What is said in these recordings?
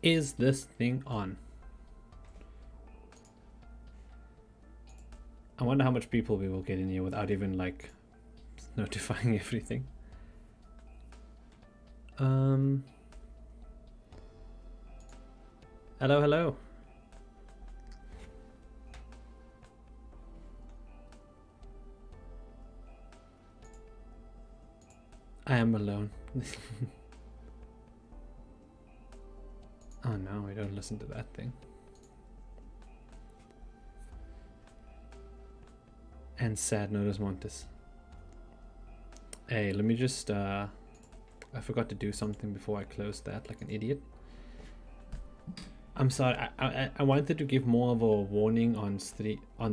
Is this thing on? I wonder how much people we will get in here without even like notifying everything. Hello, hello. I am alone. Oh no, we don't listen to that thing. And sad notice Montes. Hey, let me just I forgot to do something before I closed that like an idiot. I'm sorry, I wanted to give more of a warning on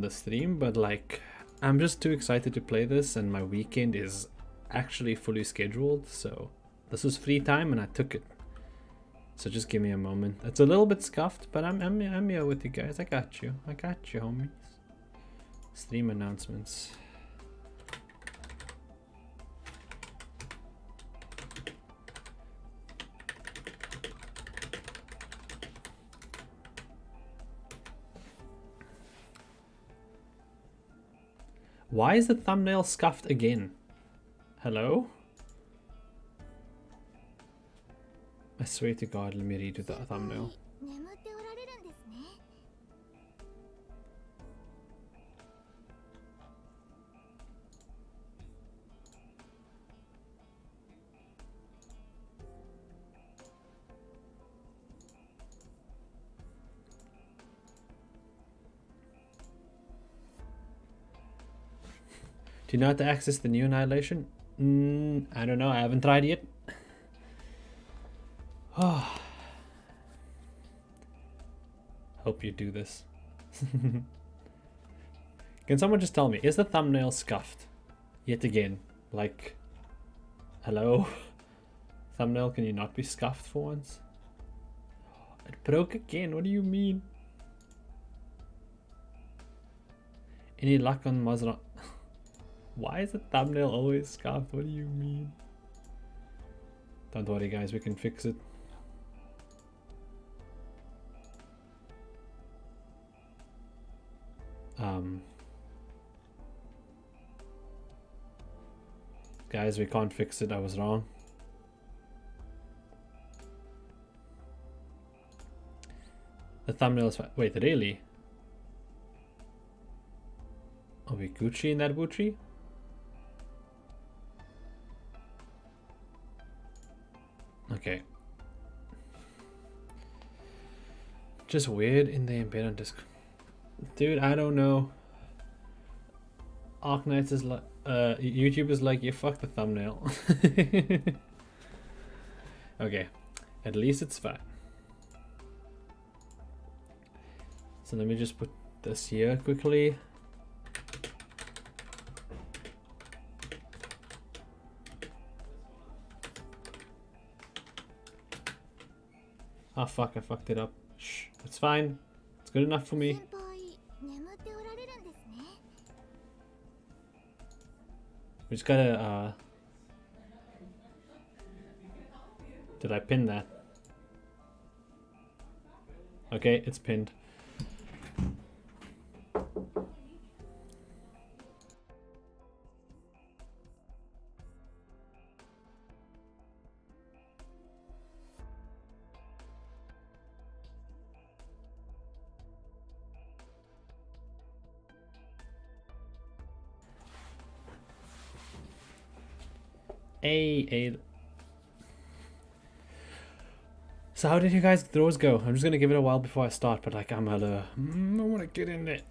the stream, but like I'm just too excited to play this and my weekend is actually fully scheduled, so this was free time and I took it. So just give me a moment. It's a little bit scuffed, but I'm here with you guys. I got you, homies. Stream announcements. Why is the thumbnail scuffed again? Hello? I swear to God, let me redo the thumbnail. Do you know how to access the new Annihilation? I don't know, I haven't tried yet. Oh. Hope you do this. Can someone just tell me, is the thumbnail scuffed? Yet again. Like, hello? Thumbnail, can you not be scuffed for once? It broke again, what do you mean? Any luck on Mazra? Why is the thumbnail always scuffed? What do you mean? Don't worry guys, we can fix it. Guys, we can't fix it, I was wrong. The thumbnail is fine. Wait, really? Are we Gucci in that Gucci? Okay. Just weird in the embed on Discord. Dude, I don't know. Arknights is like, YouTube is like, you fuck the thumbnail. Okay, at least it's fine. So let me just put this here quickly. Ah, fuck, I fucked it up. Shh, it's fine. It's good enough for me. We just gotta, did I pin that? Okay, it's pinned. Hey. So how did you guys' throws go? I'm just gonna give it a while before I start, but like I want to get in it.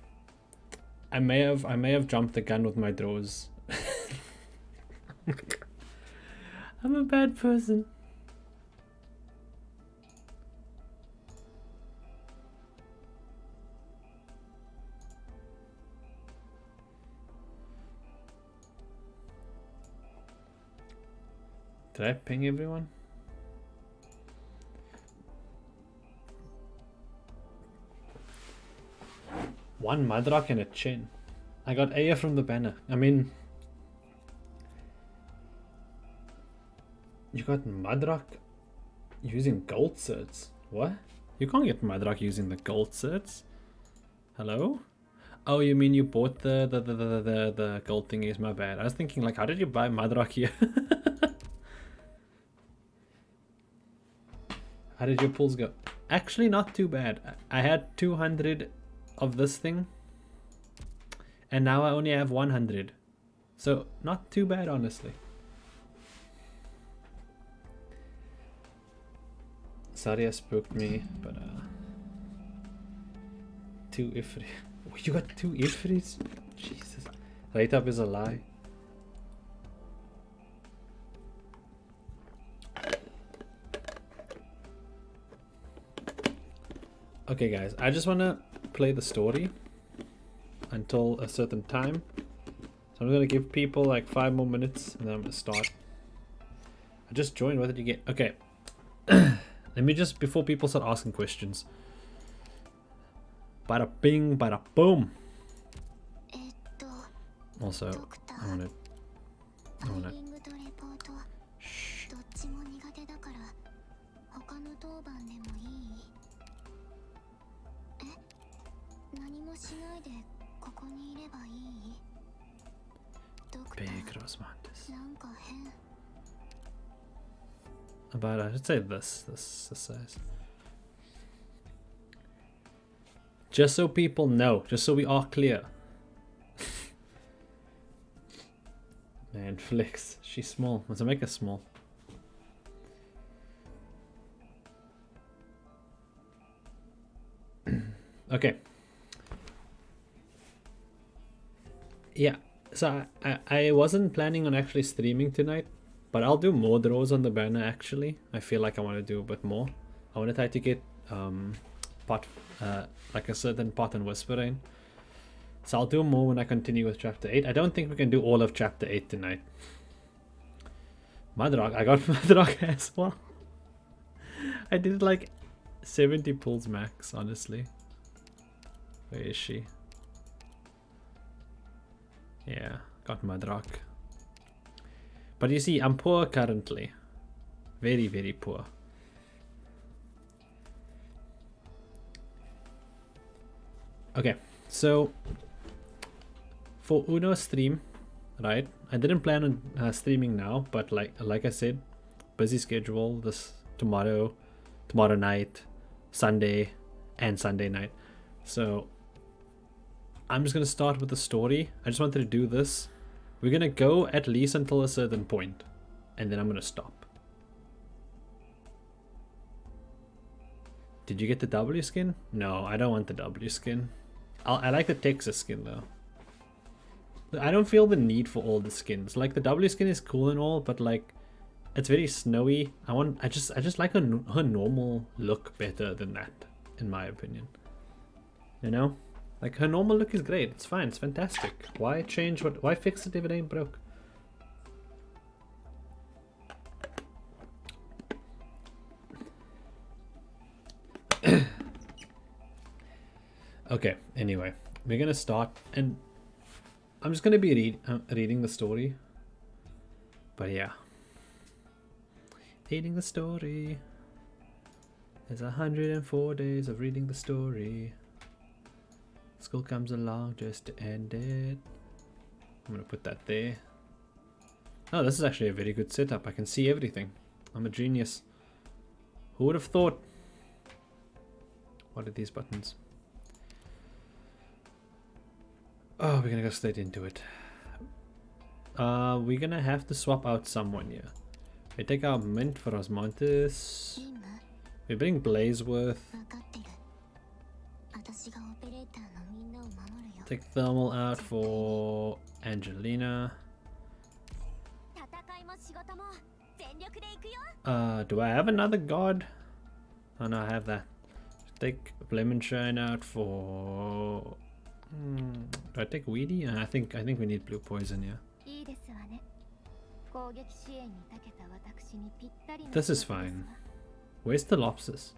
I may have jumped the gun with my throws. I'm a bad person. Did I ping everyone? One Mudrock and a chin. I got Aya from the banner. I mean, you got Mudrock using gold certs. What? You can't get Madrak using the gold certs. Hello? Oh, you mean you bought the gold thingies? My bad. I was thinking like, how did you buy Madrak here? How did your pulls go? Actually, not too bad. I had 200 of this thing, and now I only have 100. So not too bad, honestly. Saria spooked me, but 2 Ifrit. Oh, you got 2 Ifrits? Jesus. Right up is a lie. Okay guys, I just want to play the story until a certain time. So I'm going to give people like 5 more minutes and then I'm going to start. I just joined, what did you get? Okay. Let me just, before people start asking questions. Bada bing, bada boom. Also, I want to... Shh. Big Rosmantis. About, I should say this size. Just so people know, just so we are clear. Man, Flix, she's small. Let's make her small. Okay. Yeah, so I wasn't planning on actually streaming tonight, but I'll do more draws on the banner actually. I feel like I want to do a bit more. I want to try to get like a certain pot and whispering. So I'll do more when I continue with chapter 8. I don't think we can do all of chapter 8 tonight. Madrak, I got Madrak as well. I did like 70 pulls max, honestly. Where is she? Yeah, got Madrak. But you see, I'm poor currently. Very, very poor. Okay, so for Uno stream, right? I didn't plan on streaming now, but like I said, busy schedule this tomorrow night, Sunday, and Sunday night. So I'm just gonna start with the story. I just wanted to do this. We're gonna go at least until a certain point, and then I'm gonna stop. Did you get the W skin? No, I don't want the W skin. I like the Texas skin though. I don't feel the need for all the skins. Like the W skin is cool and all, but like it's very snowy. I just like her normal look better than that, in my opinion. You know, like her normal look is great. It's fine. It's fantastic. Why change what? Why fix it if it ain't broke? Okay, anyway, we're gonna start, and I'm just gonna be reading the story. But yeah, reading the story. There's 104 days of reading the story. School comes along just to end it. I'm gonna put that there. Oh, this is actually a very good setup. I can see everything. I'm a genius. Who would have thought? What are these buttons? Oh, we're gonna go straight into it. We're gonna have to swap out someone here. We take our mint for Osmanthus. We bring Blazeworth. Take Thermal out for Angelina. Do I have another god? Oh no, I have that. Take Blemenshine out for... do I take Weedy? I think we need blue poison here. This is fine. Where's Thalopsis?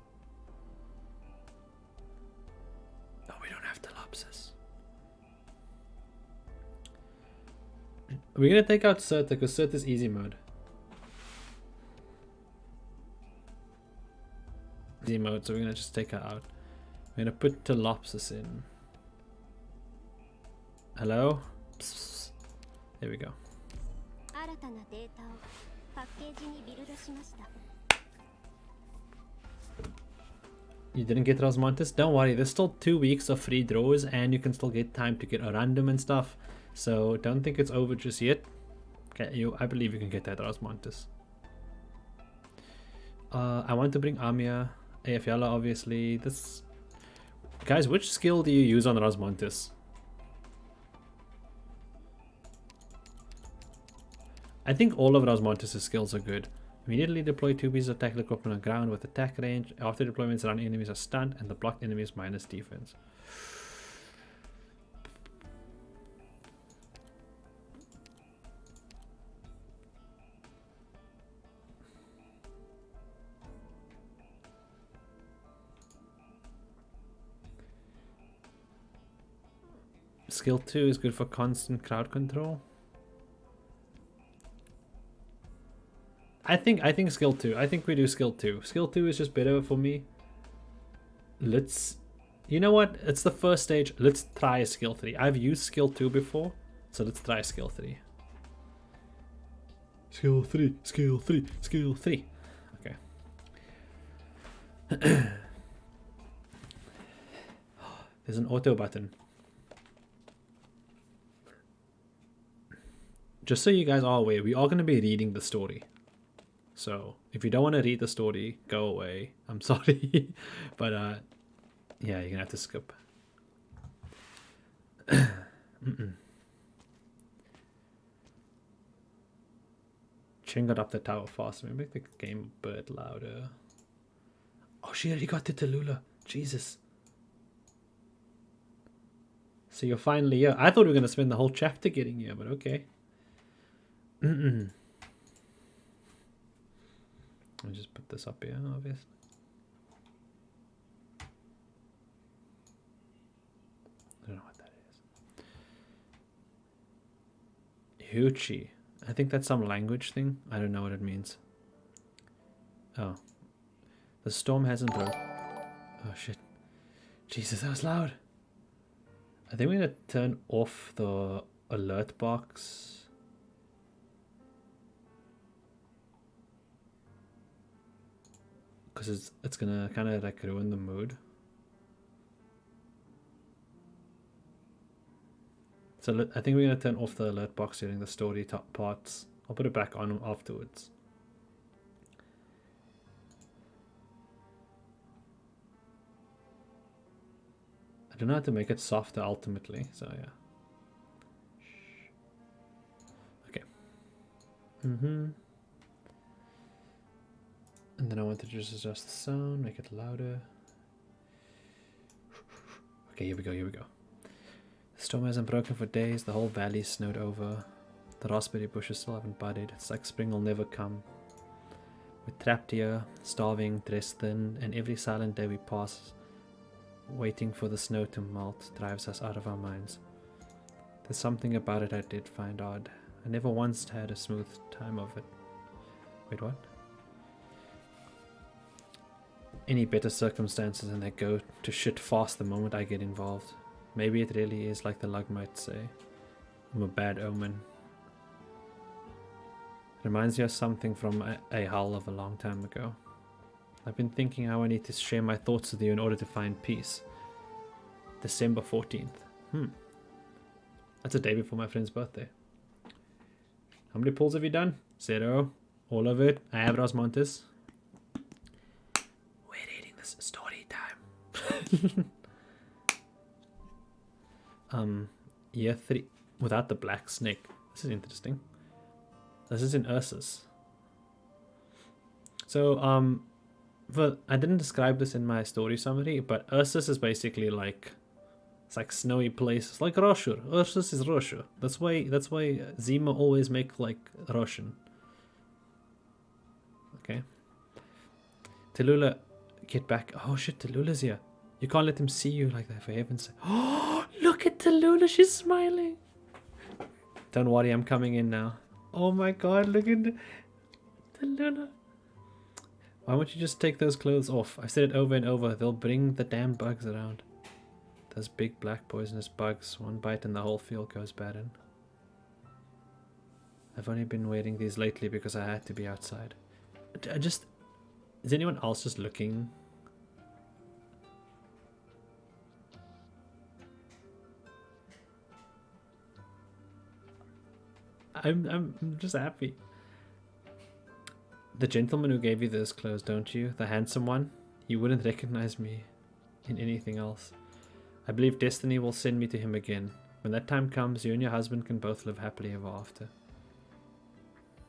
Oh, we don't have Thalopsis. We're gonna take out Surta because Surta is easy mode. easy mode, so we're gonna just take her out. We're gonna put Telopsis in. Hello? Psst. There we go. You didn't get Rosmontis? Don't worry, there's still 2 weeks of free draws and you can still get time to get a random and stuff. So don't think it's over just yet. Okay, I believe you can get that Rosmontis. I want to bring Amia, AF obviously. This guys, which skill do you use on Rosmontis? I think all of Rosmontis' skills are good. Immediately deploy 2 pieces of tactical equipment on ground with attack range. After deployment, surrounding enemies are stunned and the blocked enemies minus defense. Skill 2 is good for constant crowd control. I think skill 2. I think we do skill 2. Skill 2 is just better for me. You know what? It's the first stage. Let's try skill 3. I've used skill 2 before, so let's try skill 3. Skill 3, skill 3, skill 3. Okay. There's an auto button. Just so you guys are aware, we are going to be reading the story. So if you don't want to read the story, go away. I'm sorry. But yeah, you're going to have to skip. Chen got up the tower fast. Maybe make the game a bit louder. Oh, she already got to Tallulah. Jesus. So you're finally here. I thought we were going to spend the whole chapter getting here, but okay. I'll just put this up here, obviously. I don't know what that is. Huchi. I think that's some language thing. I don't know what it means. Oh. The storm hasn't broke. Oh shit. Jesus, that was loud. I think we're gonna turn off the alert box. Because it's gonna kind of like ruin the mood. So I think we're gonna turn off the alert box during the story top parts. I'll put it back on afterwards. I don't know how to make it softer ultimately, so yeah. Okay. And then I want to just adjust the sound, make it louder. Okay, here we go, here we go. The storm hasn't broken for days, the whole valley snowed over. The raspberry bushes still haven't budded. It's like spring will never come. We're trapped here, starving, dressed thin, and every silent day we pass, waiting for the snow to melt, drives us out of our minds. There's something about it I did find odd. I never once had a smooth time of it. Wait, what? Any better circumstances and they go to shit fast the moment I get involved. Maybe it really is like the lug might say. I'm a bad omen. Reminds me of something from a hull of a long time ago. I've been thinking how I need to share my thoughts with you in order to find peace. December 14th. That's a day before my friend's birthday. How many pulls have you done? 0. All of it. I have Rosmontis. Story time. Year 3 without the black snake. This is interesting. This is in Ursus. So I didn't describe this in my story summary, but Ursus is basically like, it's like snowy places, like Roshur. Ursus is Roshur. That's why Zima always make like Roshan. Okay. Tallulah. Get back. Oh shit, Tallulah's here. You can't let him see you like that, for heaven's sake. Oh, look at Tallulah, she's smiling. Don't worry, I'm coming in now. Oh my god, look at Tallulah. Why won't you just take those clothes off? I've said it over and over. They'll bring the damn bugs around. Those big black poisonous bugs. One bite and the whole field goes bad in. I've only been wearing these lately because I had to be outside. Is anyone else just looking? I'm just happy. The gentleman who gave you those clothes, don't you? The handsome one? You wouldn't recognize me in anything else. I believe destiny will send me to him again. When that time comes, you and your husband can both live happily ever after.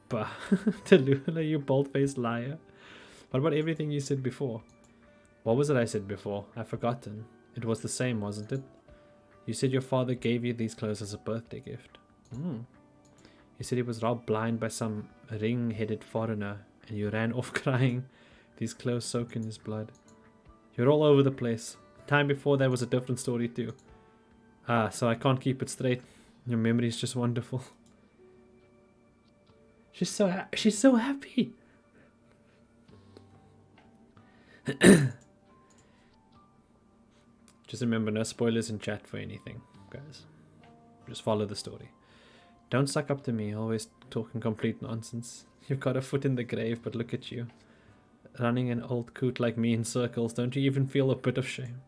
Bah, Tallulah, you bold-faced liar. What about everything you said before? What was it I said before? I've forgotten. It was the same, wasn't it? You said your father gave you these clothes as a birthday gift. You said he was robbed blind by some ring-headed foreigner, and you ran off crying, these clothes soak in his blood. You're all over the place. The time before that was a different story too. Ah, so I can't keep it straight. Your memory's just wonderful. She's so happy. Just remember, no spoilers in chat for anything, guys. Just follow the story. Don't suck up to me, always talking complete nonsense. You've got a foot in the grave, but look at you. Running an old coot like me in circles, don't you even feel a bit of shame?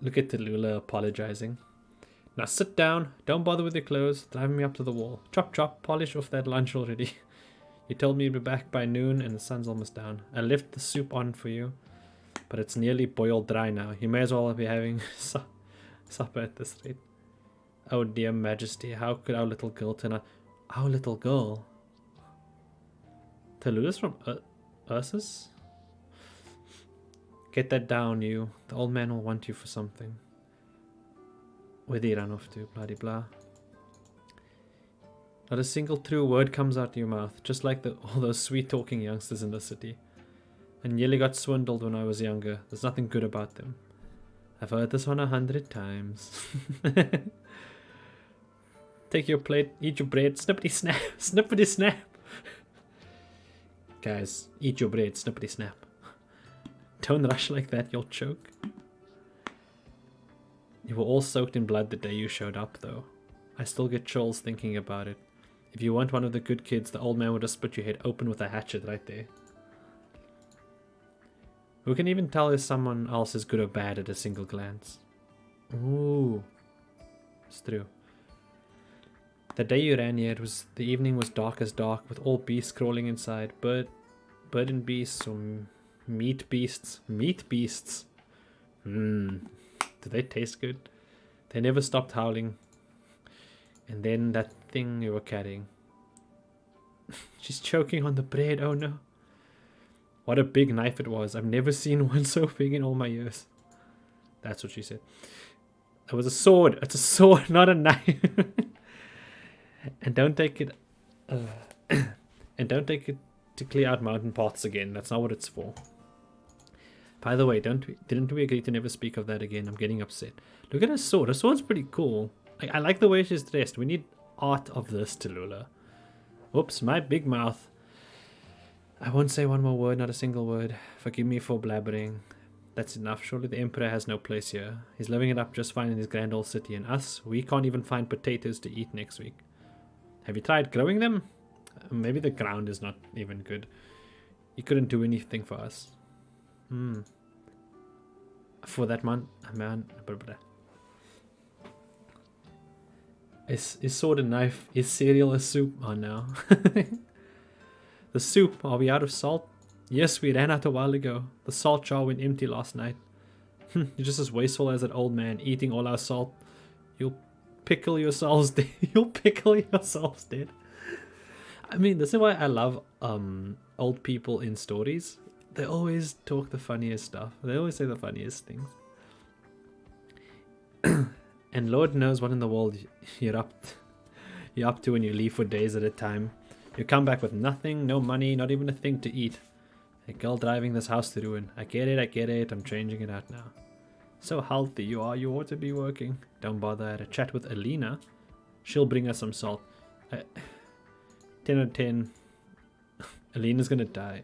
Look at Tallulah apologizing. Now sit down, don't bother with your clothes, driving me up to the wall. Chop chop, polish off that lunch already. You told me you'd be back by noon and the sun's almost down. I left the soup on for you, but it's nearly boiled dry now. You may as well be having supper at this rate. Oh dear majesty, how could our little girl turn out? Our little girl? Tallulah's from Ursus? Get that down, you. The old man will want you for something. Where'd he run off to? Bloody blah. Not a single true word comes out of your mouth, just like all those sweet-talking youngsters in the city. I nearly got swindled when I was younger. There's nothing good about them. I've heard this one 100 times. Take your plate, eat your bread, snippety snap, snippety snap. Guys, eat your bread, snippety snap. Don't rush like that, you'll choke. You were all soaked in blood the day you showed up, though. I still get chills thinking about it. If you weren't one of the good kids, the old man would have split your head open with a hatchet right there. Who can even tell if someone else is good or bad at a single glance? Ooh. It's true. The day you ran here, the evening was dark as dark, with all beasts crawling inside. Burden beasts or meat beasts. Meat beasts. Do they taste good? They never stopped howling. And then that thing you were carrying. She's choking on the bread, oh no. What a big knife it was. I've never seen one so big in all my years. That's what she said. It was a sword. It's a sword, not a knife. And don't take it to clear out mountain paths again. That's not what it's for. By the way, didn't we agree to never speak of that again? I'm getting upset. Look at her sword. Her sword's pretty cool. I like the way she's dressed. We need art of this, Tallulah. Oops, my big mouth. I won't say one more word, not a single word. Forgive me for blabbering. That's enough. Surely the Emperor has no place here. He's living it up just fine in his grand old city. And us, we can't even find potatoes to eat next week. Have you tried growing them? Maybe the ground is not even good. You couldn't do anything for us. For that man. Is sword a knife? Is cereal a soup? Oh no. The soup, are we out of salt? Yes, we ran out a while ago. The salt jar went empty last night. You're just as wasteful as that old man, eating all our salt. You'll pickle yourselves dead. You'll pickle yourselves dead. I mean, this is why I love old people in stories. They always talk the funniest stuff. They always say the funniest things. And Lord knows what in the world you're up to when you leave for days at a time. You come back with nothing, no money, not even a thing to eat. A girl driving this house to ruin. I get it, I'm changing it out now. So healthy you are, you ought to be working. Don't bother, I had a chat with Alina. She'll bring us some salt. 10 out of 10. Alina's gonna die.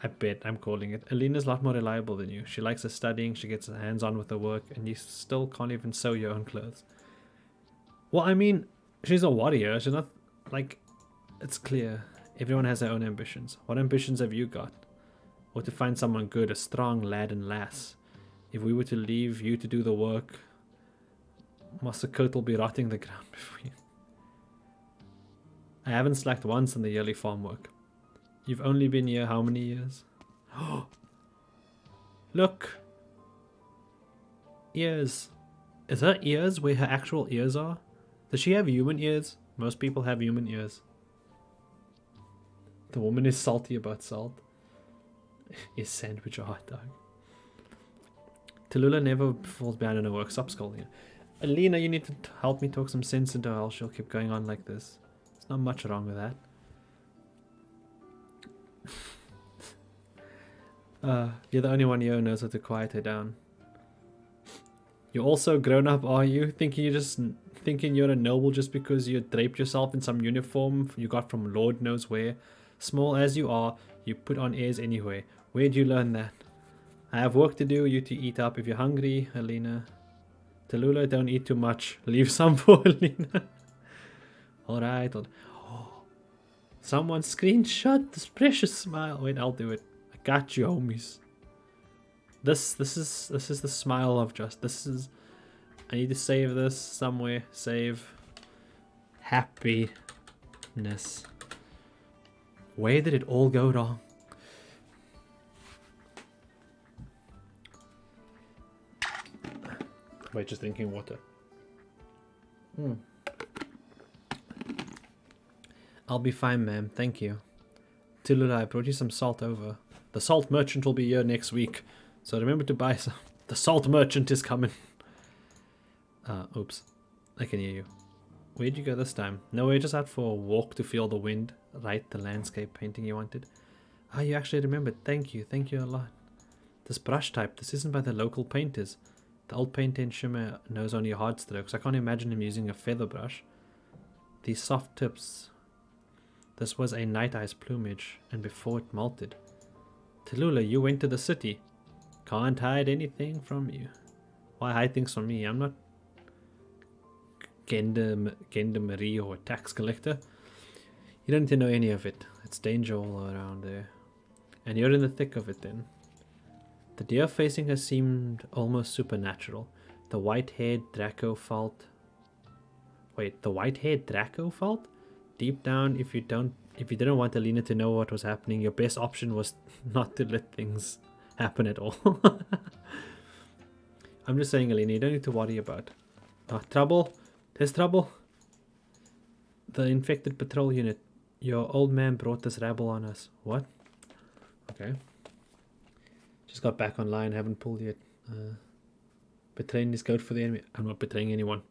I bet, I'm calling it. Alina's a lot more reliable than you. She likes her studying, she gets her hands on with her work, and you still can't even sew your own clothes. Well, I mean, she's a warrior. She's not, like, it's clear. Everyone has their own ambitions. What ambitions have you got? Or to find someone good, a strong lad and lass. If we were to leave you to do the work, Master Coat will be rotting the ground before you. I haven't slacked once in the yearly farm work. You've only been here how many years? Look! Ears. Is her ears where her actual ears are? Does she have human ears? Most people have human ears. The woman is salty about salt. Is sandwich a hot dog? Tallulah never falls behind in her work. Stop scolding her. Alina, you need to help me talk some sense into her, else she'll keep going on like this. There's not much wrong with that. You're the only one here who knows how to quiet her down. You're also grown up, are you? Thinking you're a noble just because you draped yourself in some uniform you got from Lord knows where. Small as you are, you put on airs anyway. Where'd you learn that? I have work to do, you to eat up if you're hungry, Alina. Tallulah, don't eat too much. Leave some for Alina. Alright. Someone screenshot this precious smile. Wait, I'll do it. I got you, homies. This is the smile of just. I need to save this somewhere. Save. Happiness. Where did it all go wrong? Wait, just drinking water. I'll be fine, ma'am. Thank you. Tallulah, I brought you some salt over. The salt merchant will be here next week, so remember to buy some. The salt merchant is coming. Oops. I can hear you. Where'd you go this time? No, we're just out for a walk to feel the wind. Right, the landscape painting you wanted. Ah, you actually remembered. Thank you. Thank you a lot. This brush type, this isn't by the local painters. The old painter in Shimmer knows only hard strokes. I can't imagine him using a feather brush. These soft tips. This was a night ice plumage, and before it melted. Tallulah, you went to the city. Can't hide anything from you. Why hide things from me? I'm not Gendarmerie or a tax collector. You don't need to know any of it. It's danger all around there. And you're in the thick of it then. The deer facing her seemed almost supernatural. The white-haired Draco felt... Wait, the white-haired Draco felt? Deep down, if you didn't want Alina to know what was happening, your best option was not to let things happen at all. I'm just saying, Alina, you don't need to worry about. Trouble? There's trouble. The infected patrol unit. Your old man brought this rabble on us. What? Okay. Just got back online, haven't pulled yet. Betraying this goat for the enemy. I'm not betraying anyone.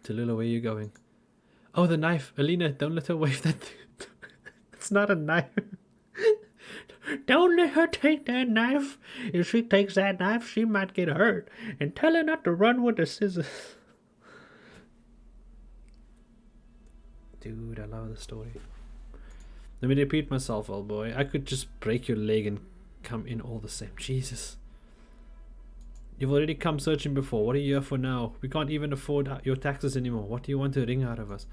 Tallulah, where are you going? Oh, the knife. Alina, don't let her wave that. It's not a knife. Don't let her take that knife. If she takes that knife, she might get hurt. And tell her not to run with the scissors. Dude, I love the story. Let me repeat myself, old boy. I could just break your leg and come in all the same. Jesus. You've already come searching before. What are you here for now? We can't even afford your taxes anymore. What do you want to wring out of us?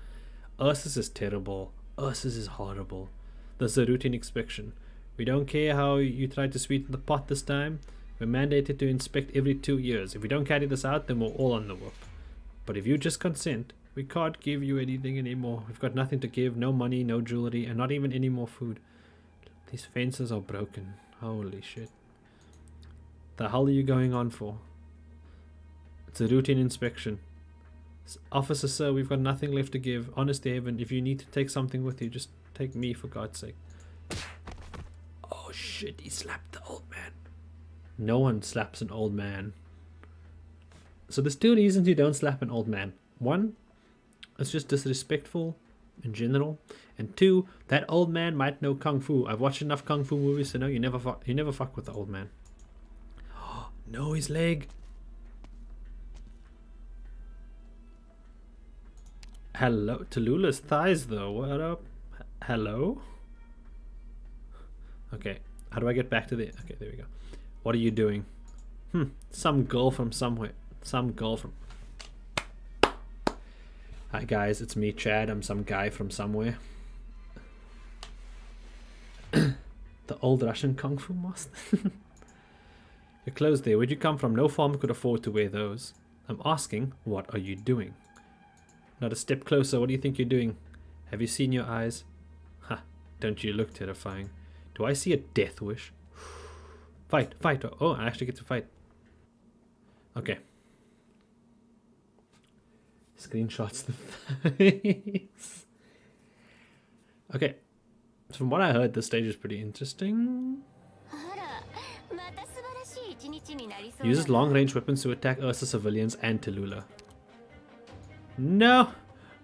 Ursus is terrible. Ursus is horrible. There's a routine inspection. We don't care how you tried to sweeten the pot this time. We're mandated to inspect every 2 years. If we don't carry this out, then we're all on the whoop. But if you just consent, we can't give you anything anymore. We've got nothing to give. No money, no jewelry, and not even any more food. These fences are broken. Holy shit. The hell are you going on for? It's a routine inspection. Officer, sir, we've got nothing left to give. Honest to heaven, if you need to take something with you, just take me for God's sake. Oh shit, he slapped the old man. No one slaps an old man. So there's 2 reasons you don't slap an old man. 1, it's just disrespectful in general. And 2, that old man might know Kung Fu. I've watched enough Kung Fu movies to know you never fuck with the old man. No, his leg. Hello. Tallulah's thighs though. What up? Hello? Okay. How do I get back to the... Okay, there we go. What are you doing? Some girl from somewhere. Some girl from... Hi guys, it's me, Chad. I'm some guy from somewhere. The old Russian Kung Fu master. Your clothes there. Where'd you come from? No farmer could afford to wear those. I'm asking, what are you doing? Not a step closer. What do you think you're doing? Have you seen your eyes? Ha! Don't you look terrifying? Do I see a death wish? Fight, fight. Oh, I actually get to fight. Okay. Screenshots the face. Okay. So from what I heard, this stage is pretty interesting. Uses long-range weapons to attack Ursa civilians and Tallulah. No!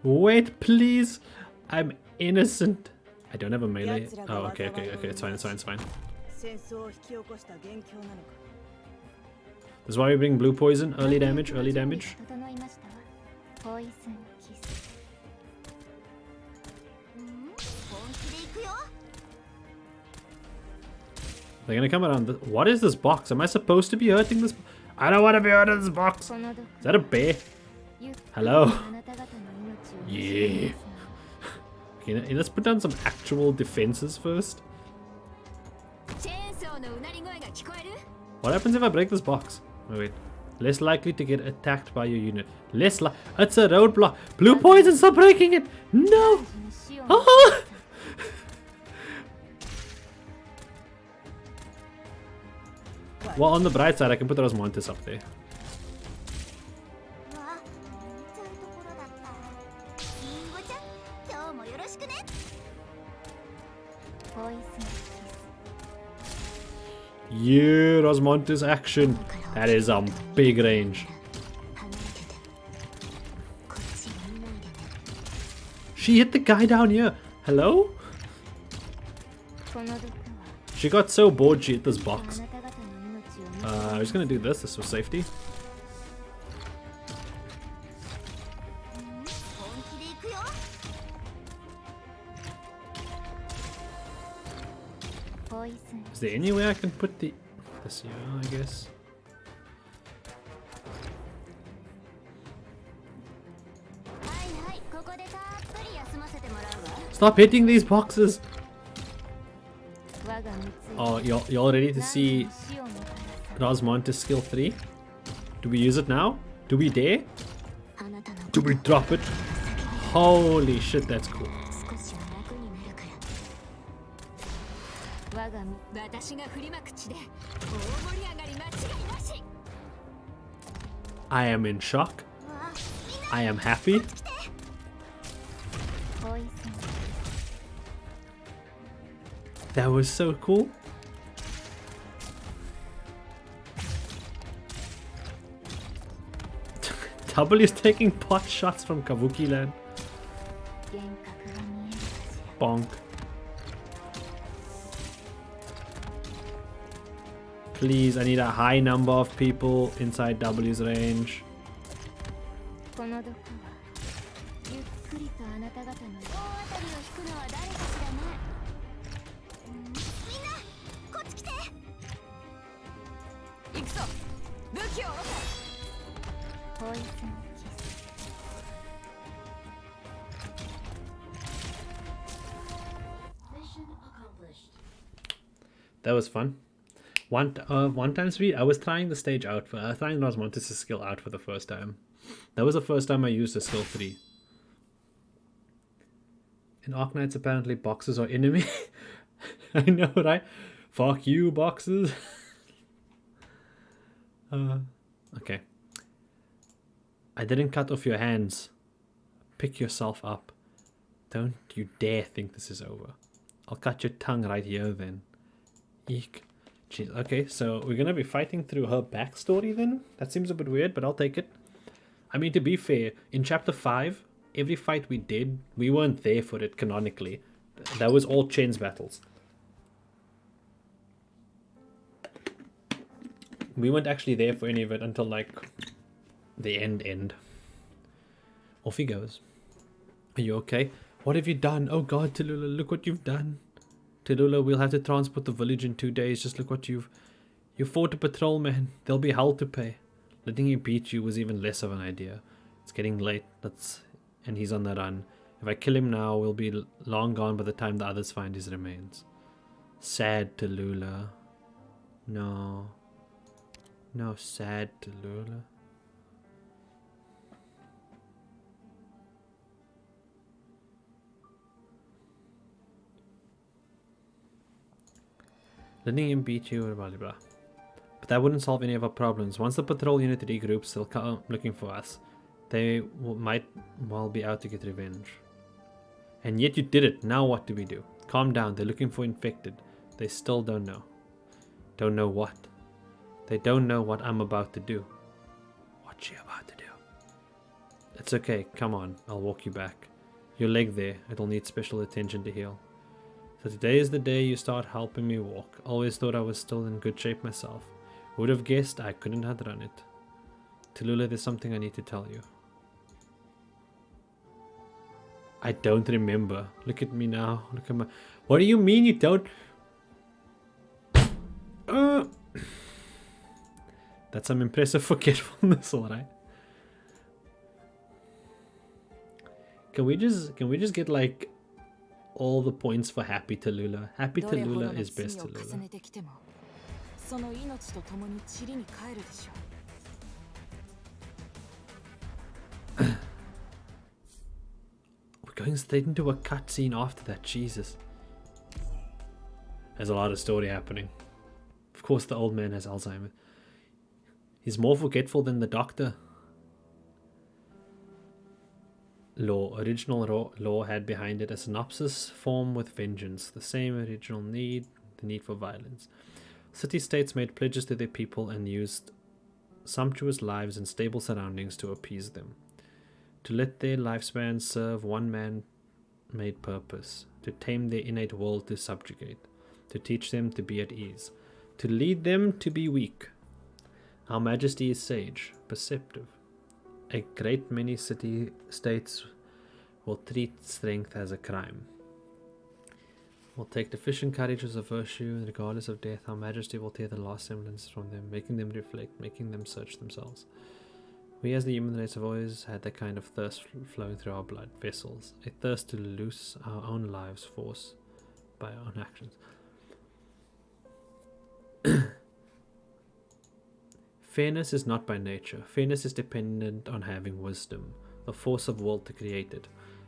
Wait, please! I'm innocent. I don't have a melee. Oh, okay, it's fine. This is why we bring blue poison. Early damage. They're gonna come around. What is this box? Am I supposed to be hurting this? I don't want to be hurting this box. Is that a bear? Hello? Yeah. Okay, let's put down some actual defenses first. What happens if I break this box? Oh, wait. Less likely to get attacked by your unit. It's a roadblock. Blue poison, stop breaking it! No! Ah! Well, on the bright side, I can put those Montes up there. Yeah, Osmontis action. That is big range. She hit the guy down here. Hello? She got so bored she hit this box. I'm just gonna do this for safety. Is there any way I can put this here, I guess? Stop hitting these boxes! Oh, y'all ready to see Rosmontis skill 3? Do we use it now? Do we dare? Do we drop it? Holy shit, that's cool. I am in shock. I am happy. That was so cool. W's taking pot shots from Kabuki land. Bonk. Please, I need a high number of people inside W's range. That was fun. One time speed. I was trying the stage out for. I was trying Rosmontis' skill out for the first time. That was the first time I used the skill 3. In Arknights, apparently boxes are enemy. I know, right? Fuck you, boxes. Okay. I didn't cut off your hands. Pick yourself up. Don't you dare think this is over. I'll cut your tongue right here then. Eek. Jeez. Okay, so we're gonna be fighting through her backstory then? That seems a bit weird, but I'll take it. I mean, to be fair, in chapter 5, every fight we did, we weren't there for it canonically. That was all Chen's battles. We weren't actually there for any of it until like the end. Off he goes. Are you okay? What have you done? Oh god, Tallulah, look what you've done. Tallulah, we'll have to transport the village in 2 days. Just look what you fought a patrol, man. There'll be hell to pay. Letting him beat you was even less of an idea. It's getting late. And he's on the run. If I kill him now, we'll be long gone by the time the others find his remains. Sad Tallulah. No. No, sad Tallulah. Letting him beat you, blah blah blah. But that wouldn't solve any of our problems. Once the patrol unit regroups, they'll come looking for us. They might well be out to get revenge. And yet you did it. Now what do we do? Calm down. They're looking for infected. They still don't know. Don't know what? They don't know what I'm about to do. What's she about to do? It's okay. Come on. I'll walk you back. Your leg there. It'll need special attention to heal. So today is the day you start helping me walk. Always thought I was still in good shape myself. Would have guessed I couldn't have run it. Tallulah, there's something I need to tell you. I don't remember. Look at me now. Look at my... What do you mean you don't... That's some impressive forgetfulness, alright. Can we just get like all the points for happy Tallulah? Happy Tallulah is best Tallulah. We're going straight into a cutscene after that, Jesus. There's a lot of story happening. Of course the old man has Alzheimer's. He's more forgetful than the doctor. Original law had behind it a synopsis form with vengeance, the same original need, the need for violence. City-states made pledges to their people and used sumptuous lives and stable surroundings to appease them. To let their lifespan serve one man-made purpose, to tame their innate will to subjugate, to teach them to be at ease, to lead them to be weak. Our Majesty is sage, perceptive. A great many city-states will treat strength as a crime. Will take deficient courage as a virtue, and regardless of death, our Majesty will tear the last semblance from them, making them reflect, making them search themselves. We as the human race have always had that kind of thirst flowing through our blood vessels, a thirst to loose our own lives force by our own actions. Fairness is not by nature. Fairness is dependent on having wisdom, the force of will to create it.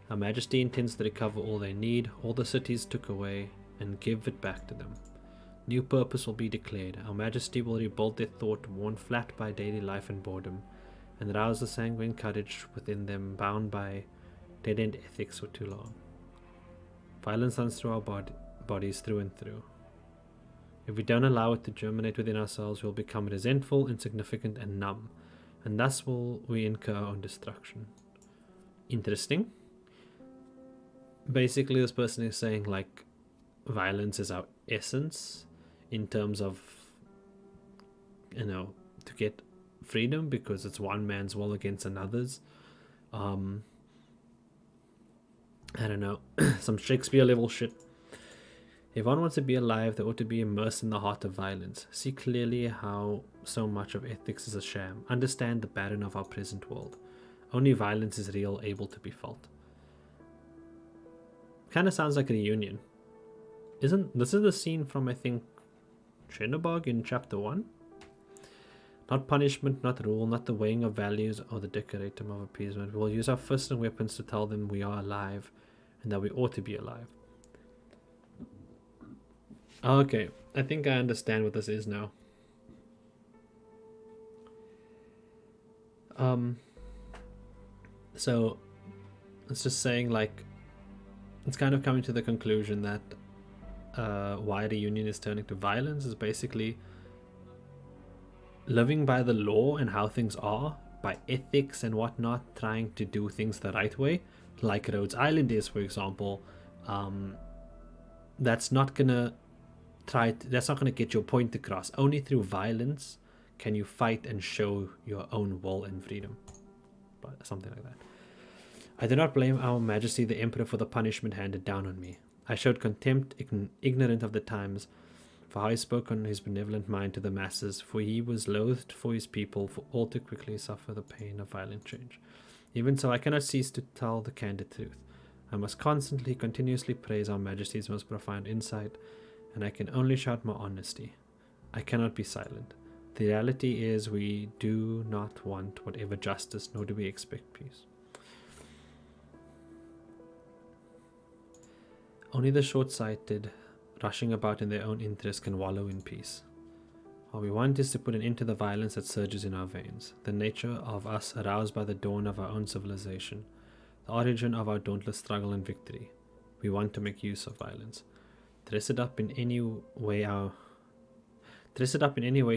Our Majesty intends to recover all they need, all the cities took away, and give it back to them. New purpose will be declared. Our Majesty will rebuild their thought, worn flat by daily life and boredom, and rouse the sanguine courage within them, bound by dead-end ethics for too long. Violence runs through our bodies through and through. If we don't allow it to germinate within ourselves, we'll become resentful, insignificant, and numb, and thus will we incur our own destruction. Interesting. Basically, this person is saying, like, violence is our essence in terms of, you know, to get freedom, because it's one man's will against another's. I don't know, some Shakespeare level shit. If one wants to be alive, they ought to be immersed in the heart of violence. See clearly how so much of ethics is a sham. Understand the pattern of our present world. Only violence is real, able to be felt. Kind of sounds like a reunion. This is the scene from, I think, Chernobyl in chapter 1? Not punishment, not rule, not the weighing of values or the decoratum of appeasement. We will use our fists and weapons to tell them we are alive and that we ought to be alive. Okay, I think I understand what this is now. So it's just saying, like, it's kind of coming to the conclusion that why the union is turning to violence is basically living by the law and how things are, by ethics and whatnot, trying to do things the right way, like Rhodes Island is, for example. That's not gonna get your point across. Only through violence can you fight and show your own will and freedom, but something like that. I do not blame our Majesty the Emperor for the punishment handed down on me. I showed contempt, ignorant of the times, for how he spoke on his benevolent mind to the masses, for he was loathed for his people, for all to quickly suffer the pain of violent change. Even so, I cannot cease to tell the candid truth. I must constantly, continuously praise our Majesty's most profound insight, and I can only shout my honesty. I cannot be silent. The reality is we do not want whatever justice, nor do we expect peace. Only the short-sighted, rushing about in their own interest, can wallow in peace. All we want is to put an end to the violence that surges in our veins, the nature of us aroused by the dawn of our own civilization, the origin of our dauntless struggle and victory. We want to make use of violence. Dress it up in any way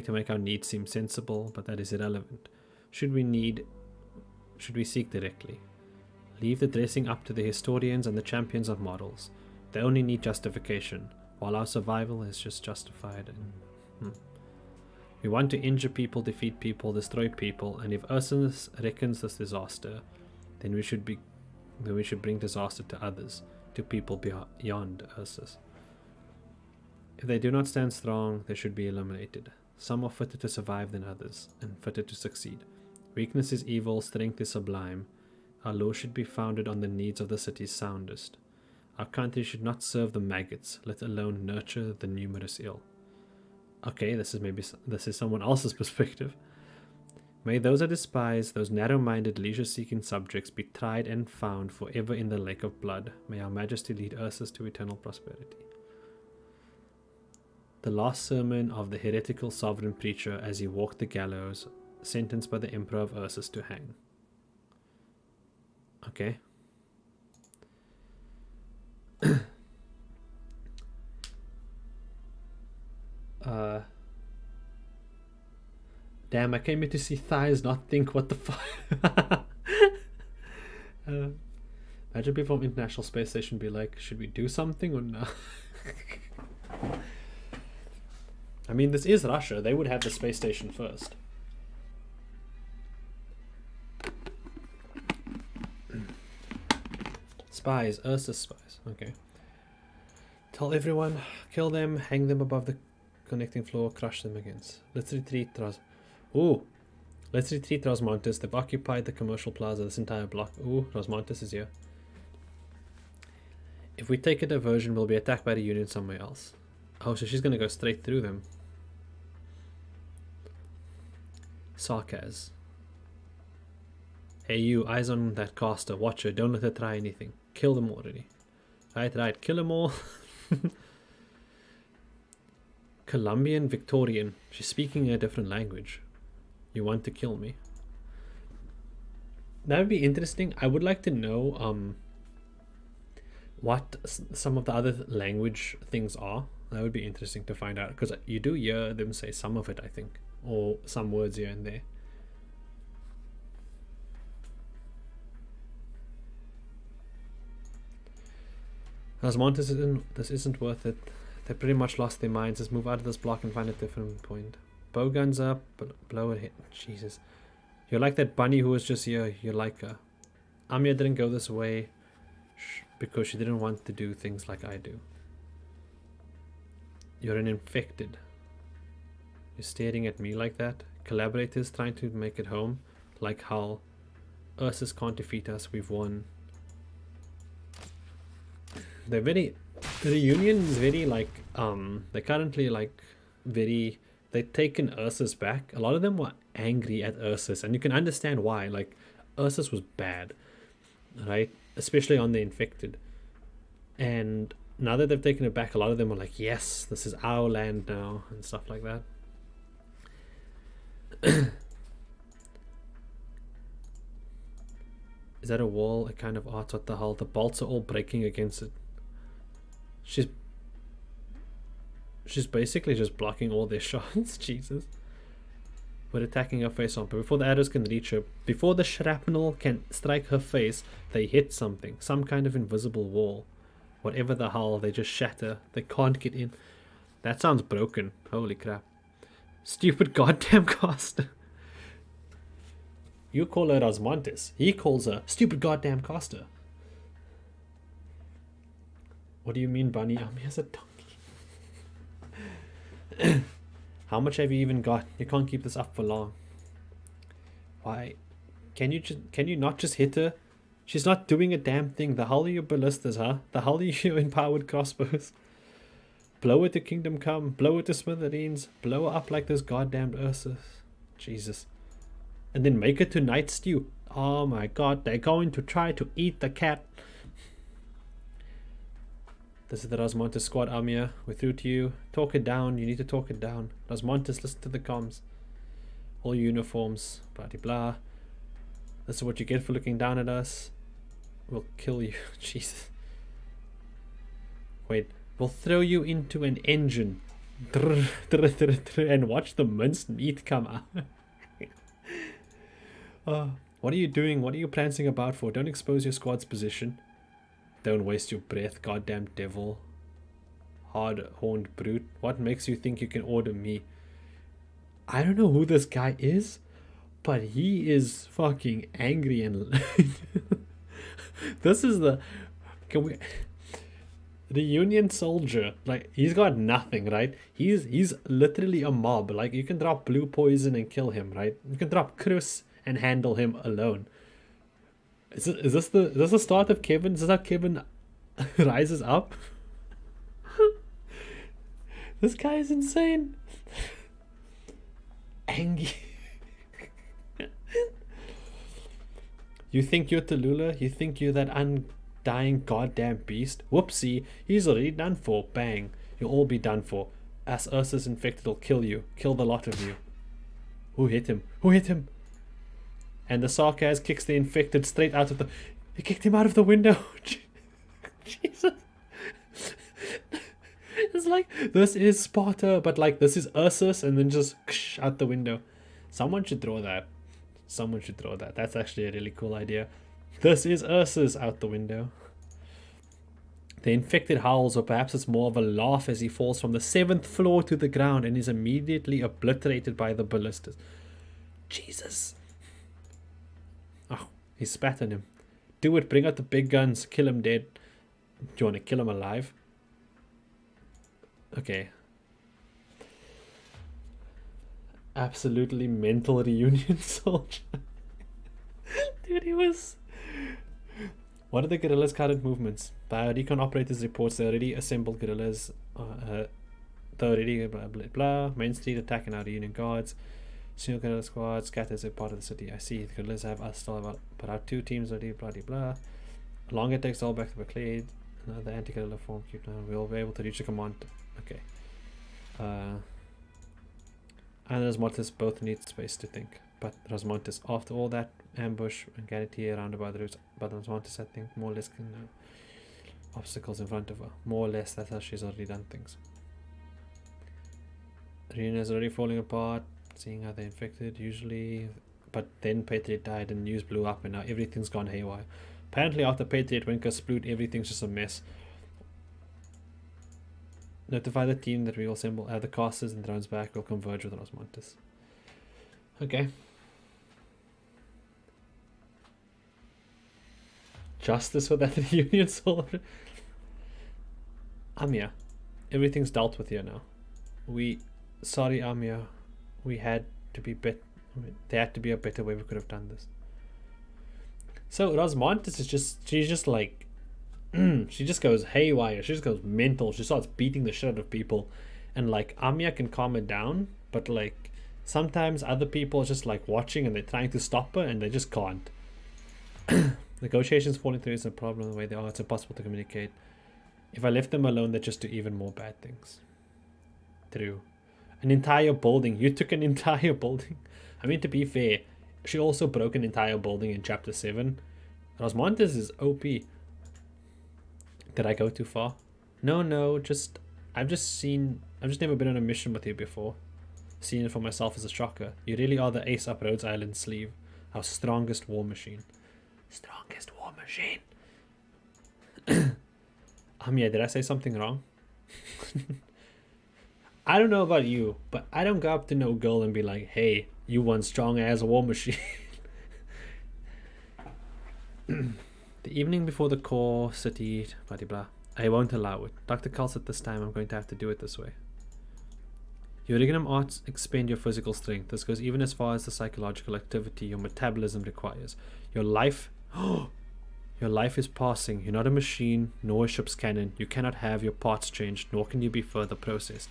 to make our needs seem sensible, but that is irrelevant. Should we seek directly? Leave the dressing up to the historians and the champions of models. They only need justification, while our survival is just justified. We want to injure people, defeat people, destroy people, and if Ursus reckons this disaster, then we should bring disaster to others, to people beyond Ursus. If they do not stand strong, they should be eliminated. Some are fitter to survive than others, and fitter to succeed. Weakness is evil, strength is sublime. Our law should be founded on the needs of the city's soundest. Our country should not serve the maggots, let alone nurture the numerous ill. Okay, this is someone else's perspective. May those I despise, those narrow-minded, leisure-seeking subjects, be tried and found forever in the lake of blood. May our Majesty lead Ursus to eternal prosperity. The last sermon of the heretical sovereign preacher as he walked the gallows, sentenced by the Emperor of Ursus to hang. Okay. Damn, I came here to see thighs, not think what the fuck. Imagine people from International Space Station be like, should we do something or no? I mean, this is Russia. They would have the space station first. Spies, Ursus spies. Okay. Tell everyone, kill them, hang them above the connecting floor, crush them against. Let's retreat, Let's retreat, Rosmontis. They've occupied the commercial plaza, this entire block. Ooh, Rosmontis is here. If we take a diversion, we'll be attacked by the Union somewhere else. Oh, so she's gonna go straight through them. Sarkaz. Hey you, eyes on that caster. Watch her, don't let her try anything. Kill them already. Right, kill them all. Colombian Victorian. She's speaking a different language. You want to kill me? That would be interesting. I would like to know what some of the other language things are. That would be interesting to find out, because you do hear them say some of it, I think, or some words here and there. Asmontis, this isn't worth it. They pretty much lost their minds. Let's move out of this block and find a different point. Bow guns up, but blow it hit. Jesus. You're like that bunny who was just here. You're like her. Amia didn't go this way because she didn't want to do things like I do. You're an infected. You're staring at me like that. Collaborators trying to make it home. Like how Ursus can't defeat us. We've won. They're very... The Union is very like... They're currently like very... They've taken Ursus back. A lot of them were angry at Ursus. And you can understand why. Like, Ursus was bad. Right? Especially on the infected. And now that they've taken it back, a lot of them are like, yes, this is our land now. And stuff like that. Is that a wall? A kind of art? What the hell? The bolts are all breaking against it. She's basically just blocking all their shots. Jesus. We're attacking her face on. But before the arrows can reach her, before the shrapnel can strike her face, they hit something. Some kind of invisible wall. Whatever the hell, they just shatter. They can't get in. That sounds broken. Holy crap. Stupid goddamn caster. You call her Osmontis. He calls her stupid goddamn caster. What do you mean, Bunny? Amiya's a donkey. How much have you even got? You can't keep this up for long. Why? Can you not just hit her? She's not doing a damn thing. The hell are your ballistas, huh? The hell are your empowered crossbows? Blow it to Kingdom Come. Blow it to smithereens. Blow her up like this goddamn Ursus. Jesus. And then make it to Night Stew. Oh my god, they're going to try to eat the cat. This is the Osmontis squad, Amiya. We're through to you. Talk it down. You need to talk it down. Osmontis, listen to the comms. All uniforms. Blah de blah. This is what you get for looking down at us. We'll kill you. Jesus. Wait. We'll throw you into an engine. And watch the minced meat come out. What are you doing? What are you prancing about for? Don't expose your squad's position. Don't waste your breath, goddamn devil. Hard-horned brute. What makes you think you can order me? I don't know who this guy is, but he is fucking angry and... This is the... The Union soldier, like, he's got nothing, right? He's literally a mob. Like, you can drop blue poison and kill him, right? You can drop Chris and handle him alone. Is this the start of Kevin? Is this how Kevin rises up? This guy is insane. Angry. You think you're Tallulah? You think you're that undying goddamn beast? Whoopsie, he's already done for. Bang. You'll all be done for. As Ursus infected will kill you. Kill the lot of you. Who hit him? Who hit him? And the Sarkaz kicks the infected straight out of the... He kicked him out of the window. Jesus. It's like, this is Sparta, but like, this is Ursus, and then just out the window. Someone should draw that. Someone should draw that. That's actually a really cool idea. This is Ursus out the window. The infected howls, or perhaps it's more of a laugh as he falls from the 7th floor to the ground and is immediately obliterated by the ballistas. Jesus. Oh, he spat on him. Do it, bring out the big guns, kill him dead. Do you want to kill him alive? Okay. Absolutely mental reunion soldier. Dude, he was... What are the guerrillas' current movements? Recon operators reports they already assembled guerrillas. They already blah blah blah. Main Street attacking our Union guards. Single guerrilla squad scatters a part of the city. I see the guerrillas have us still about but our 2 teams already blah blah blah. Longer takes all back to Baclade. The anti-guerrilla form keep down. We'll be able to reach the command. Okay. And Osmontis both need space to think. But Osmontis, after all that ambush and guarantee around about the routes, but Osmontis, I think, more or less can obstacles in front of her. More or less, that's how she's already done things. Arena is already falling apart, seeing how they're infected, usually. But then Patriot died and news blew up and now everything's gone haywire. Apparently after Patriot Winker sploot, everything's just a mess. Notify the team that we will assemble the casters and drones back will converge with Osmontis. Okay. Justice for that reunion soldier. Amiya, everything's dealt with here now. Sorry Amiya, we had to be there had to be a better way we could have done this. So Osmontis is she's just like, she just goes haywire, she just goes mental, she starts beating the shit out of people, and like Amiya can calm her down, but like sometimes other people are just like watching and they're trying to stop her and they just can't. Negotiations falling through is a problem the way they are, it's impossible to communicate. If I left them alone, they'd just do even more bad things. True. An entire building, you took an entire building. I mean, to be fair, she also broke an entire building in chapter 7. Osmontis is OP. Did I go too far? No, I've just never been on a mission with you before. Seen it for myself as a shocker. You really are the ace up Rhodes Island sleeve. Our strongest war machine. Strongest war machine. Yeah, did I say something wrong? I don't know about you, but I don't go up to no girl and be like, hey, you one strong ass war machine. The evening before the core city, blah blah blah. I won't allow it. Dr. Calls at this time, I'm going to have to do it this way. Your Originum arts expend your physical strength. This goes even as far as the psychological activity your metabolism requires. Your life... Your life is passing. You're not a machine, nor a ship's cannon. You cannot have your parts changed, nor can you be further processed.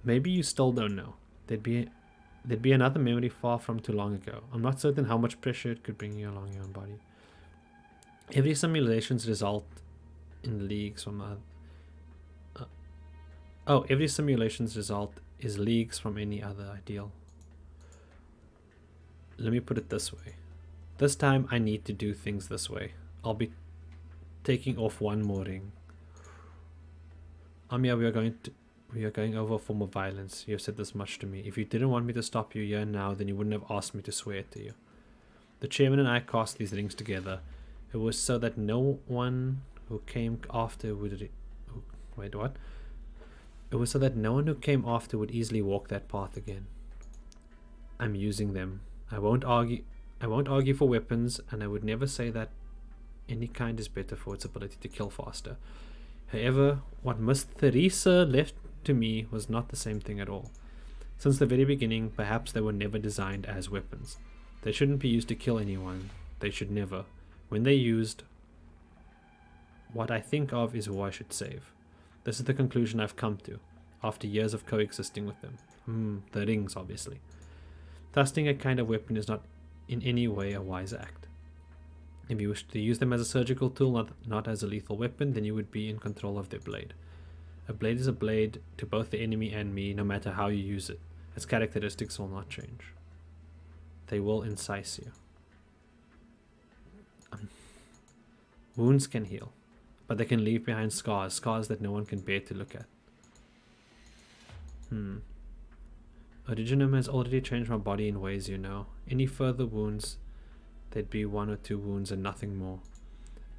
Maybe you still don't know. There'd be another memory far from too long ago. I'm not certain how much pressure it could bring you along your own body. Every simulation's result in leagues from every simulation's result is leagues from any other ideal. Let me put it this way. This time I need to do things this way. I'll be taking off one more ring. Amiya, we are going over a form of violence. You have said this much to me. If you didn't want me to stop you here and now, then you wouldn't have asked me to swear it to you. The chairman and I cast these rings together. It was so that no one who came after would... Wait, what? It was so that no one who came after would easily walk that path again. I'm using them. I won't argue for weapons, and I would never say that any kind is better for its ability to kill faster. However, what Miss Theresa left to me was not the same thing at all. Since the very beginning, perhaps they were never designed as weapons. They shouldn't be used to kill anyone. They should never. When they're used, what I think of is who I should save. This is the conclusion I've come to, after years of coexisting with them. The rings, obviously. Trusting a kind of weapon is not in any way a wise act. If you wish to use them as a surgical tool, not as a lethal weapon, then you would be in control of their blade. A blade is a blade to both the enemy and me, no matter how you use it. Its characteristics will not change. They will incise you. Wounds can heal, but they can leave behind scars that no one can bear to look at. Originum has already changed my body in ways you know. Any further wounds, there'd be 1 or 2 wounds and nothing more.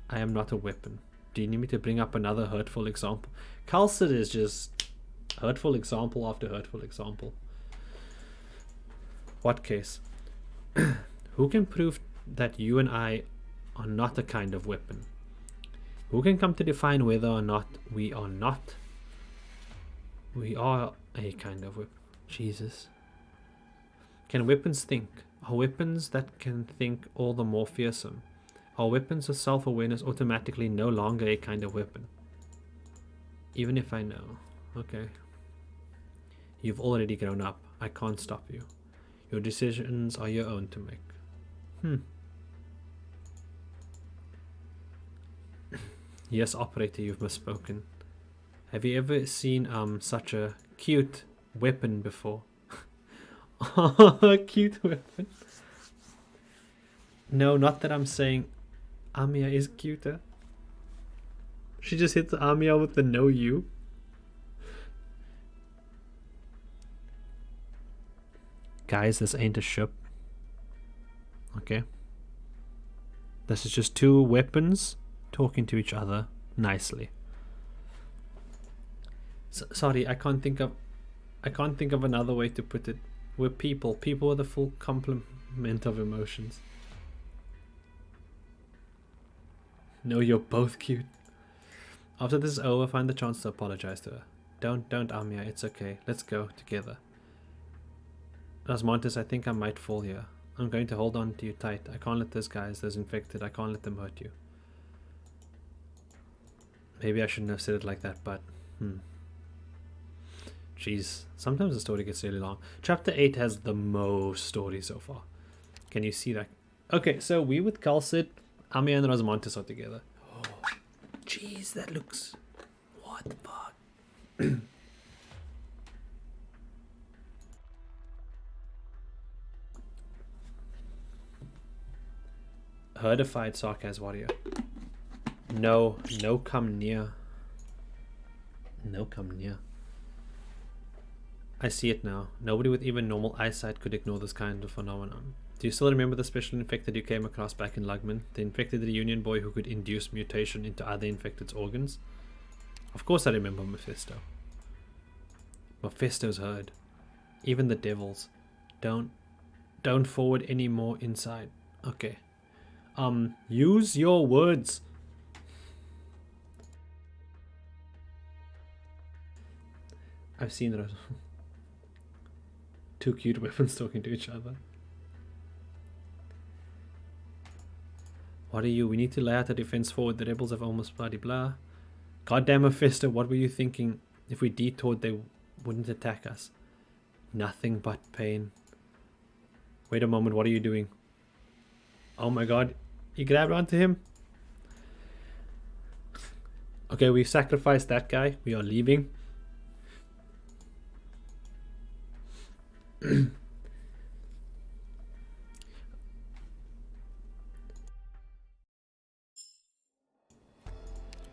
I am not a weapon. Do you need me to bring up another hurtful example? Calcid is just hurtful example after hurtful example. What case? Who can prove that you and I are not a kind of weapon? Who can come to define whether or not we are a kind of weapon? Jesus. Can weapons think? Are weapons that can think all the more fearsome? Are weapons of self-awareness automatically no longer a kind of weapon? Even if I know. Okay. You've already grown up. I can't stop you. Your decisions are your own to make. Yes, operator, you've misspoken. Have you ever seen such a cute weapon before? A cute weapon. No, not that I'm saying Amiya is cuter. She just hits Amiya with the no you. Guys, this ain't a ship. Okay. This is just 2 weapons talking to each other nicely. Sorry, I can't think of another way to put it. We're people. People are the full complement of emotions. No, you're both cute. After this is over, find the chance to apologize to her. Don't, Amiya. It's okay. Let's go together. Osmontis, I think I might fall here. I'm going to hold on to you tight. I can't let those infected. I can't let them hurt you. Maybe I shouldn't have said it like that, but Jeez, sometimes the story gets really long. Chapter 8 has the most story so far. Can you see that? Okay, so we with Calcid, Amiya and Rosmontis are together. Oh, jeez, that looks... What the fuck? Herdified Sarkaz warrior. No come near. No come near. I see it now. Nobody with even normal eyesight could ignore this kind of phenomenon. Do you still remember the special infected you came across back in Lugman? The infected reunion boy who could induce mutation into other infected's organs? Of course I remember Mephisto. Mephisto's heard. Even the devils. Don't forward any more inside. Okay. Use your words. I've seen those. Two cute weapons talking to each other. What are you? We need to lay out a defense forward. The rebels have almost bloody blah. Goddamn Mephisto, what were you thinking? If we detoured, they wouldn't attack us. Nothing but pain. Wait a moment, what are you doing? Oh my god, he grabbed onto him. Okay, we sacrificed that guy. We are leaving.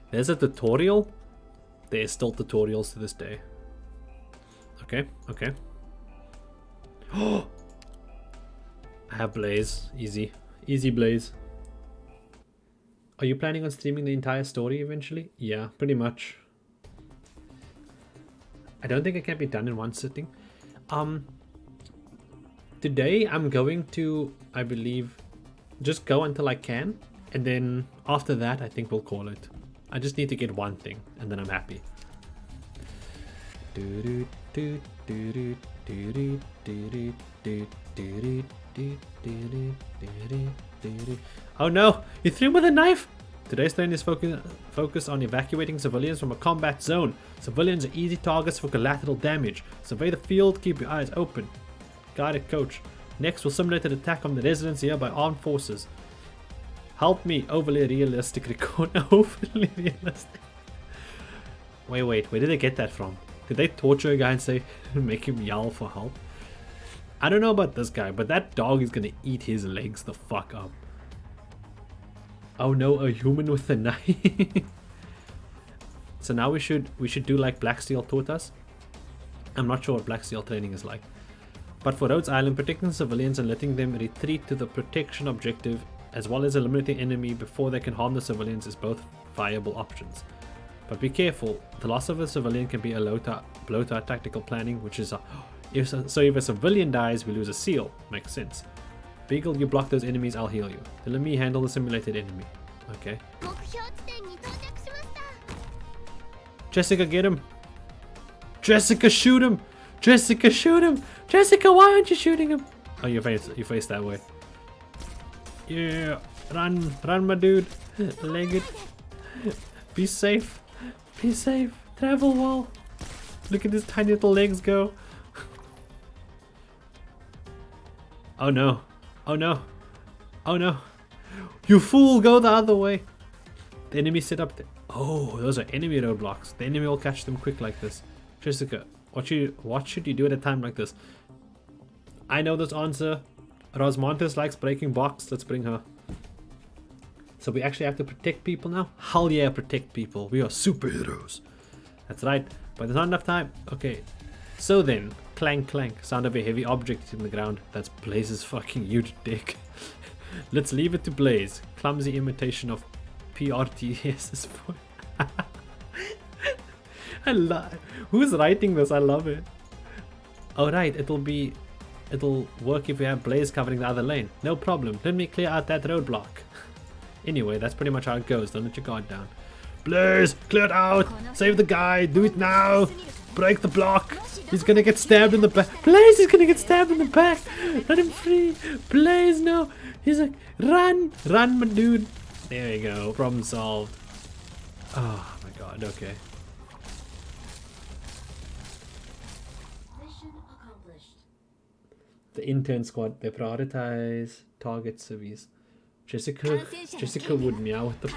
There's a tutorial. There's still tutorials to this day. Okay, okay. Oh! I have Blaze. Easy. Easy Blaze. Are you planning on streaming the entire story eventually? Yeah, pretty much. I don't think it can be done in one sitting. Today I'm going to, I believe, just go until I can. And then after that, I think we'll call it. I just need to get one thing and then I'm happy. Oh no! He threw him with a knife! Today's plan is focused on evacuating civilians from a combat zone. Civilians are easy targets for collateral damage. Survey the field, keep your eyes open. Got it, coach. Next, we'll simulate an attack on the residents here by armed forces. Help me, overly realistic record. Overly realistic. Wait, where did they get that from? Did they torture a guy and say, make him yell for help? I don't know about this guy, but that dog is gonna eat his legs the fuck up. Oh no, a human with a knife. So now we should do like Blacksteel taught us. I'm not sure what Blacksteel training is like. But for Rhodes Island, protecting civilians and letting them retreat to the protection objective, as well as eliminating enemy before they can harm the civilians, is both viable options. But be careful, the loss of a civilian can be a blow to our tactical planning, which is if a civilian dies, we lose a seal. Makes sense. Beagle, you block those enemies, I'll heal you. Then let me handle the simulated enemy. Okay. Jessica, get him! Jessica, shoot him! Jessica, shoot him! Jessica, why aren't you shooting him? Oh, you face that way. Yeah, run, my dude. Leg it. Be safe. Be safe. Travel well. Look at his tiny little legs go. Oh no. Oh no. Oh no. You fool, go the other way. The enemy set up there. Oh, those are enemy roadblocks. The enemy will catch them quick like this. Jessica, what should you do at a time like this? I know this answer. Rosmontes likes breaking box. Let's bring her. So we actually have to protect people now? Hell yeah, protect people. We are superheroes. That's right. But there's not enough time. Okay. So then, clank clank. Sound of a heavy object in the ground. That's Blaze's fucking huge dick. Let's leave it to Blaze. Clumsy imitation of PRTS's point. Who's writing this? I love it. Oh right, it'll work if we have Blaze covering the other lane. No problem. Let me clear out that roadblock. Anyway, that's pretty much how it goes. Don't let your guard down. Blaze, clear it out. Save the guy. Do it now. Break the block. He's gonna get stabbed in the back. Blaze is gonna get stabbed in the back. Let him free. Blaze, no. He's like, run, my dude. There you go. Problem solved. Oh my god. Okay. The intern squad, they prioritize target civies. Jessica would meow with the...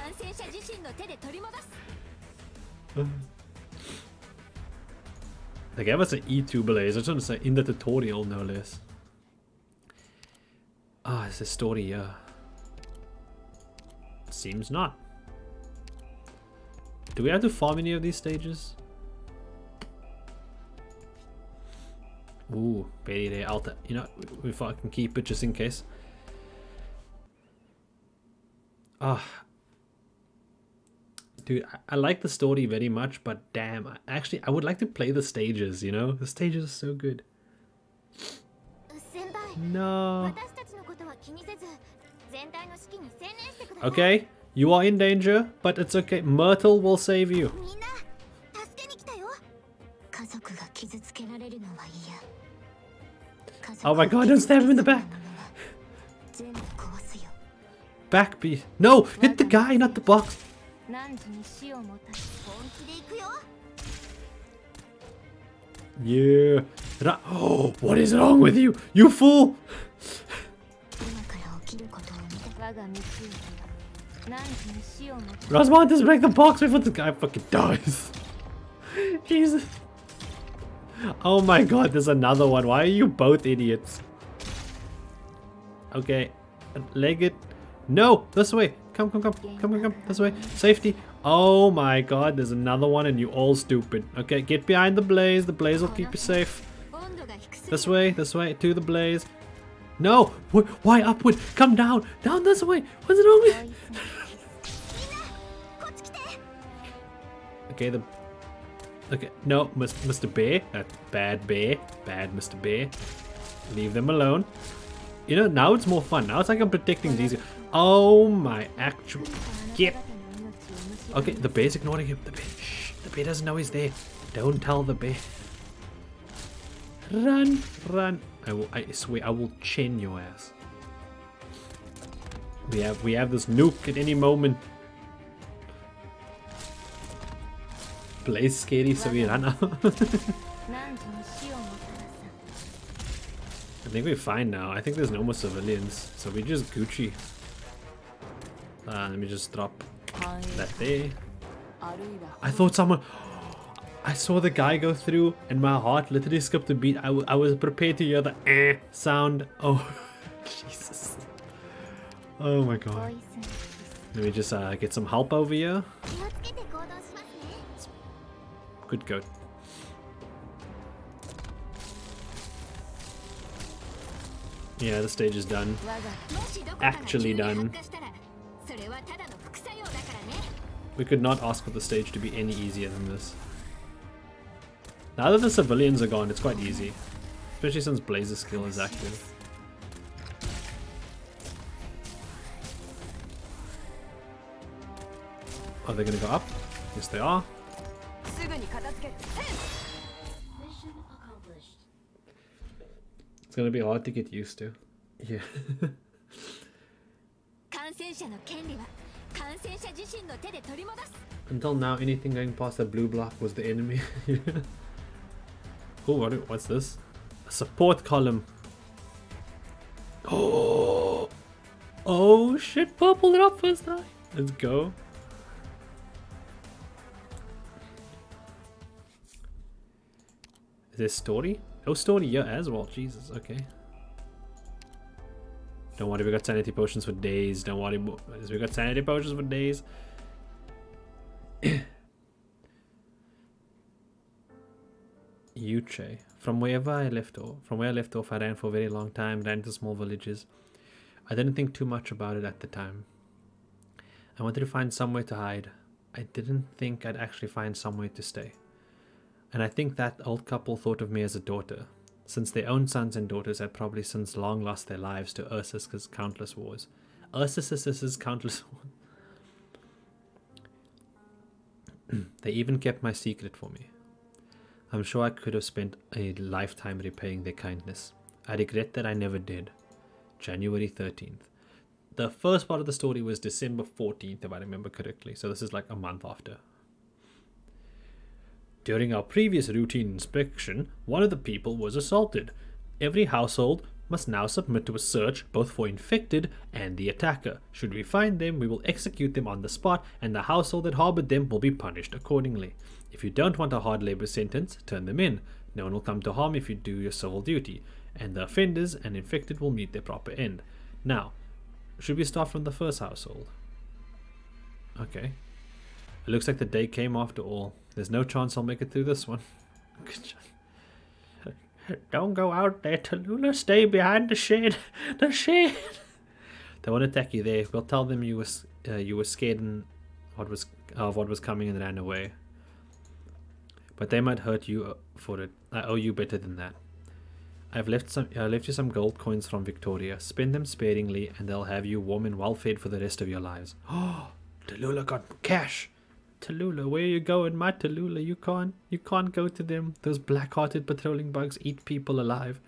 They gave us an E2 Blaze, I just want to say, in the tutorial no less. Ah, it's a story, yeah. Seems not. Do we have to farm any of these stages? Ooh, Betty Alta. You know, if I can keep it just in case. Ah. Dude, I like the story very much, but damn, I would like to play the stages, you know? The stages are so good. No. Okay, you are in danger, but it's okay. Myrtle will save you. Oh my god, don't stab him in the back. Back beat. No, hit the guy, not the box. Yeah. Oh, what is wrong with you? You fool! Rosmont, just break the box before the guy fucking dies. Jesus. Oh my god, there's another one. Why are you both idiots? Okay. Leg it. No! This way! Come, come, come. Come, come, come. This way. Safety. Oh my god, there's another one and you all stupid. Okay, get behind the blaze. The blaze will keep you safe. This way, to the blaze. No! Why upward? Come down! Down this way! What's wrong with you? Okay, okay, no, Mr. Bear. That's bad bear. Bad Mr. Bear. Leave them alone. You know, now it's more fun. Now it's like I'm protecting these. Oh my actual... Get... Okay, the bear's ignoring him. The bear... Shh, the bear doesn't know he's there. Don't tell the bear. Run, run. I swear, I will chain your ass. We have this nuke at any moment. Blaze scary, so we run out. I think we're fine now. I think there's no more civilians, so we just Gucci. Let me just drop that there. I thought someone... I saw the guy go through and my heart literally skipped a beat. I was prepared to hear the sound. Oh, Jesus. Oh my god. Let me just get some help over here. Good goat. Yeah, the stage is done. Actually done. We could not ask for the stage to be any easier than this. Now that the civilians are gone, it's quite easy. Especially since Blaze's skill is active. Are they gonna go up? Yes, they are. It's gonna be hard to get used to. Yeah. Until now, anything going past the blue block was the enemy. Oh, what's this? A support column. Oh, oh shit! Purple it up first time. Let's go. Is there story? No story here as well. Jesus. Okay. Don't worry, we got sanity potions for days. Don't worry, we got sanity potions for days. Yuche. From where I left off, I ran for a very long time, ran to small villages. I didn't think too much about it at the time. I wanted to find somewhere to hide. I didn't think I'd actually find somewhere to stay. And I think that old couple thought of me as a daughter, since their own sons and daughters had probably since long lost their lives to Ursus's countless wars. Ursus's countless wars. They even kept my secret for me. I'm sure I could have spent a lifetime repaying their kindness. I regret that I never did. January 13th. The first part of the story was December 14th, if I remember correctly, so this is like a month after. During our previous routine inspection, one of the people was assaulted. Every household must now submit to a search both for infected and the attacker. Should we find them, we will execute them on the spot, and the household that harbored them will be punished accordingly. If you don't want a hard labor sentence, turn them in. No one will come to harm if you do your civil duty, and the offenders and infected will meet their proper end. Now, should we start from the first household? Okay. It looks like the day came after all. There's no chance I'll make it through this one. Don't go out there, Tallulah. Stay behind the shed. The shed. They won't attack you there. We'll tell them you were scared of what was coming and ran away. But they might hurt you for it. I owe you better than that. I've left you some gold coins from Victoria. Spend them sparingly, and they'll have you warm and well fed for the rest of your lives. Oh, Tallulah got cash. Tallulah, where are you going, my Tallulah? You can't go to them. Those black-hearted patrolling bugs eat people alive,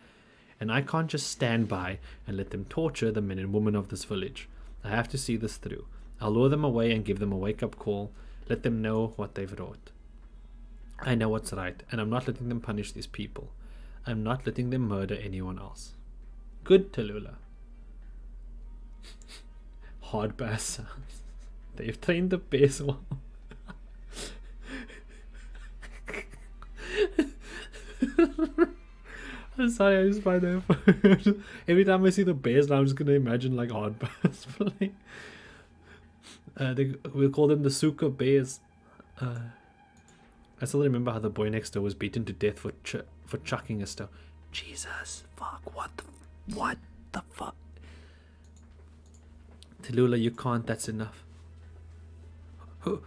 and I can't just stand by and let them torture the men and women of this village. I have to see this through. I'll lure them away and give them a wake-up call. Let them know what they've wrought. I know what's right, and I'm not letting them punish these people. I'm not letting them murder anyone else. Good, Tallulah. Hard bass sounds. They've trained the bears well. I'm sorry, I just find that every time I see the bears now, I'm just gonna imagine like hard bass playing. We'll call them the Suka bears. I still remember how the boy next door was beaten to death for chucking a stone. Jesus, fuck, what the fuck? Tallulah, you can't, that's enough.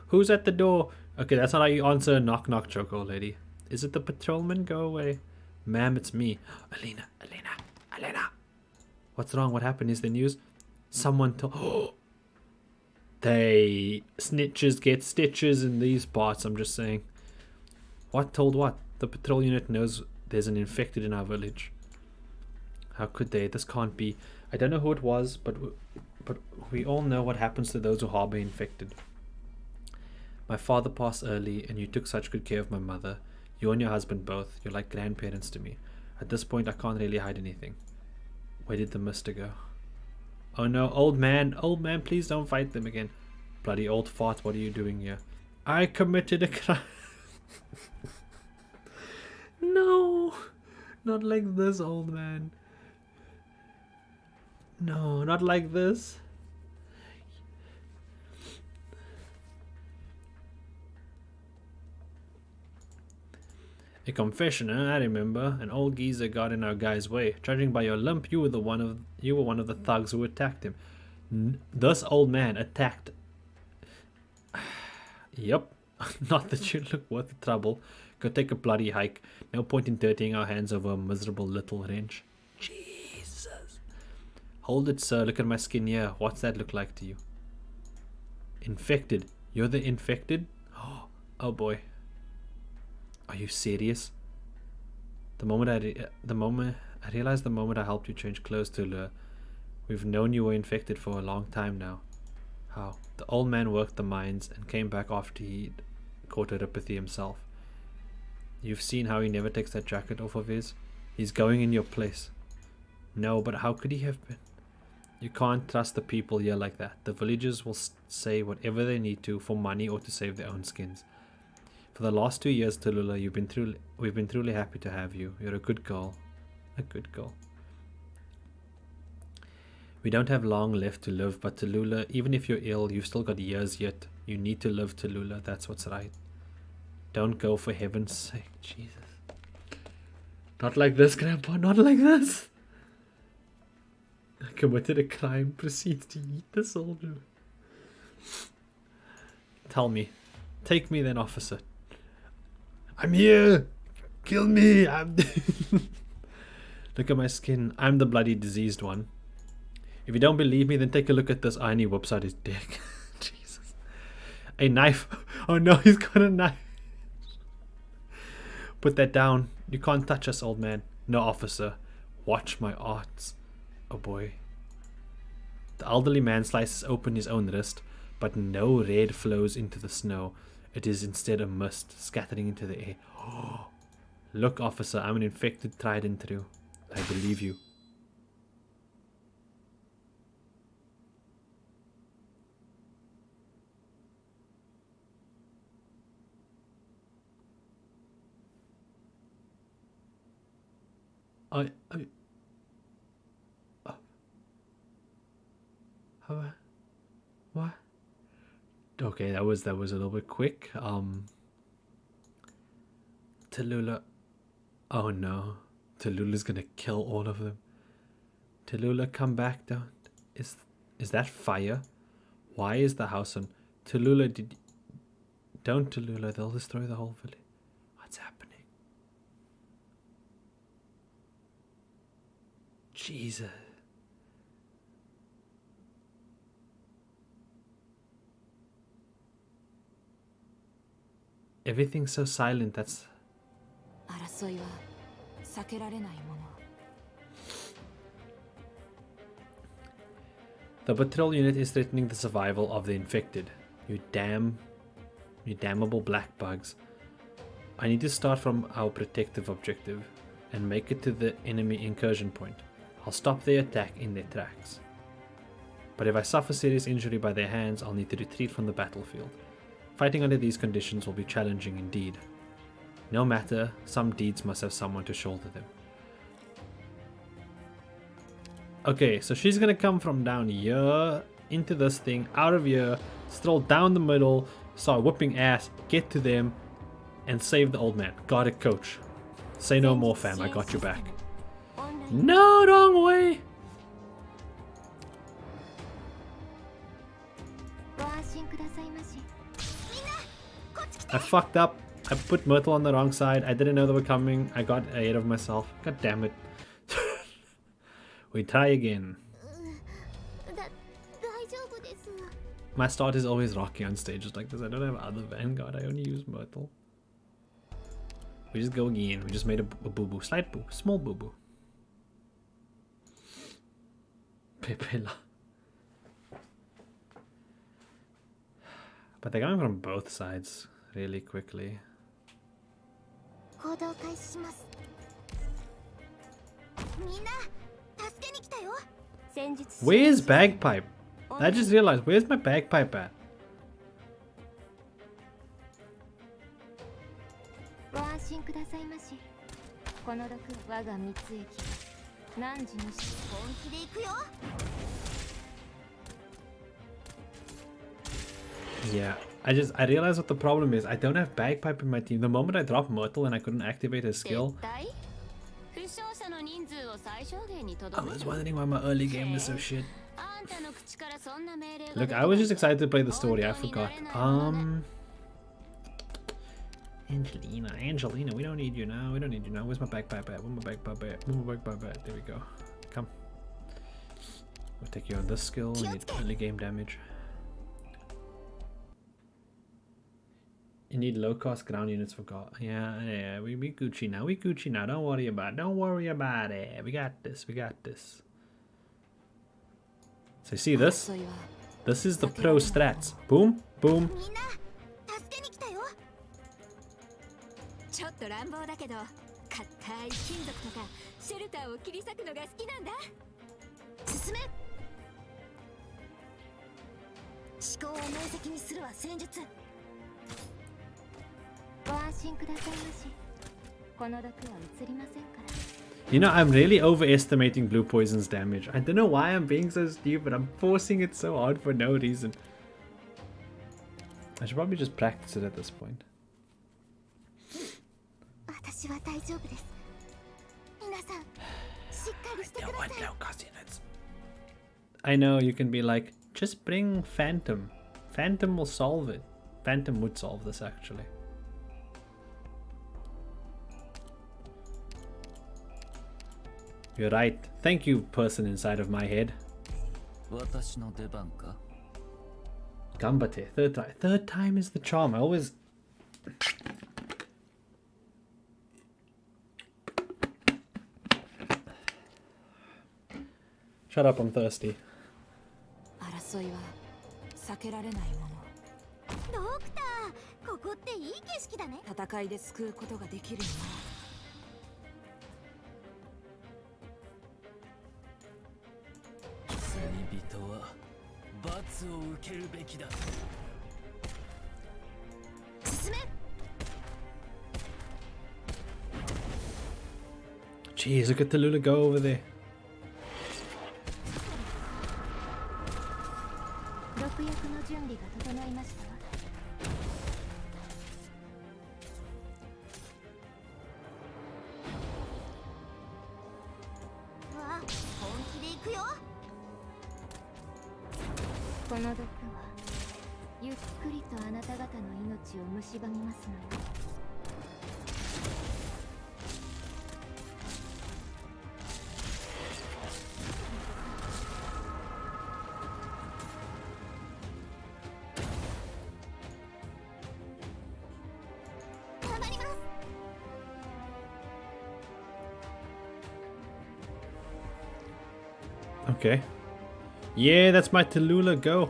Who's at the door? Okay, that's not how you answer a knock knock joke, old lady. Is it the patrolman? Go away. Ma'am, it's me. Alina. What's wrong? What happened? Is there news? Someone told... They... Snitches get stitches in these parts, I'm just saying. What told what? The patrol unit knows there's an infected in our village. How could they? This can't be. I don't know who it was, but we all know what happens to those who harbor infected. My father passed early, and you took such good care of my mother. You and your husband both. You're like grandparents to me. At this point, I can't really hide anything. Where did the mister go? Oh no, old man, please don't fight them again. Bloody old fart, what are you doing here? I committed a crime. No, not like this, old man. No, not like this. A confession, I remember. An old geezer got in our guy's way. Judging by your limp, you were one of the thugs who attacked him. This old man attacked. Yep. Not that you look worth the trouble. Go take a bloody hike. No point in dirtying our hands over a miserable little wrench. Jesus. Hold it, sir. Look at my skin here. What's that look like to you? Infected. You're the infected? Oh boy. Are you serious? The moment I realized the moment I helped you change clothes to lure. We've known you were infected for a long time now. How? The old man worked the mines and came back after he'd caught telepathy himself. You've seen how he never takes that jacket off of his? He's going in your place. No, but how could he have been? You can't trust the people here like that. The villagers will say whatever they need to for money or to save their own skins. For the last 2 years, Tallulah, we've been truly happy to have you. You're a good girl. A good girl. We don't have long left to live, but Tallulah, even if you're ill, you've still got years yet. You need to live, Tallulah. That's what's right. Don't go, for heaven's sake. Jesus. Not like this, Grandpa. Not like this. I committed a crime. Proceeds to eat the soldier. Tell me. Take me then, officer. I'm here. Kill me. Look at my skin. I'm the bloody diseased one. If you don't believe me, then take a look at this iron he whips out his dick. Jesus. A knife. Oh no, he's got a knife. Put that down. You can't touch us, old man. No, officer. Watch my arts. Oh boy. The elderly man slices open his own wrist, but no red flows into the snow. It is instead a mist scattering into the air. Oh. Look, officer, I'm an infected tried and true. I believe you. What? Okay, that was a little bit quick. Tallulah. Oh no, Tallulah's gonna kill all of them. Tallulah, come back down. Is that fire? Why is the house on? Tallulah, don't Tallulah. They'll destroy the whole village. What's happening? Jesus. Everything's so silent. That's. The betrayal unit is threatening the survival of the infected. You damnable black bugs. I need to start from our protective objective and make it to the enemy incursion point. I'll stop their attack in their tracks. But if I suffer serious injury by their hands, I'll need to retreat from the battlefield. Fighting under these conditions will be challenging indeed. No matter, some deeds must have someone to shoulder them. Okay, so she's gonna come from down here, into this thing, out of here, stroll down the middle, start whipping ass, get to them, and save the old man. Got it, coach. Say no more, fam, I got your back. No, wrong way! I fucked up. I put Myrtle on the wrong side. I didn't know they were coming. I got ahead of myself. God damn it. We try again. My start is always rocky on stages like this. I don't have other Vanguard. I only use Myrtle. We just go again. We just made a boo-boo. Slight boo. Small boo-boo. Pepela. But they're coming from both sides really quickly. Where's bagpipe? I just realized, where's my bagpipe at? Yeah, I realized what the problem is. I don't have bagpipe in my team. The moment I dropped Myrtle and I couldn't activate his skill, I was wondering why my early game was so shit. Look, I was just excited to play the story. I forgot. Angelina, we don't need you now. We don't need you now. Where's my bagpipe at? Where's my bagpipe at? Where's my bagpipe at? There we go. Come. We'll take you on this skill. We need early game damage. You need low cost ground units for God. Yeah, we Gucci now. We Gucci now. Don't worry about it. Don't worry about it. We got this. We got this. So you see this? This is the pro strats. Boom, boom. You know, I'm really overestimating Blue Poison's damage. I don't know why I'm being so stupid. I'm forcing it so hard for no reason. I should probably just practice it at this point. I know you can be like, just bring Phantom. Phantom will solve it. Phantom would solve this actually. You're right. Thank you, person inside of my head. Gambate. Third time. Third time is the charm. I always... Shut up, I'm thirsty. Jeez, look at the Lula go over there. Okay. Yeah, that's my Tallulah. Go.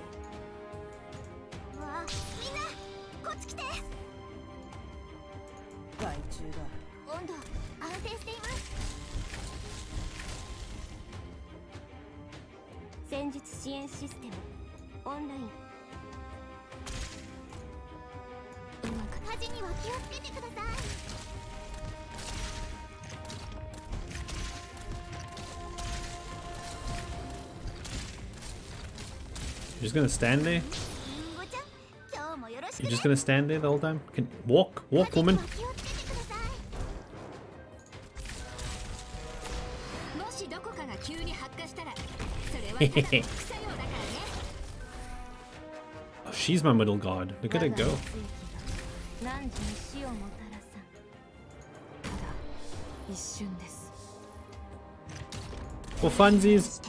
You're just gonna stand there? You're just gonna stand there the whole time? Can walk, woman. Oh, she's my middle guard. Look at her go. For funsies.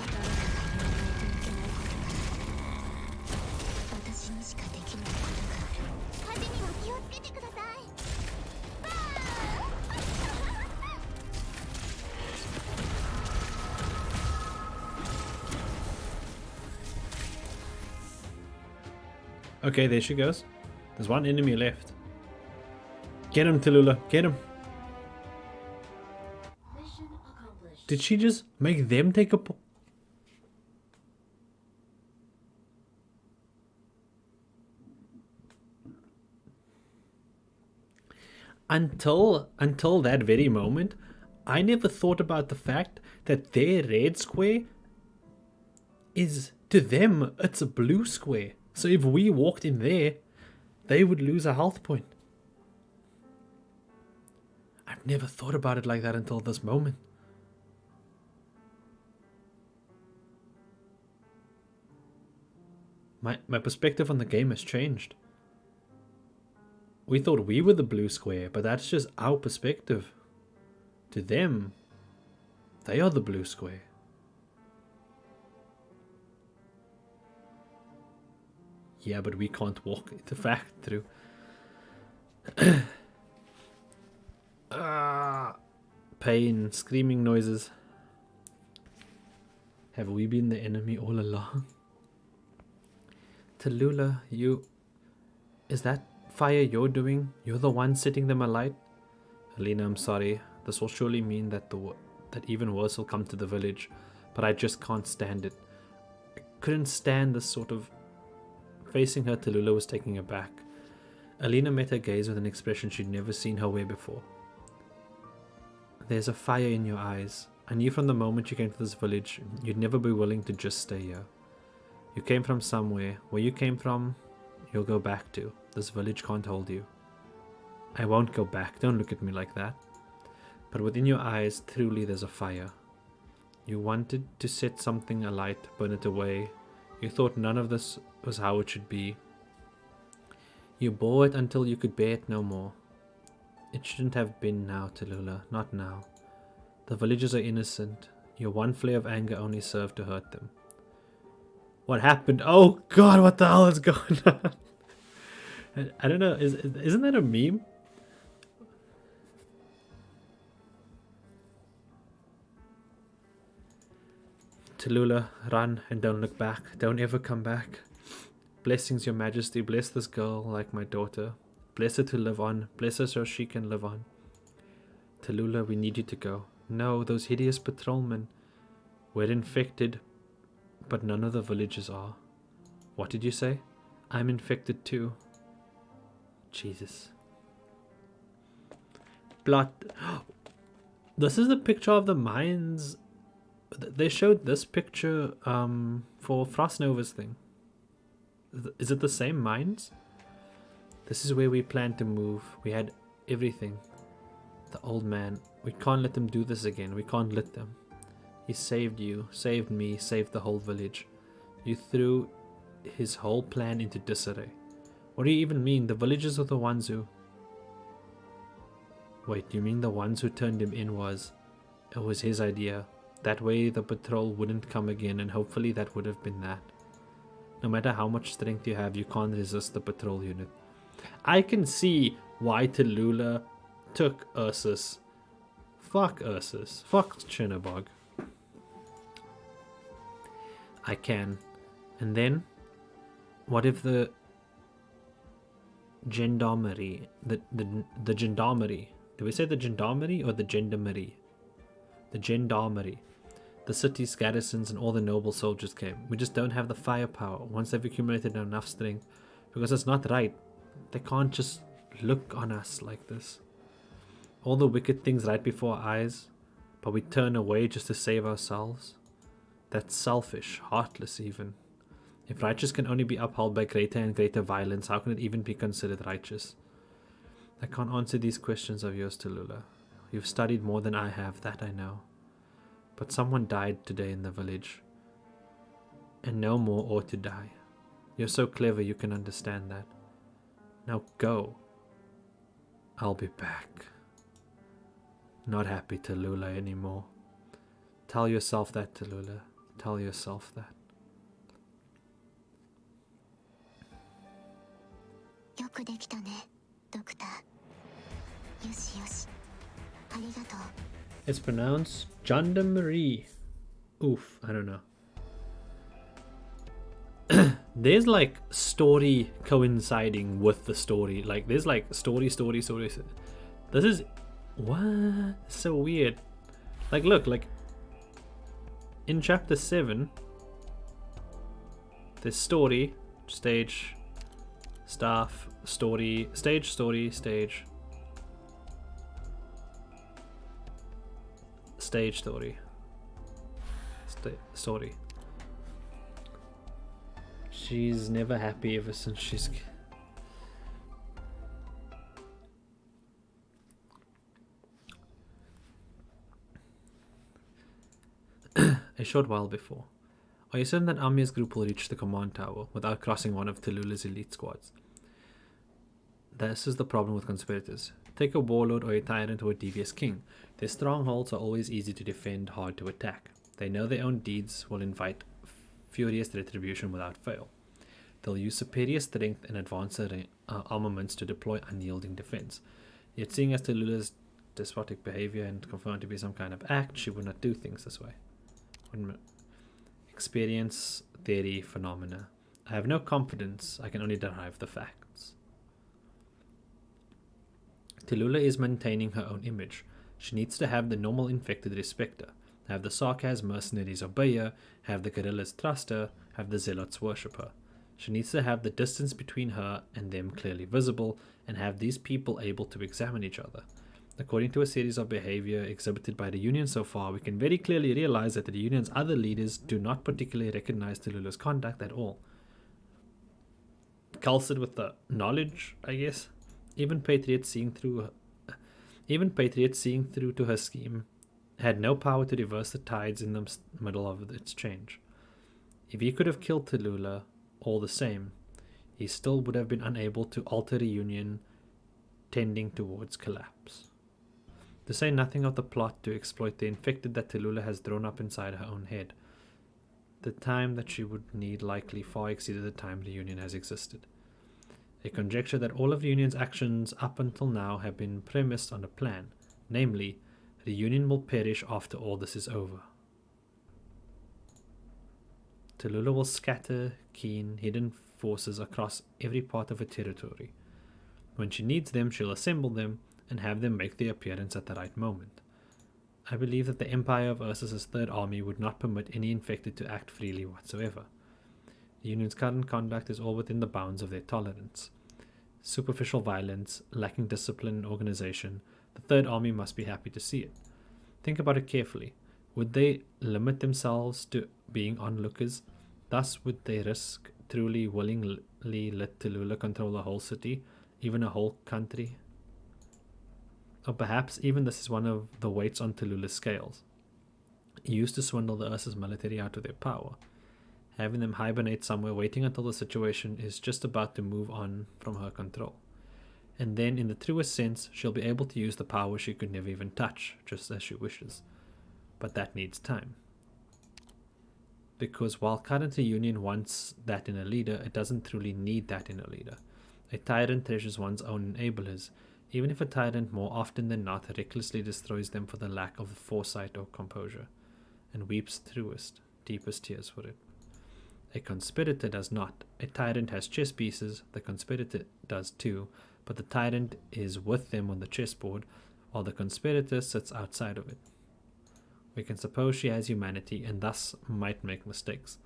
Okay, there she goes. There's one enemy left. Get him, Tallulah. Get him. Did she just make them take a... Until that very moment, I never thought about the fact that their red square is, to them, it's a blue square. So if we walked in there, they would lose a health point. I've never thought about it like that until this moment. My perspective on the game has changed. We thought we were the blue square, but that's just our perspective. To them, they are the blue square. Yeah, but we can't walk the fact through. Pain, screaming noises. Have we been the enemy all along? Tallulah, you... Is that fire you're doing? You're the one setting them alight? Alina, I'm sorry. This will surely mean that that even worse will come to the village. But I just can't stand it. I couldn't stand this sort of... Facing her, Tallulah was taking her back. Alina met her gaze with an expression she'd never seen her wear before. There's a fire in your eyes. I knew from the moment you came to this village, you'd never be willing to just stay here. You came from somewhere. Where you came from, you'll go back to. This village can't hold you. I won't go back. Don't look at me like that. But within your eyes, truly there's a fire. You wanted to set something alight, burn it away. You thought none of this was how it should be. You bore it until you could bear it no more. It shouldn't have been now, Tallulah. Not now. The villagers are innocent. Your one flare of anger only served to hurt them. What happened? Oh god, what the hell is going on? I don't know. Isn't that a meme? Tallulah, run and don't look back. Don't ever come back. Blessings, your majesty. Bless this girl like my daughter. Bless her to live on. Bless her so she can live on. Tallulah, we need you to go. No, those hideous patrolmen. We're infected, but none of the villagers are. What did you say? I'm infected too. Jesus. Blood. This is the picture of the mines. They showed this picture for Frostnova's thing. Is it the same mines? This is where we planned to move. We had everything. The old man. We can't let them do this again. We can't let them. He saved you, saved me, saved the whole village. You threw his whole plan into disarray. What do you even mean? The villagers are the ones who... Wait, you mean the ones who turned him in was... It was his idea. That way the patrol wouldn't come again, and hopefully that would have been that. No matter how much strength you have, you can't resist the patrol unit. I can see why Tallulah took Ursus. Fuck Ursus. Fuck Chernobog. I can. And then, what if the gendarmerie, the gendarmerie, do we say the gendarmerie or the gendarmerie? The gendarmerie. The city's garrisons and all the noble soldiers came. We just don't have the firepower once they've accumulated enough strength, because it's not right. They can't just look on us like this. All the wicked things right before our eyes, but we turn away just to save ourselves. That's selfish, heartless even. If righteous can only be upheld by greater and greater violence, how can it even be considered righteous? I can't answer these questions of yours, Tallulah. You've studied more than I have, that I know. But someone died today in the village, and no more ought to die. You're so clever you can understand that. Now go. I'll be back. Not happy, Tallulah, anymore. Tell yourself that, Tallulah. Tell yourself that. It's pronounced gendarmerie. Oof, I don't know. There's like story coinciding with the story. Like there's like story. This is what? So weird. Like look, like in chapter 7 there's story, stage, staff, story, stage, story, stage, stage, story, story. She's never happy ever since she's... A short while before. Are you certain that Amya's group will reach the command tower without crossing one of Tallulah's elite squads? This is the problem with conspirators. Take a warlord or a tyrant or a devious king. Their strongholds are always easy to defend, hard to attack. They know their own deeds will invite furious retribution without fail. They'll use superior strength and advanced armaments to deploy unyielding defense. Yet seeing as Tallulah's despotic behavior and confirmed to be some kind of act, she would not do things this way. Experience, theory, phenomena. I have no confidence, I can only derive the facts. Tallulah is maintaining her own image. She needs to have the normal infected respect her, have the sarcasm mercenaries obey her, have the guerrillas trust her, have the zealots worship her. She needs to have the distance between her and them clearly visible, and have these people able to examine each other. According to a series of behavior exhibited by the Union so far, we can very clearly realize that the Union's other leaders do not particularly recognize Tallulah's conduct at all. Cultured with the knowledge, I guess. Even Patriots seeing through to her scheme had no power to reverse the tides in the middle of its change. If he could have killed Tallulah, all the same, he still would have been unable to alter the Union tending towards collapse. To say nothing of the plot to exploit the infected that Tallulah has drawn up inside her own head. The time that she would need likely far exceeded the time the Union has existed. A conjecture that all of the Union's actions up until now have been premised on a plan, namely, the Union will perish after all this is over. Tallulah will scatter keen, hidden forces across every part of her territory. When she needs them, she'll assemble them and have them make their appearance at the right moment. I believe that the Empire of Ursus's Third Army would not permit any infected to act freely whatsoever. The Union's current conduct is all within the bounds of their tolerance. Superficial violence, lacking discipline and organization, the Third Army must be happy to see it. Think about it carefully. Would they limit themselves to being onlookers? Thus would they risk truly willingly let Tallulah control a whole city, even a whole country? Or perhaps even this is one of the weights on Tallulah's scales. He used to swindle the Ursus military out of their power, having them hibernate somewhere waiting until the situation is just about to move on from her control. And then, in the truest sense, she'll be able to use the power she could never even touch, just as she wishes. But that needs time. Because while currently Union wants that in a leader, it doesn't truly need that in a leader. A tyrant treasures one's own enablers, even if a tyrant more often than not recklessly destroys them for the lack of foresight or composure, and weeps truest, deepest tears for it. A conspirator does not. A tyrant has chess pieces, the conspirator does too, but the tyrant is with them on the chessboard, while the conspirator sits outside of it. We can suppose she has humanity and thus might make mistakes.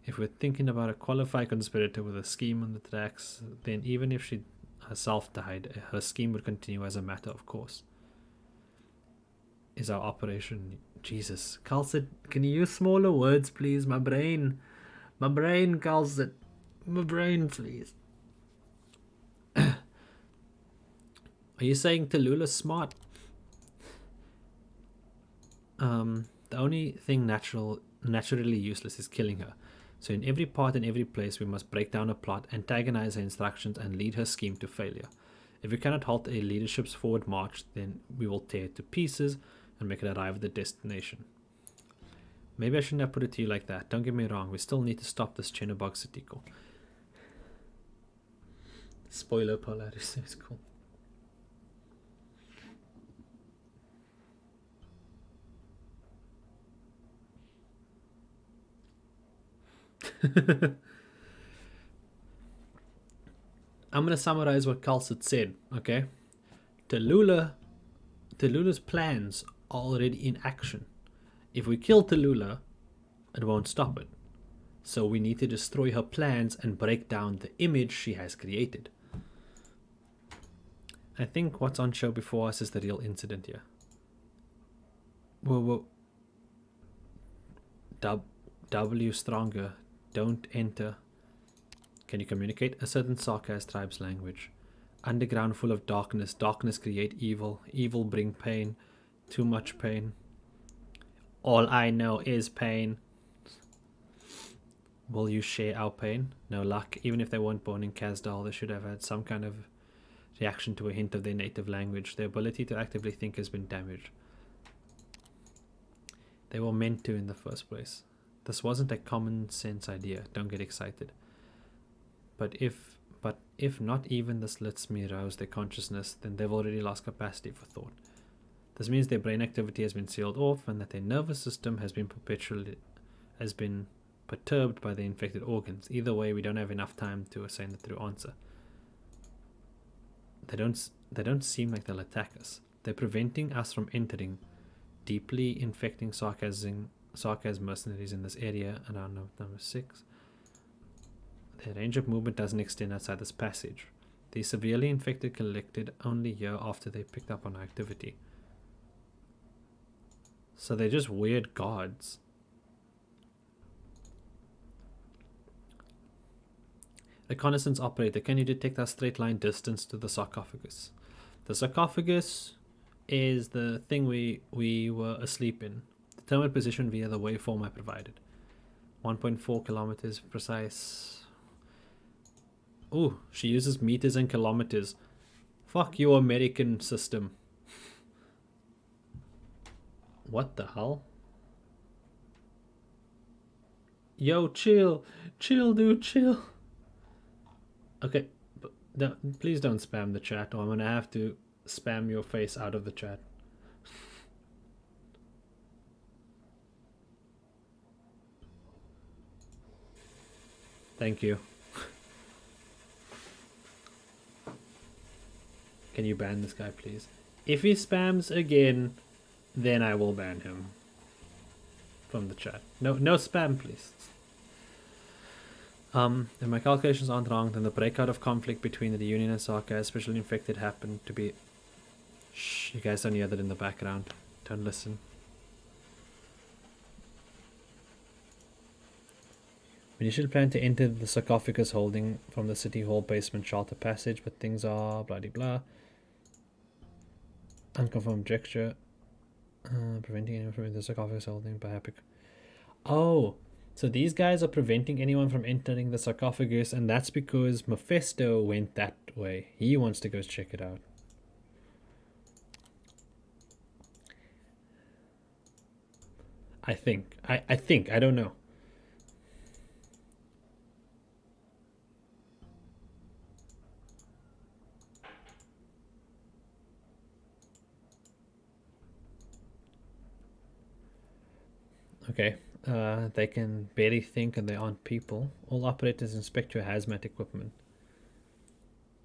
If we're thinking about a qualified conspirator with a scheme on the tracks, then even if she herself died, her scheme would continue as a matter of course. Is our operation... Jesus. Calcit, can you use smaller words, please? My brain, Calcit. My brain, please. Are you saying Tallulah's smart? The only thing naturally useless is killing her. So in every part and every place we must break down her plot, antagonize her instructions, and lead her scheme to failure. If we cannot halt a leadership's forward march, then we will tear it to pieces and make it arrive at the destination. Maybe I shouldn't have put it to you like that. Don't get me wrong, we still need to stop this Chenobog Satiko. Spoiler, Polarisu is cool. I'm going to summarize what Calcit said, okay? Tallulah's plans are already in action. If we kill Tallulah, it won't stop it. So we need to destroy her plans and break down the image she has created. I think what's on show before us is the real incident here. Whoa. W stronger. Don't enter. Can you communicate? A certain Sarkaz tribe's language. Underground full of darkness. Darkness create evil. Evil bring pain. Too much pain. All I know is pain. Will you share our pain? No luck. Even if they weren't born in Kazdal, they should have had some kind of reaction to a hint of their native language. Their ability to actively think has been damaged. They were meant to in the first place. This wasn't a common sense idea. Don't get excited. But if not even this lets me rouse their consciousness, then they've already lost capacity for thought. This means their brain activity has been sealed off and that their nervous system has been perturbed by the infected organs. Either way, we don't have enough time to assign the true answer. They don't seem like they'll attack us. They're preventing us from entering, deeply infecting Sarkaz mercenaries in this area around number 6. Their range of movement doesn't extend outside this passage. The severely infected collected only here after they picked up on our activity. So they're just weird gods. Reconnaissance operator, can you detect our straight line distance to the sarcophagus? The sarcophagus is the thing we were asleep in. Determine position via the waveform I provided. 1.4 kilometers precise. Oh, she uses meters and kilometers. Fuck your American system. What the hell? Yo, chill. Chill, dude, chill. Okay, but please don't spam the chat or I'm gonna have to spam your face out of the chat. Thank you. Can you ban this guy, please? If he spams again, then I will ban him from the chat. No spam, please. If my calculations aren't wrong, then the breakout of conflict between the Union and Sarkaz, especially infected, happened to be... Shh, you guys don't hear that in the background. Don't listen. We initially planned to enter the sarcophagus holding from the city hall basement shelter passage, but things are blah de blah. Unconfirmed gesture. Preventing anyone from the sarcophagus holding by epic. Oh, so these guys are preventing anyone from entering the sarcophagus, and that's because Mephisto went that way. He wants to go check it out. I think. I don't know. Okay, They can barely think and they aren't people. All operators inspect your hazmat equipment.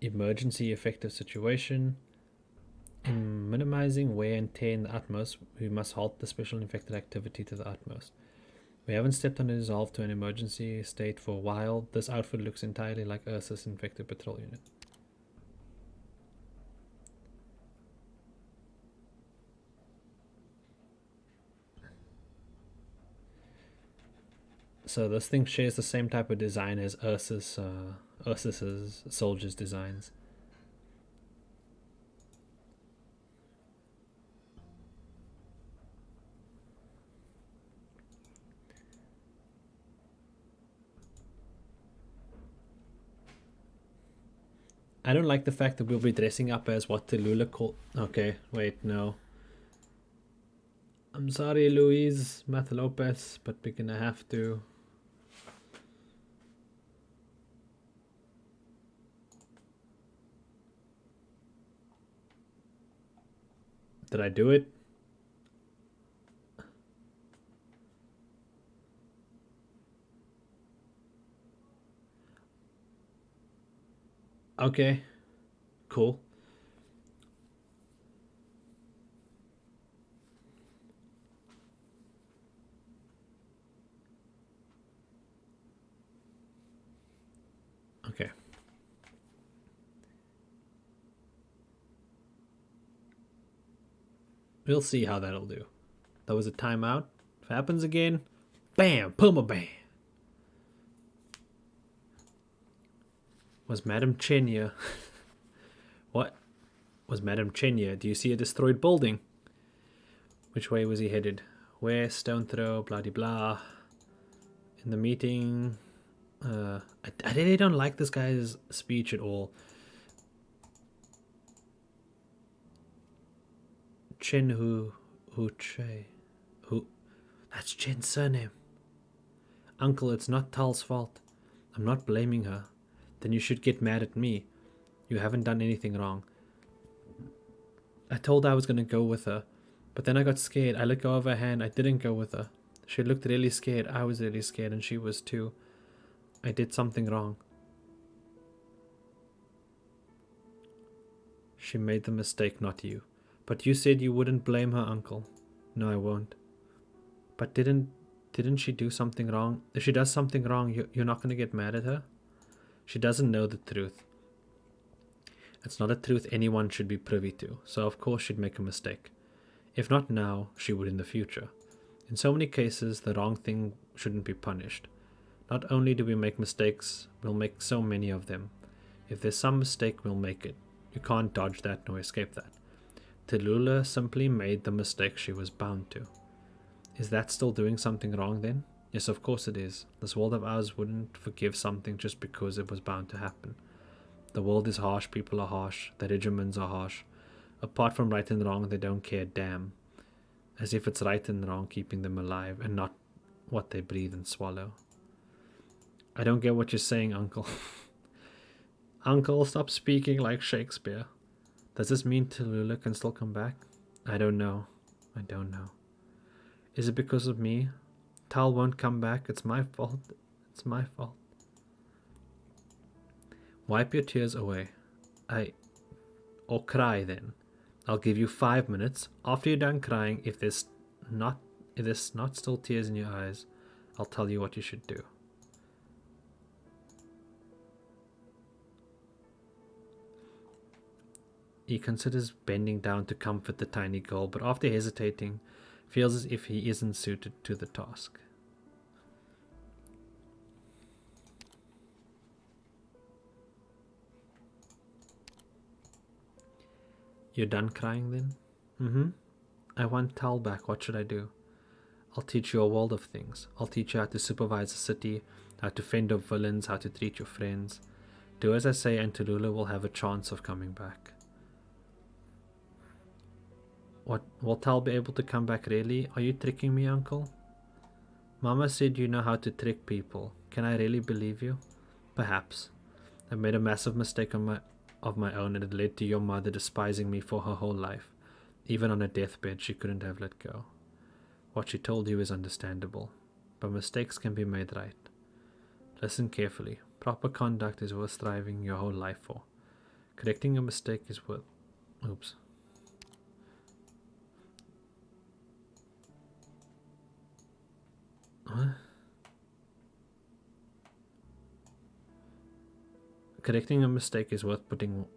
Emergency effective situation. In minimizing wear and tear in the utmost, we must halt the special infected activity to the utmost. We haven't stepped on a resolve to an emergency state for a while. This outfit looks entirely like Ursa's infected patrol unit. So this thing shares the same type of design as Ursa's soldiers' designs. I don't like the fact that we'll be dressing up as what Tallulah called. Okay, wait, no. I'm sorry, Luis Mathalopez, but we're gonna have to. Did I do it? Okay, cool. Okay. We'll see how that'll do. That was a timeout. If it happens again, bam, puma bam. Was Madame Chen here? What? Was Madame Chen here? Do you see a destroyed building? Which way was he headed? Where? Stone throw, blah de blah. In the meeting. I really don't like this guy's speech at all. Chen Hu Che. Who? That's Chen's surname. Uncle, it's not Tal's fault. I'm not blaming her. Then you should get mad at me. You haven't done anything wrong. I told her I was going to go with her, but then I got scared. I let go of her hand. I didn't go with her. She looked really scared. I was really scared, and she was too. I did something wrong. She made the mistake, not you. But you said you wouldn't blame her, Uncle. No, I won't. But didn't she do something wrong? If she does something wrong, you're not going to get mad at her? She doesn't know the truth. It's not a truth anyone should be privy to, so of course she'd make a mistake. If not now, she would in the future. In so many cases, the wrong thing shouldn't be punished. Not only do we make mistakes, we'll make so many of them. If there's some mistake, we'll make it. You can't dodge that nor escape that. Tallulah simply made the mistake she was bound to. Is that still doing something wrong then? Yes, of course it is. This world of ours wouldn't forgive something just because it was bound to happen. The world is harsh, people are harsh, the regiments are harsh. Apart from right and wrong, they don't care a damn. As if it's right and wrong keeping them alive and not what they breathe and swallow. I don't get what you're saying, Uncle. Uncle, stop speaking like Shakespeare. Does this mean Tallulah can still come back? I don't know. I don't know. Is it because of me? Tal won't come back. It's my fault. It's my fault. Wipe your tears away. Or cry then. I'll give you 5 minutes. After you're done crying, if there's not still tears in your eyes, I'll tell you what you should do. He considers bending down to comfort the tiny girl, but after hesitating, feels as if he isn't suited to the task. You're done crying then? I want Tal back. What should I do? I'll teach you a world of things. I'll teach you how to supervise a city, how to fend off villains, how to treat your friends. Do as I say and Tallulah will have a chance of coming back. What? Will Tal be able to come back really? Are you tricking me, Uncle? Mama said you know how to trick people. Can I really believe you? Perhaps. I made a massive mistake of my own, and it led to your mother despising me for her whole life. Even on her deathbed, she couldn't have let go. What she told you is understandable. but mistakes can be made right. Listen carefully. Proper conduct is worth striving your whole life for. Correcting a mistake is worth... Oops. What? Correcting a mistake is worth putting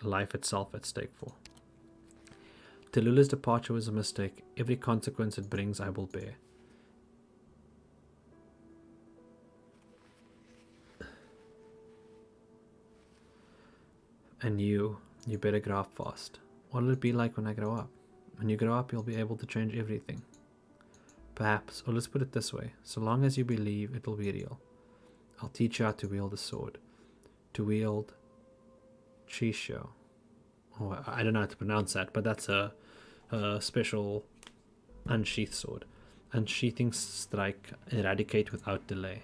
life itself at stake for. Tallulah's departure was a mistake. Every consequence it brings I will bear. And you better grow up fast. What will it be like when I grow up? When you grow up, you'll be able to change everything. Perhaps, or let's put it this way, so long as you believe it will be real. I'll teach you how to wield a sword. To wield Chisho. Oh, I don't know how to pronounce that, but that's a special unsheath sword. Unsheathing strike, eradicate without delay.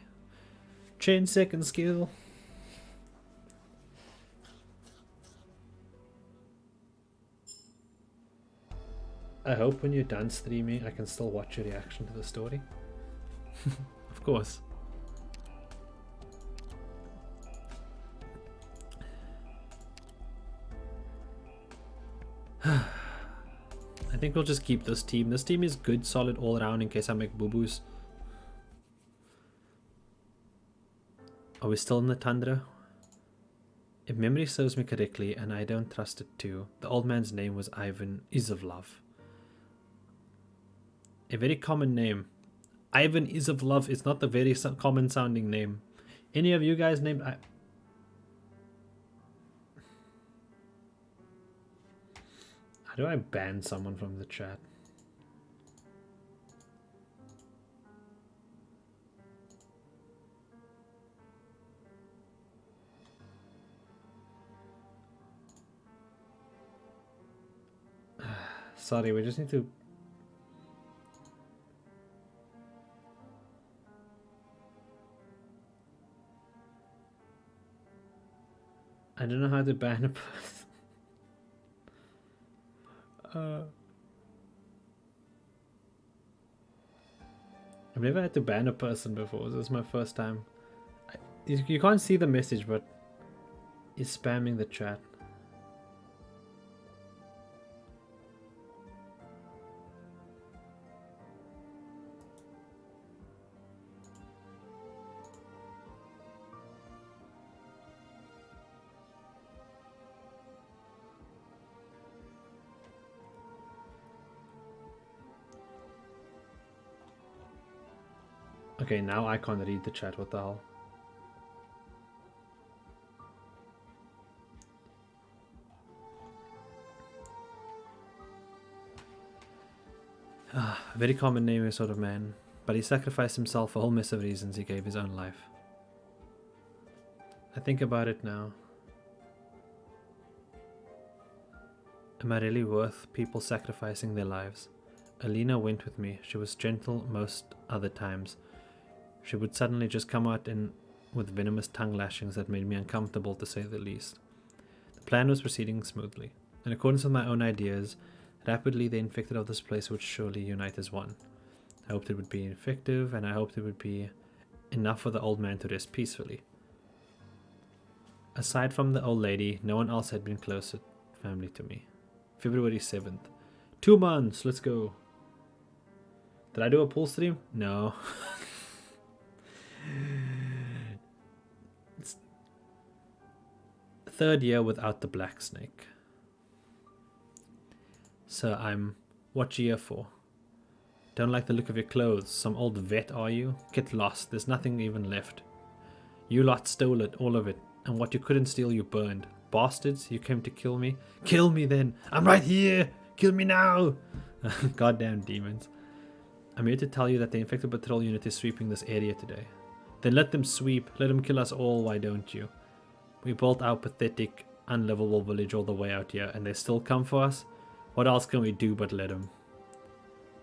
Chain second skill. I hope when you're done streaming, I can still watch your reaction to the story. Of course. I think we'll just keep this team. This team is good, solid all around in case I make boo-boos. Are we still in the tundra? If memory serves me correctly, and I don't trust it too, the old man's name was Ivan Isovlov. A very common name. Ivan Isovlov is not a very common sounding name. Any of you guys named... How do I ban someone from the chat? Sorry, we just need to... I don't know how to ban a person. I've never had to ban a person before. This is my first time. You can't see the message, but he's spamming the chat. Okay, now I can't read the chat, what the hell? A very common name sort of man, but he sacrificed himself for a whole mess of reasons. He gave his own life. I think about it now. Am I really worth people sacrificing their lives? Alina went with me. She was gentle most other times. She would suddenly just come out with venomous tongue lashings that made me uncomfortable, to say the least. The plan was proceeding smoothly. In accordance with my own ideas, rapidly the infected of this place would surely unite as one. I hoped it would be effective, and I hoped it would be enough for the old man to rest peacefully. Aside from the old lady, no one else had been closer family to me. February 7th. 2 months, let's go. Did I do a pull stream? No. It's 3rd year without the black snake. So I'm... what year for? Don't like the look of your clothes. Some old vet, are you? Get lost. There's nothing even left. You lot stole it, all of it. And what you couldn't steal, you burned. Bastards, you came to kill me? Kill me then! I'm right here! Kill me now! Goddamn demons. I'm here to tell you that the infected patrol unit is sweeping this area today. Then let them sweep. Let them kill us all, why don't you? We built our pathetic, unlivable village all the way out here, and they still come for us? What else can we do but let them?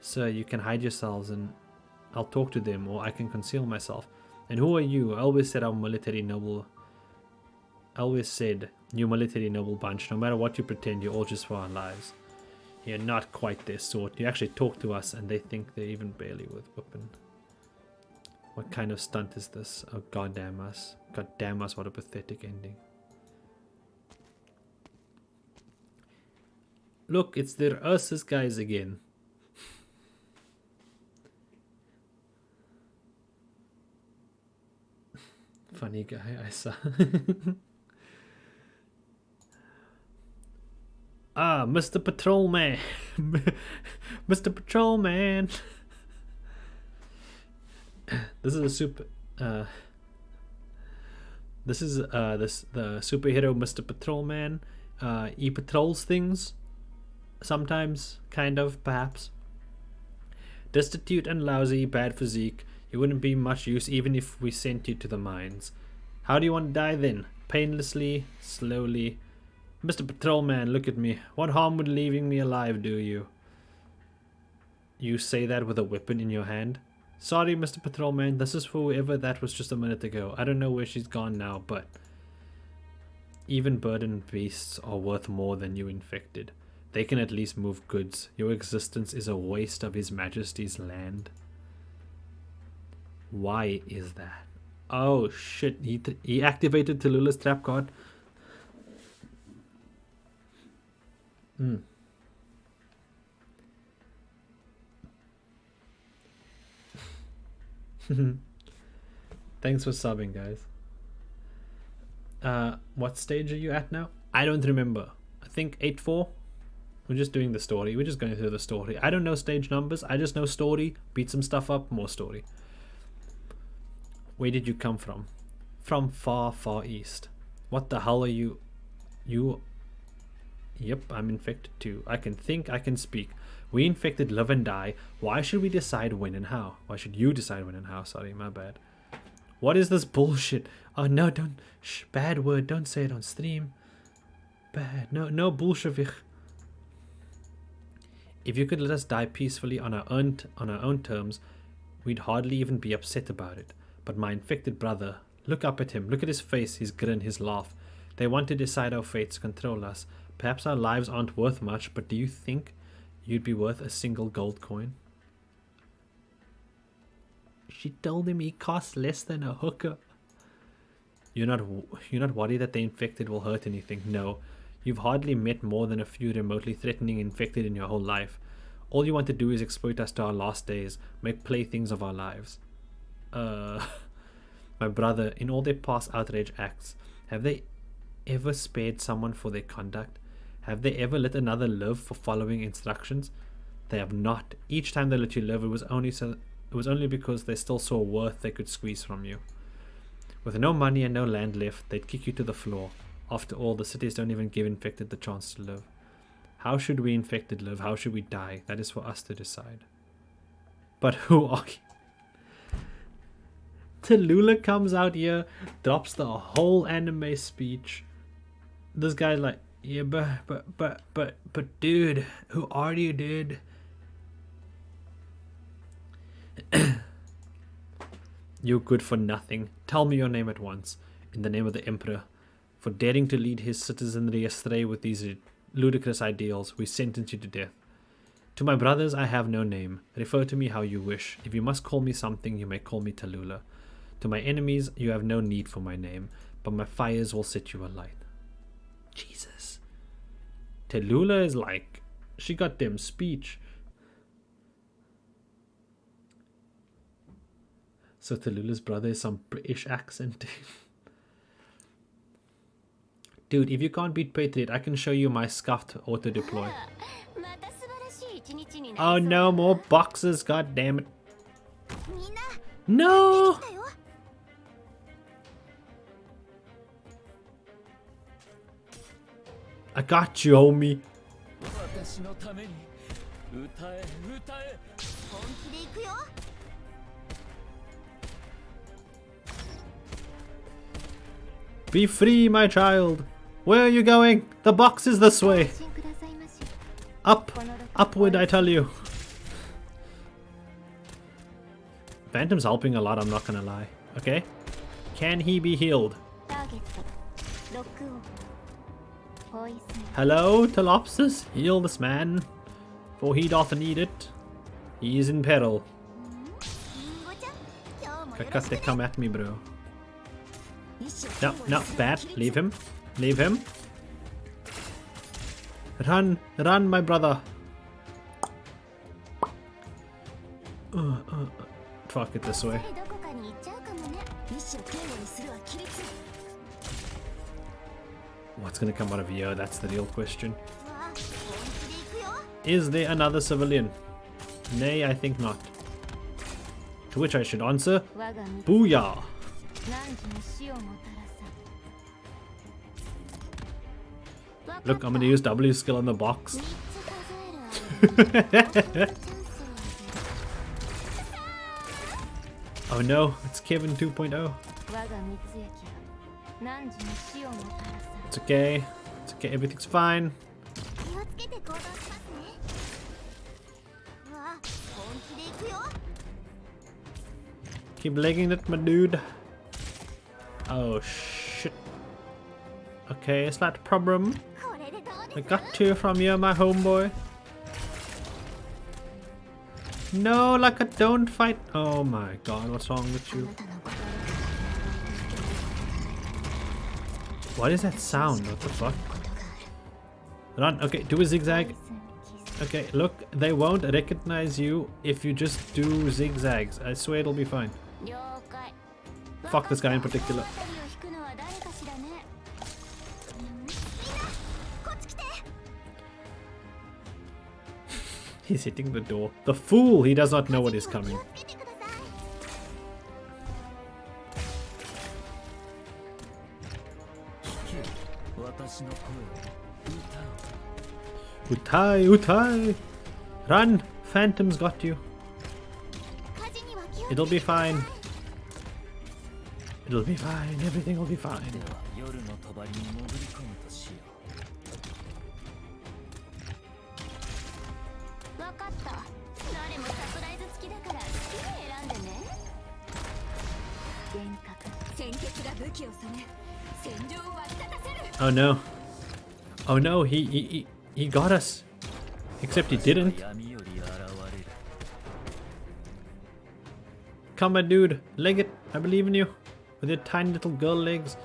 Sir, you can hide yourselves and I'll talk to them, or I can conceal myself. And who are you? I always said I'm military noble. I always said, you military noble bunch, no matter what you pretend, you're all just for our lives. You're not quite their sort. You actually talk to us and they think they're even barely worth whipping. What kind of stunt is this? Oh, goddamn us. Goddamn us, what a pathetic ending. Look, it's their Ursus guys again. Funny guy, I saw. Ah, Mr. Patrolman. Mr. Patrolman. This is a super this is the superhero Mr. Patrolman. He patrols things sometimes, kind of, perhaps. Destitute and lousy, bad physique. You wouldn't be much use even if we sent you to the mines. How do you want to die then? Painlessly, slowly. Mr. Patrolman, look at me. What harm would leaving me alive do you? You say that with a weapon in your hand? Sorry, Mr. Patrolman, this is for whoever that was just a minute ago. I don't know where she's gone now, but... Even burdened beasts are worth more than you infected. They can at least move goods. Your existence is a waste of His Majesty's land. Why is that? Oh shit, he activated Tallulah's trap card. Thanks for subbing, guys. What stage are you at now? I don't remember. I think 8-4. We're just doing the story. We're just going through the story. I don't know stage numbers. I just know story. Beat some stuff up. More story. Where did you come from? From far, far east. What the hell are you? Yep, I'm infected too. I can think, I can speak. We infected live and die. Why should we decide when and how? Why should you decide when and how? Sorry, my bad. What is this bullshit? Oh no, don't. Shh, bad word. Don't say it on stream. Bad. No Bolshevik. If you could let us die peacefully on our own terms, we'd hardly even be upset about it. But my infected brother, look up at him. Look at his face, his grin, his laugh. They want to decide our fates, control us. Perhaps our lives aren't worth much, but do you think you'd be worth a single gold coin? She told him he costs less than a hooker. You're not worried that the infected will hurt anything. No. You've hardly met more than a few remotely threatening infected in your whole life. All you want to do is exploit us to our last days, make playthings of our lives. My brother, in all their past outrage acts, have they ever spared someone for their conduct? Have they ever let another live for following instructions? They have not. Each time they let you live, it was only because they still saw worth they could squeeze from you. With no money and no land left, they'd kick you to the floor. After all, the cities don't even give infected the chance to live. How should we infected live? How should we die? That is for us to decide. But who are you? Tallulah comes out here, drops the whole anime speech. This guy's like, yeah, but dude, who are you, dude? You're good for nothing. Tell me your name at once, in the name of the Emperor. For daring to lead his citizenry astray with these ludicrous ideals, we sentence you to death. To my brothers, I have no name. Refer to me how you wish. If you must call me something, you may call me Tallulah. To my enemies, you have no need for my name, but my fires will set you alight. Jesus. Tallulah is like, she got them speech. So Tallulah's brother is some British accent. Dude, if you can't beat Patriot, I can show you my scuffed auto-deploy. Oh no, more boxes, god damn it. No! I got you, homie. Be free, my child. Where are you going? The box is this way. Up. Upward, I tell you. Phantom's helping a lot, I'm not gonna lie. Okay. Can he be healed? Hello, Telopsis? Heal this man. For he doth need it. He is in peril. Because they come at me, bro. No, no, bad. Leave him. Leave him. Run, run, my brother. Fuck it this way. What's gonna come out of here? That's the real question. Is there another civilian? Nay, I think not. To which I should answer, Booyah! Look, I'm gonna use W skill on the box. Oh no, it's Kevin 2.0. It's okay. It's okay, everything's fine. Keep legging it, my dude. Oh shit. Okay, slight problem. I got you from you, my homeboy. No, like I don't fight. Oh my god, what's wrong with you? What is that sound? What the fuck? Run. Okay, do a zigzag. Okay, look, they won't recognize you if you just do zigzags. I swear it'll be fine. Fuck this guy in particular. He's hitting the door. The fool! He does not know what is coming. Utai, Utai! Run! Phantom's got you. It'll be fine. It'll be fine. Everything will be fine. Oh no. Oh no, he got us. Except he didn't. Come on, dude. Leg it. I believe in you. With your tiny little girl legs.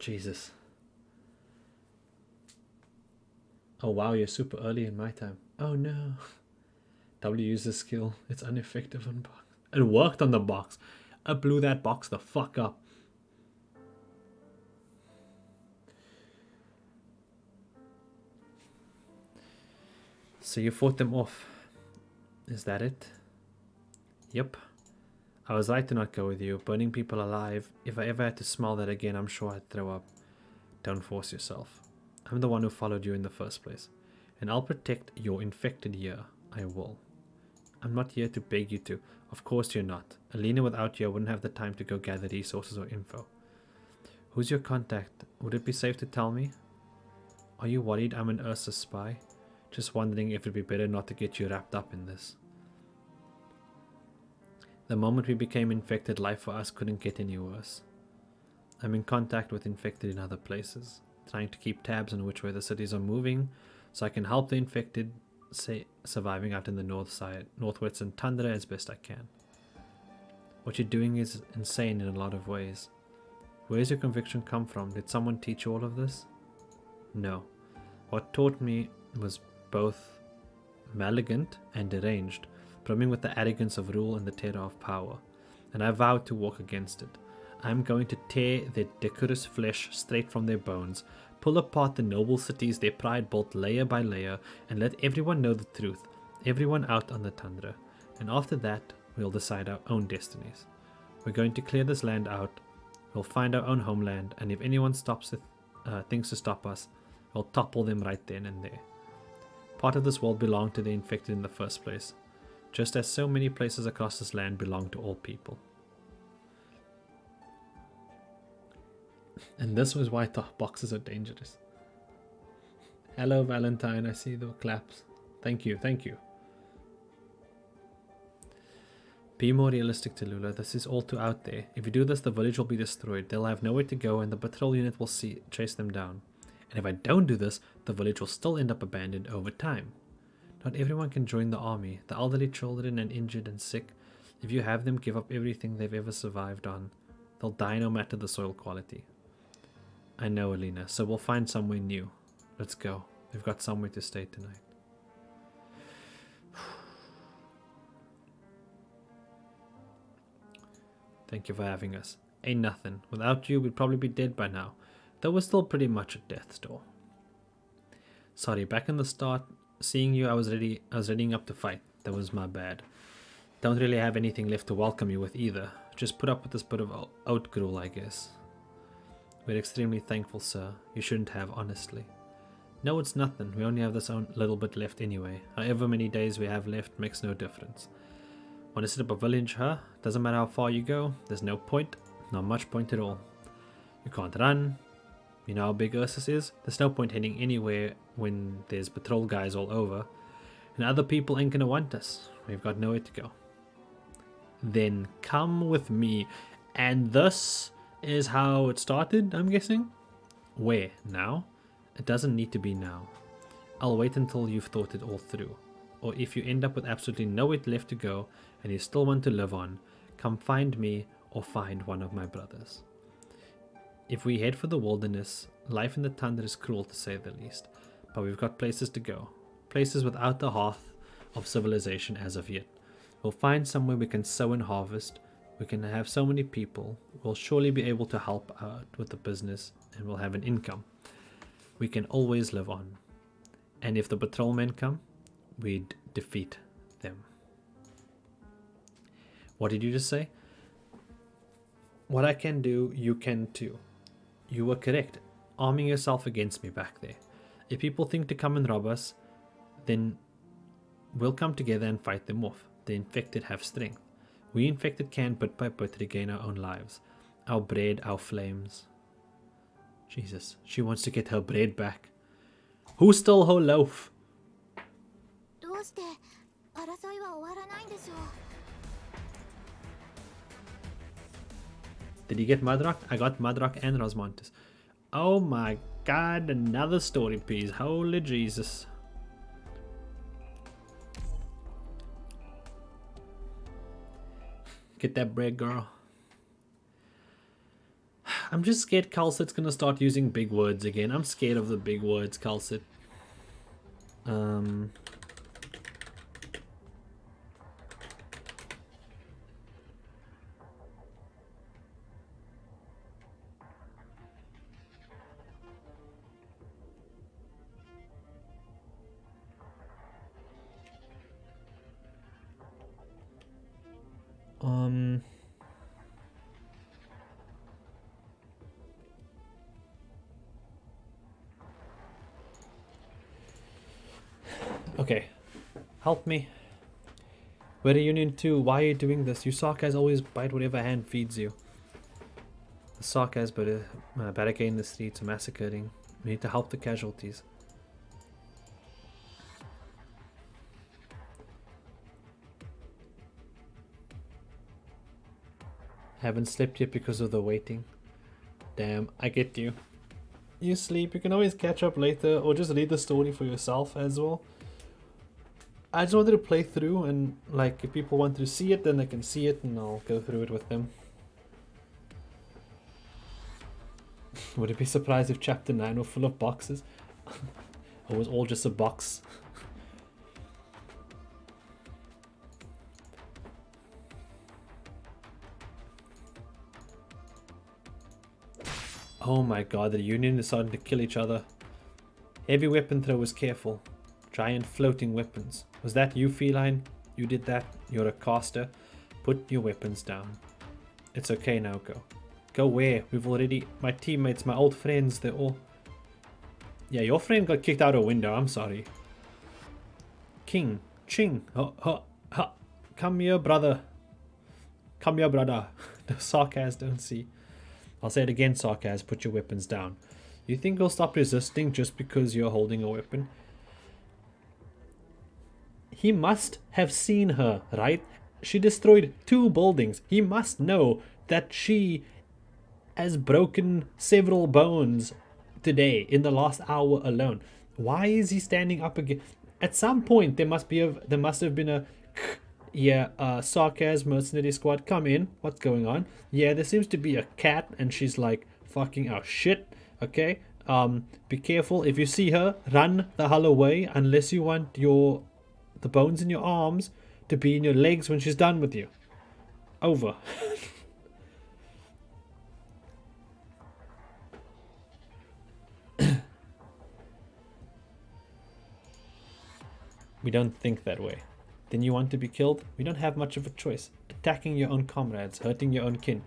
Jesus. Oh wow, you're super early in my time. Oh no. W uses skill. It's ineffective on box. It worked on the box. I blew that box the fuck up. So you fought them off. Is that it? Yep. I was right to not go with you. Burning people alive. If I ever had to smell that again, I'm sure I'd throw up. Don't force yourself. I'm the one who followed you in the first place. And I'll protect your infected ear. I will. I'm not here to beg you to. Of course you're not. Alina without you, I wouldn't have the time to go gather resources or info. Who's your contact? Would it be safe to tell me? Are you worried I'm an Ursa spy? Just wondering if it'd be better not to get you wrapped up in this. The moment we became infected, life for us couldn't get any worse. I'm in contact with infected in other places, trying to keep tabs on which way the cities are moving, so I can help the infected surviving out in the northwestern tundra as best I can. What you're doing is insane in a lot of ways. Where's your conviction come from? Did someone teach you all of this? No. What taught me was both malignant and deranged, brimming with the arrogance of rule and the terror of power, and I vowed to walk against it. I'm going to tear their decorous flesh straight from their bones, pull apart the noble cities their pride built layer by layer, and let everyone know the truth, everyone out on the tundra. And after that, we'll decide our own destinies. We're going to clear this land out, we'll find our own homeland, and if anyone thinks to stop us, we'll topple them right then and there. Part of this world belonged to the infected in the first place, just as so many places across this land belong to all people. And this was why top boxes are dangerous. Hello Valentine, I see the claps. Thank you, thank you. Be more realistic, Tallulah. This is all too out there. If you do this, the village will be destroyed. They'll have nowhere to go and the patrol unit will chase them down. And if I don't do this, the village will still end up abandoned over time. Not everyone can join the army. The elderly, children, and injured and sick. If you have them give up everything they've ever survived on, they'll die no matter the soil quality. I know, Alina, so we'll find somewhere new. Let's go. We've got somewhere to stay tonight. Thank you for having us. Ain't nothing. Without you, we'd probably be dead by now. Though we're still pretty much at death's door. Sorry, back in the start, seeing you, I was readying up to fight. That was my bad. Don't really have anything left to welcome you with either. Just put up with this bit of oat gruel, I guess. We're extremely thankful, sir. You shouldn't have, honestly. No, it's nothing. We only have this own little bit left anyway. However many days we have left makes no difference. Want to set up a village, huh? Doesn't matter how far you go. There's no point. Not much point at all. You can't run. You know how big Ursus is? There's no point heading anywhere when there's patrol guys all over. And other people ain't gonna want us. We've got nowhere to go. Then come with me. And this is how it started, I'm guessing? Where? Now? It doesn't need to be now. I'll wait until you've thought it all through. Or if you end up with absolutely nowhere left to go and you still want to live on, come find me or find one of my brothers. If we head for the wilderness, life in the tundra is cruel to say the least, but we've got places to go. Places without the hearth of civilization as of yet. We'll find somewhere we can sow and harvest. We can have so many people. We'll surely be able to help out with the business and we'll have an income. We can always live on. And if the patrolmen come, we'd defeat them. What did you just say? What I can do, you can too. You were correct. Arming yourself against me back there. If people think to come and rob us, then we'll come together and fight them off. The infected have strength. We infected can bit by bit regain our own lives. Our bread, our flames. Jesus, she wants to get her bread back. Who stole her loaf? Did you get Mudrock? I got Mudrock and Rosmontis. Oh my god, another story piece. Holy Jesus. Get that bread, girl. I'm just scared Calcit's gonna start using big words again. I'm scared of the big words, Calcit. Okay, help me. We're a Union 2. Why are you doing this? You Sarkas always bite whatever hand feeds you. The Sarkas barricading the streets, massacring. We need to help the casualties. Haven't slept yet because of the waiting. Damn, I get you. You sleep, you can always catch up later or just read the story for yourself as well. I just wanted to play through and like if people want to see it then they can see it and I'll go through it with them. Would it be surprised if chapter 9 were full of boxes? Or was all just a box? Oh my god, the Union is starting to kill each other. Heavy weapon throwers, careful. Giant floating weapons. Was that you, Feline? You did that? You're a caster. Put your weapons down. It's okay now, go. Go where? We've already... My teammates, my old friends, they're all... Yeah, your friend got kicked out a window, I'm sorry. King. Ching. Come here, brother. Come here, brother. The Sarkas don't see. I'll say it again, Sarkas. Put your weapons down. You think he'll stop resisting just because you're holding a weapon? He must have seen her, right? She destroyed 2 buildings. He must know that she has broken several bones today, in the last hour alone. Why is he standing up again? At some point, there must have been a sarcasm mercenary squad, come in. What's going on? Yeah, there seems to be a cat, and she's like fucking our shit. Okay, be careful. If you see her, run the hell away, unless you want the bones in your arms to be in your legs when she's done with you. Over. We don't think that way. Then you want to be killed? We don't have much of a choice. Attacking your own comrades, hurting your own kin.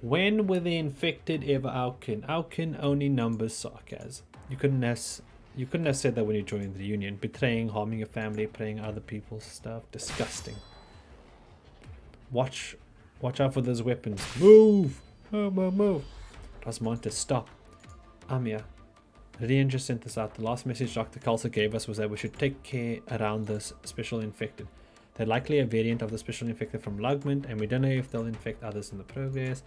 When were the infected ever our kin? Our kin only numbers sarcasm. You couldn't have said that when you joined the union. Betraying, harming your family, preying other people's stuff. Disgusting. Watch out for those weapons. Move! Move. Rasmontes, stop. Amia. Rian just sent this out. The last message Dr. Kalsa gave us was that we should take care around this special infected. They're likely a variant of the special infected from Lugment, and we don't know if they'll infect others in the progress.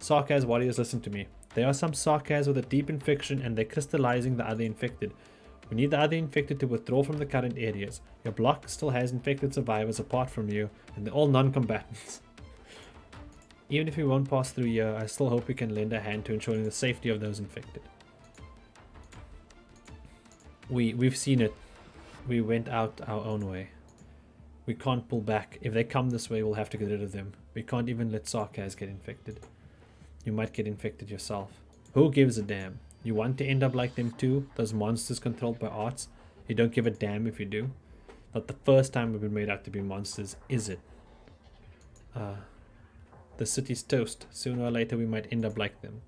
Sarkaz warriors, listen to me. There are some Sarkaz with a deep infection, and they're crystallizing the other infected. We need the other infected to withdraw from the current areas. Your block still has infected survivors apart from you, and they're all non-combatants. Even if we won't pass through here, I still hope we can lend a hand to ensuring the safety of those infected. We've seen it. We went out our own way. We can't pull back. If they come this way, we'll have to get rid of them. We can't even let Sarkaz get infected. You might get infected yourself. Who gives a damn? You want to end up like them too? Those monsters controlled by arts? You don't give a damn if you do? Not the first time we've been made out to be monsters, is it? The city's toast. Sooner or later we might end up like them.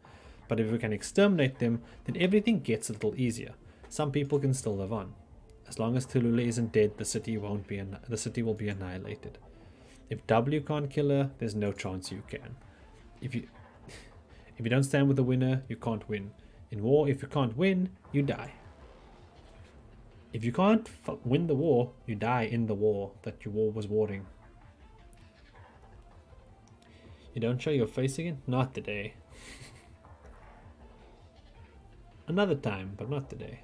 But if we can exterminate them, then everything gets a little easier. Some people can still live on. As long as Tulula isn't dead, the city will be annihilated. If W can't kill her, there's no chance you can. If you don't stand with the winner, you can't win. In war, if you can't win, you die. If you can't win the war, you die in the war that your war was warring. You don't show your face again? Not today. Another time, but not today.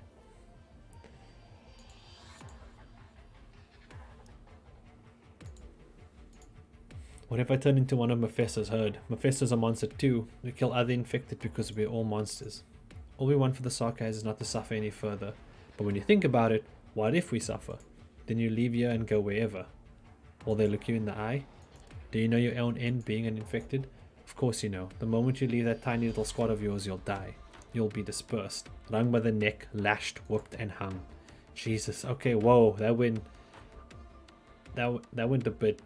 What if I turn into one of Mephisto's herd? Mephisto's a monster too. We kill other infected because we're all monsters. All we want for the Sarkaz is not to suffer any further. But when you think about it, what if we suffer? Then you leave here and go wherever. Will they look you in the eye? Do you know your own end being an infected? Of course you know. The moment you leave that tiny little squad of yours, you'll die. You'll be dispersed. Wrung by the neck, lashed, whipped and hung. Jesus. Okay, whoa. That went a bit.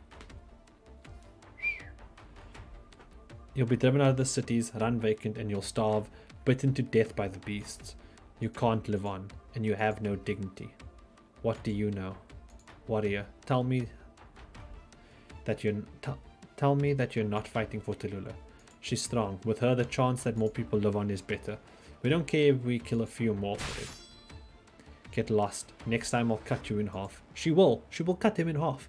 You'll be driven out of the cities, run vacant, and you'll starve, bitten to death by the beasts. You can't live on, and you have no dignity. What do you know? Warrior, tell me that you're not fighting for Tallulah. She's strong. With her, the chance that more people live on is better. We don't care if we kill a few more for it. Get lost. Next time I'll cut you in half. She will. She will cut him in half.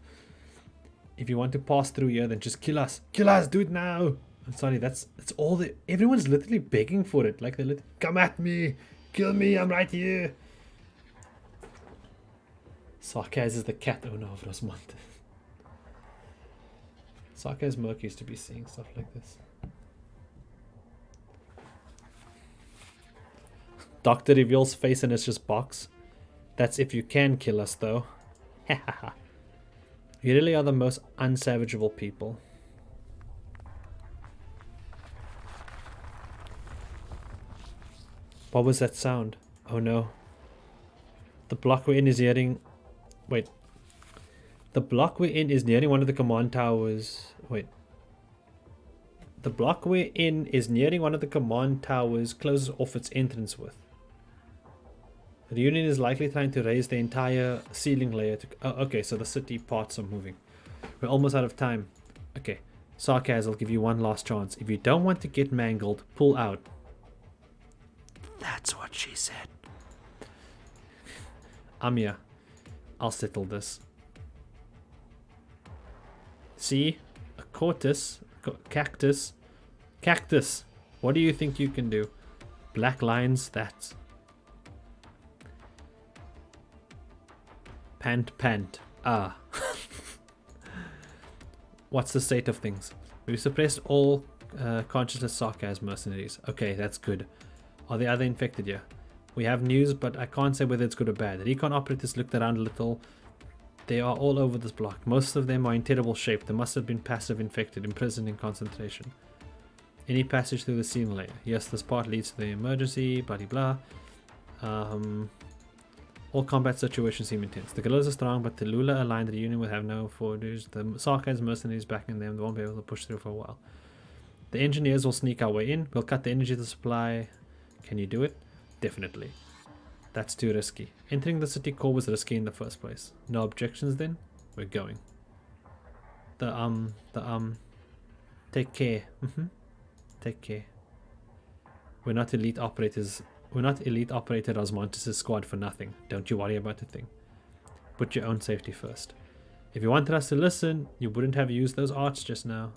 If you want to pass through here, then just kill us. Kill us, do it now. I'm sorry, that's all everyone's literally begging for it. Like they're come at me, kill me, I'm right here. Sarkaz is the cat owner of Rasmontes. Sarkaz Merc used to be seeing stuff like this. Doctor reveals face and it's just box. That's if you can kill us though. Hahaha. You really are the most unsavageable people. What was that sound? Oh no. The block we're in is nearing... Wait. The block we're in is nearing one of the command towers. Wait. The block we're in is nearing one of the command towers closes off its entrance with. The Union is likely trying to raise the entire ceiling layer to... Oh, okay, so the city parts are moving. We're almost out of time. Okay. Sarkaz, I'll give you one last chance. If you don't want to get mangled, pull out. That's what she said. Amia, I'll settle this. See? A cactus. What do you think you can do? Black Lyons, that's... Pant. Ah. What's the state of things? We've suppressed all consciousness sarcasm mercenaries. Okay, that's good. Are there other infected here? We have news, but I can't say whether it's good or bad. The recon operatives looked around a little. They are all over this block. Most of them are in terrible shape. They must have been passive infected, imprisoned in concentration. Any passage through the ceiling layer? Yes, this part leads to the emergency, blah blah blah. All combat situations seem intense. The guerrillas are strong, but the Lula aligned the Union will have no forges. The sarcasm mercenaries backing them, they won't be able to push through for a while. The engineers will sneak our way in. We'll cut the energy to supply. Can you do it? Definitely. That's too risky. Entering the city core was risky in the first place. No objections then? We're going. Take care. Take care. We're not elite operators. We're not elite operator Osmontis' squad for nothing. Don't you worry about a thing. Put your own safety first. If you wanted us to listen, you wouldn't have used those arts just now.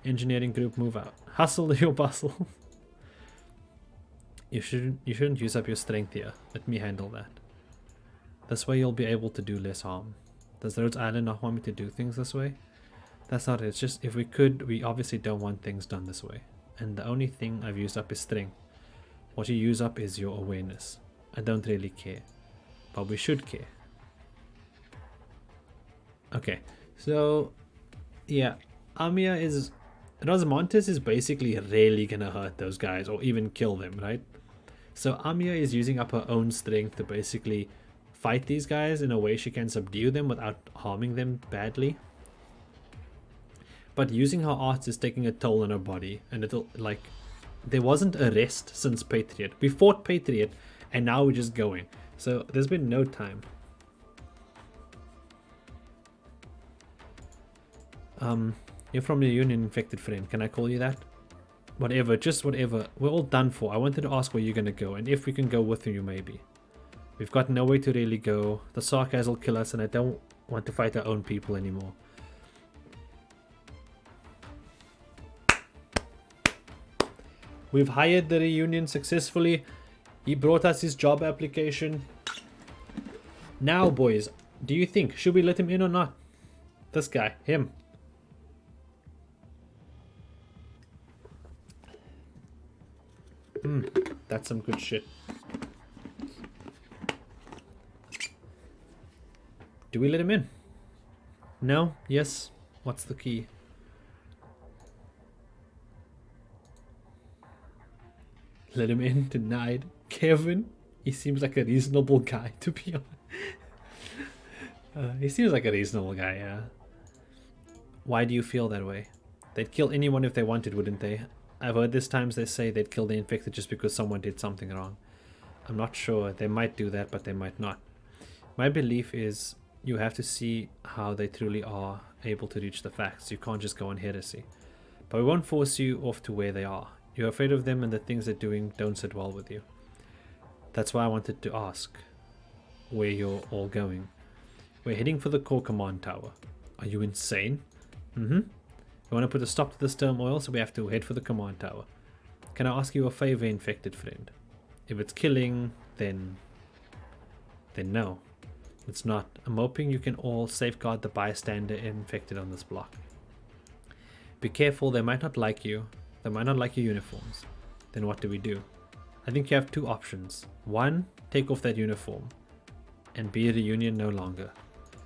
Engineering group, move out. Hustle your bustle. You shouldn't use up your strength here. Let me handle that. This way you'll be able to do less harm. Does Rhodes Island not want me to do things this way? That's not it. It's just if we could, we obviously don't want things done this way. And the only thing I've used up is strength. What you use up is your awareness. I don't really care. But we should care. Okay. So, yeah. Amia is... Rosmontis is basically really gonna hurt those guys or even kill them, right? So Amia is using up her own strength to basically fight these guys in a way she can subdue them without harming them badly. But using her arts is taking a toll on her body, and it'll, like, there wasn't a rest since Patriot. We fought Patriot and now we're just going. So there's been no time. You're from the Union, infected friend. Can I call you that? Whatever, just whatever. We're all done for. I wanted to ask where you're gonna go, and if we can go with you, maybe. We've got nowhere to really go. The sarcasm will kill us, and I don't want to fight our own people anymore. We've hired the reunion successfully. He brought us his job application. Now, boys, do you think, should we let him in or not? This guy, him. That's some good shit. Do we let him in? No? Yes? What's the key? Let him in. Denied. Kevin? He seems like a reasonable guy, to be honest. He seems like a reasonable guy, yeah. Why do you feel that way? They'd kill anyone if they wanted, wouldn't they? I've heard this times they say they'd kill the infected just because someone did something wrong. I'm not sure. They might do that, but they might not. My belief is you have to see how they truly are able to reach the facts. You can't just go on heresy. But we won't force you off to where they are. You're afraid of them and the things they're doing don't sit well with you. That's why I wanted to ask where you're all going. We're heading for the core command tower. Are you insane? We want to put a stop to this turmoil, so we have to head for the command tower. Can I ask you a favor, infected friend? If it's killing, then no. It's not. I'm hoping you can all safeguard the bystander infected on this block. Be careful, they might not like you. They might not like your uniforms. Then what do we do? I think you have two options. One, take off that uniform and be a reunion no longer.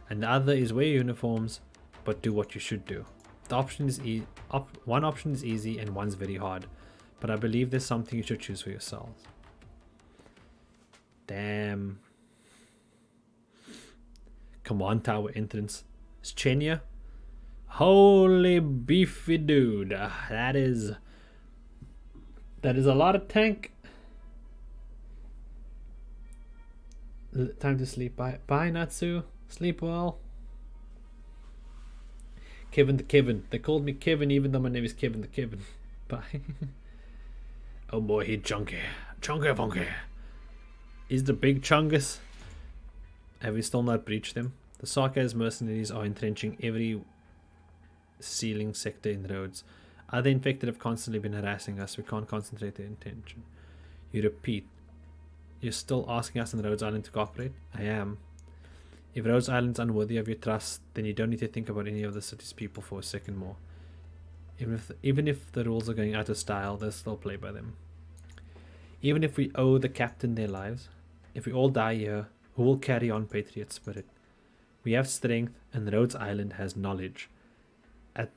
And the other is wear uniforms, but do what you should do. The option is one option is easy and one's very hard, but I believe there's something you should choose for yourselves. Damn. Command tower entrance. Is Chenya? Holy beefy dude. That is a lot of tank. Time to sleep. Bye Natsu. Sleep well. Kevin the Kevin. They called me Kevin even though my name is Kevin the Kevin. Bye. Oh boy, he chunky. Chunky funky. Is the big chungus? Have we still not breached them? The sarcasm mercenaries are entrenching every ceiling sector in Rhodes. Other infected have constantly been harassing us. We can't concentrate their intention. You repeat. You're still asking us in Rhodes Island to cooperate? I am. If Rhodes Island's unworthy of your trust, then you don't need to think about any of the city's people for a second more. Even if the rules are going out of style, they'll still play by them. Even if we owe the captain their lives, if we all die here, who will carry on Patriot spirit? We have strength, and Rhodes Island has knowledge. At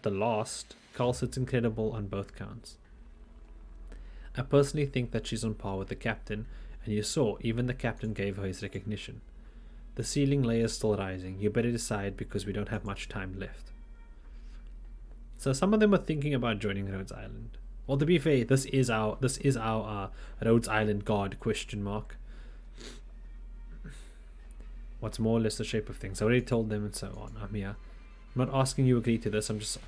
the last, Carl sits incredible on both counts. I personally think that she's on par with the captain, and you saw, even the captain gave her his recognition. The ceiling layer is still rising. You better decide because we don't have much time left. So some of them are thinking about joining Rhodes Island. Well, to be fair, this is our Rhodes Island guard ? What's more or less the shape of things. I already told them and so on. I'm here. I'm not asking you agree to this. I'm just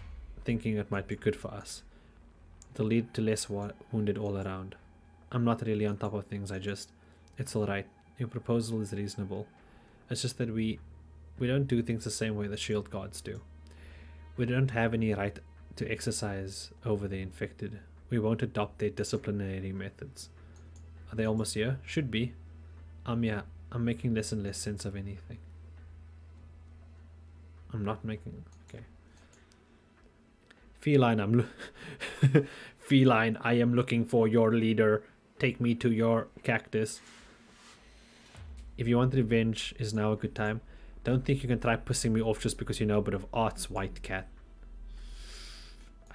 thinking it might be good for us. It'll lead to less wounded all around. I'm not really on top of things. It's alright. Your proposal is reasonable. It's just that we don't do things the same way the shield guards do. We don't have any right to exercise over the infected. We won't adopt their disciplinary methods. Are they almost here? Should be. Yeah, I'm making less and less sense of anything. I'm not making... Okay. Feline, Feline, I am looking for your leader. Take me to your cactus. If you want revenge, is now a good time. Don't think you can try pissing me off just because you know a bit of arts, white cat.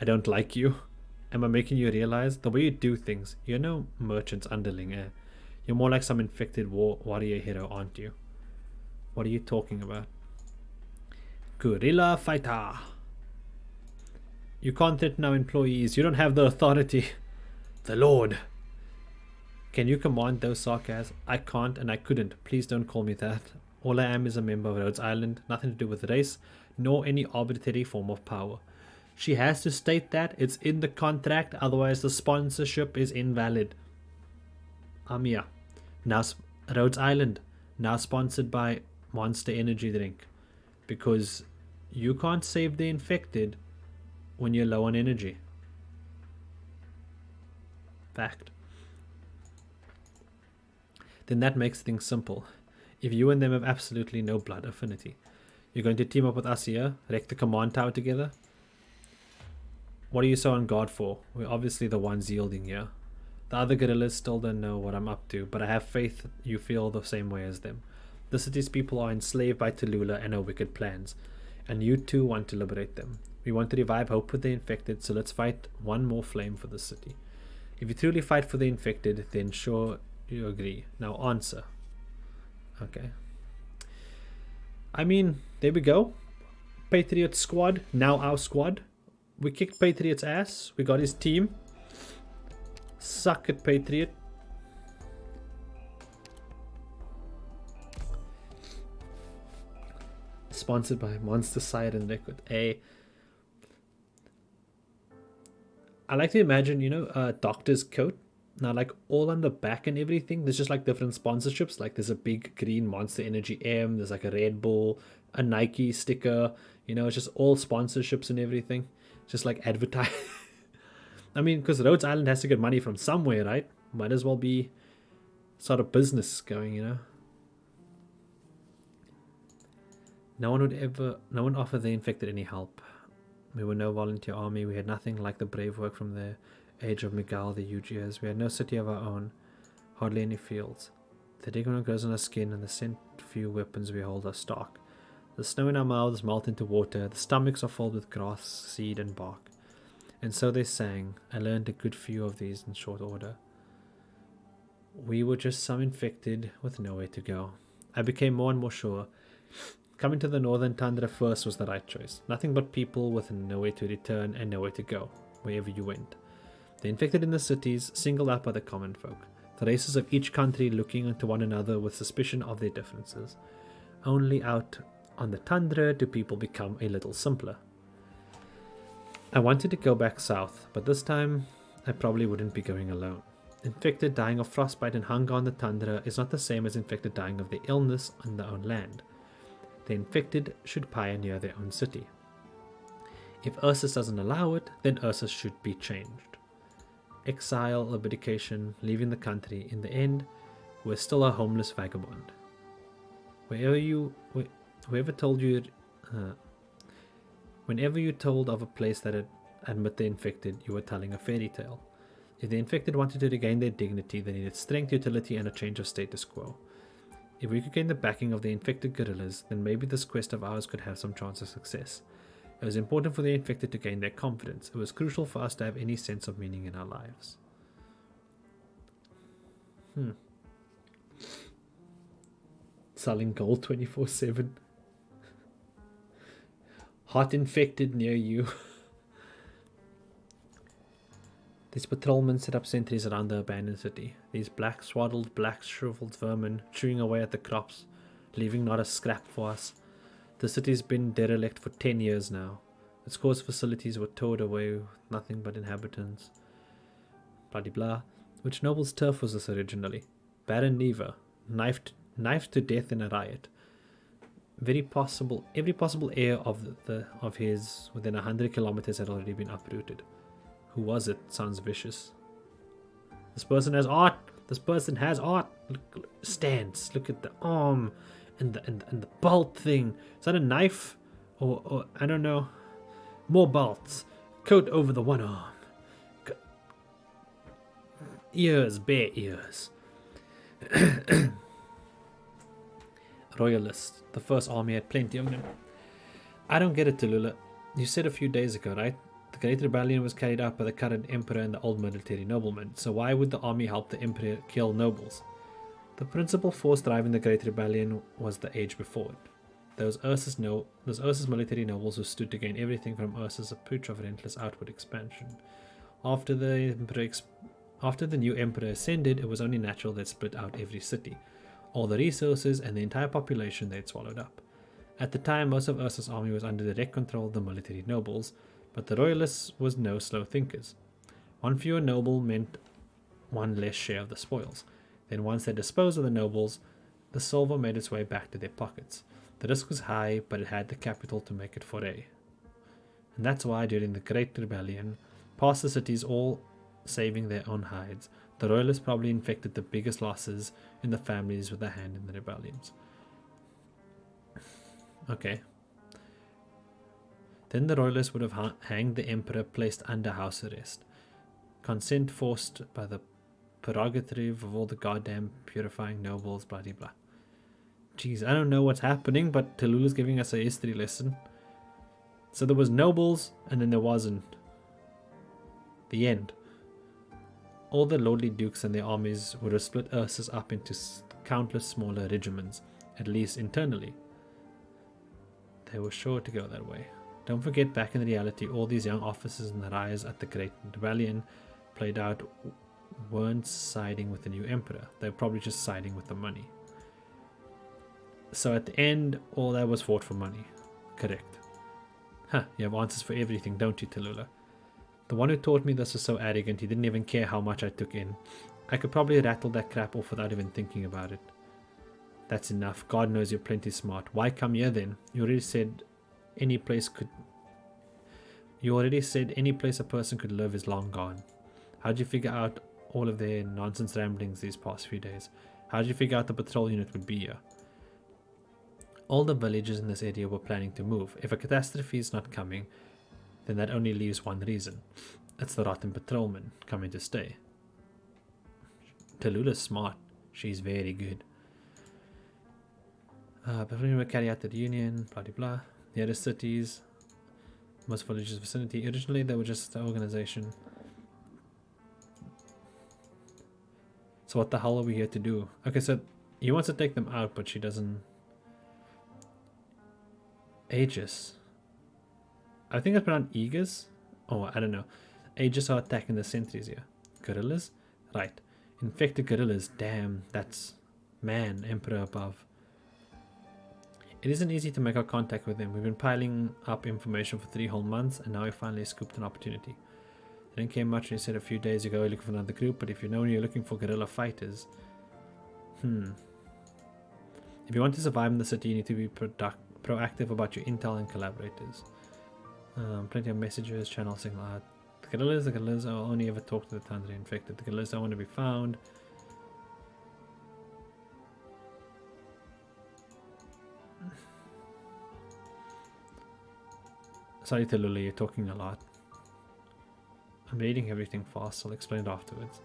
I don't like you. Am I making you realize? The way you do things, you're no merchant's underling, eh? You're more like some infected warrior hero, aren't you? What are you talking about? Guerrilla fighter. You can't threaten our employees. You don't have the authority. The Lord. Can you command those sarcasms? I can't and I couldn't. Please don't call me that. All I am is a member of Rhodes Island. Nothing to do with race, nor any arbitrary form of power. She has to state that. It's in the contract. Otherwise the sponsorship is invalid. Amia. Now Rhodes Island. Now sponsored by Monster Energy Drink. Because you can't save the infected when you're low on energy. Fact. Then that makes things simple. If you and them have absolutely no blood affinity, you're going to team up with us here, wreck the command tower together? What are you so on guard for? We're obviously the ones yielding here. The other guerrillas still don't know what I'm up to, but I have faith you feel the same way as them. The city's people are enslaved by Tallulah and her wicked plans, and you too want to liberate them. We want to revive hope with the infected, so let's fight one more flame for the city. If you truly fight for the infected, then sure you agree. Now answer. Okay. I mean, there we go. Patriot squad, now our squad. We kicked Patriot's ass. We got his team. Suck it, Patriot. Sponsored by Monster Siren Liquid. I like to imagine, you know, a doctor's coat. Now, like, all on the back and everything, there's just, like, different sponsorships. Like, there's a big green Monster Energy M. There's, like, a Red Bull, a Nike sticker. You know, it's just all sponsorships and everything. Just, like, advertise. I mean, because Rhodes Island has to get money from somewhere, right? Might as well be sort of business going, you know? No one offered the infected any help. We were no volunteer army. We had nothing like the brave work from the age of Miguel, the huge years. We had no city of our own, hardly any fields. The digger grows on our skin, and the scent few weapons we hold are stock. The snow in our mouths melt into water. The stomachs are filled with grass, seed, and bark. And so they sang. I learned a good few of these in short order. We were just some infected with nowhere to go. I became more and more sure. Coming to the northern tundra first was the right choice. Nothing but people with nowhere to return and nowhere to go, wherever you went. The infected in the cities, singled out by the common folk. The races of each country looking into one another with suspicion of their differences. Only out on the tundra do people become a little simpler. I wanted to go back south, but this time I probably wouldn't be going alone. Infected dying of frostbite and hunger on the tundra is not the same as infected dying of the illness on their own land. The infected should pioneer their own city. If Ursus doesn't allow it, then Ursus should be changed. Exile, abdication, leaving the country. In the end, we're still a homeless vagabond. Whoever told you, whenever you told of a place that had admit the infected, you were telling a fairy tale. If the infected wanted to regain their dignity, they needed strength, utility, and a change of status quo. If we could gain the backing of the infected guerrillas, then maybe this quest of ours could have some chance of success. It was important for the infected to gain their confidence. It was crucial for us to have any sense of meaning in our lives. Selling gold 24/7. Hot infected near you. These patrolmen set up sentries around the abandoned city. These black swaddled, black shriveled vermin chewing away at the crops, leaving not a scrap for us. The city's been derelict for 10 years now. Its core facilities were towed away with nothing but inhabitants. Bloody blah. Which noble's turf was this originally? Baron Neva, knifed to death in a riot. Every possible heir of his within 100 kilometers had already been uprooted. Who was it? Sounds vicious. This person has art. This person has art. Look, stance. Look at the arm and the bolt thing. Is that a knife? Or I don't know. More bolts. Coat over the one arm. Ears, bare ears. Royalists. The first army had plenty of them. I don't get it, Tallulah. You said a few days ago, right? The Great Rebellion was carried out by the current emperor and the old military noblemen, so why would the army help the emperor kill nobles? The principal force driving the Great Rebellion was the age before it. Those Ursus military nobles who stood to gain everything from Ursus' approach of relentless outward expansion. After the new emperor ascended, it was only natural they'd split out every city, all the resources and the entire population they'd swallowed up. At the time, most of Ursus' army was under direct control of the military nobles, but the royalists was no slow thinkers. One fewer noble meant one less share of the spoils. Then once they disposed of the nobles, the silver made its way back to their pockets. The risk was high, but it had the capital to make it foray. And that's why during the Great Rebellion, past the cities all saving their own hides, the royalists probably inflicted the biggest losses in the families with a hand in the rebellions. Okay. Then the royalists would have hanged the emperor placed under house arrest. Consent forced by the prerogative of all the goddamn purifying nobles, blah blah. Jeez, I don't know what's happening, but Tallulah's giving us a history lesson. So there was nobles, and then there wasn't. The end. All the lordly dukes and their armies would have split Ursus up into countless smaller regiments, at least internally. They were sure to go that way. Don't forget, back in reality, all these young officers and the rise at the Great Rebellion played out weren't siding with the new emperor. They were probably just siding with the money. So at the end, all that was fought for money. Correct. Huh, you have answers for everything, don't you, Tallulah? The one who taught me this was so arrogant, he didn't even care how much I took in. I could probably rattle that crap off without even thinking about it. That's enough. God knows you're plenty smart. Why come here then? You already said any place a person could live is long gone. How'd you figure out all of their nonsense ramblings these past few days? How'd you figure out the patrol unit would be here? All the villages in this area were planning to move. If a catastrophe is not coming, then that only leaves one reason. It's the rotten patrolmen coming to stay. Tallulah's smart. She's very good. Before we will carry out the reunion, blah blah blah. The other cities, most villages vicinity. Originally, they were just an organization. So what the hell are we here to do? Okay, so he wants to take them out, but she doesn't. Aegis. I think it's pronounced Aegis. Oh, I don't know. Aegis are attacking the sentries here. Guerrillas? Right. Infected guerrillas. Damn, that's man, emperor above. It isn't easy to make our contact with them. We've been piling up information for 3 whole months, and now we finally scooped an opportunity. It didn't care much when you said a few days ago you're looking for another group, but if you know you're looking for guerrilla fighters. If you want to survive in the city, you need to be proactive about your intel and collaborators. Plenty of messages, channel signal out. The guerrillas will only ever talk to the Tundra infected. The guerrillas don't want to be found. Sorry Tallulah, you're talking a lot. I'm reading everything fast, I'll explain it afterwards.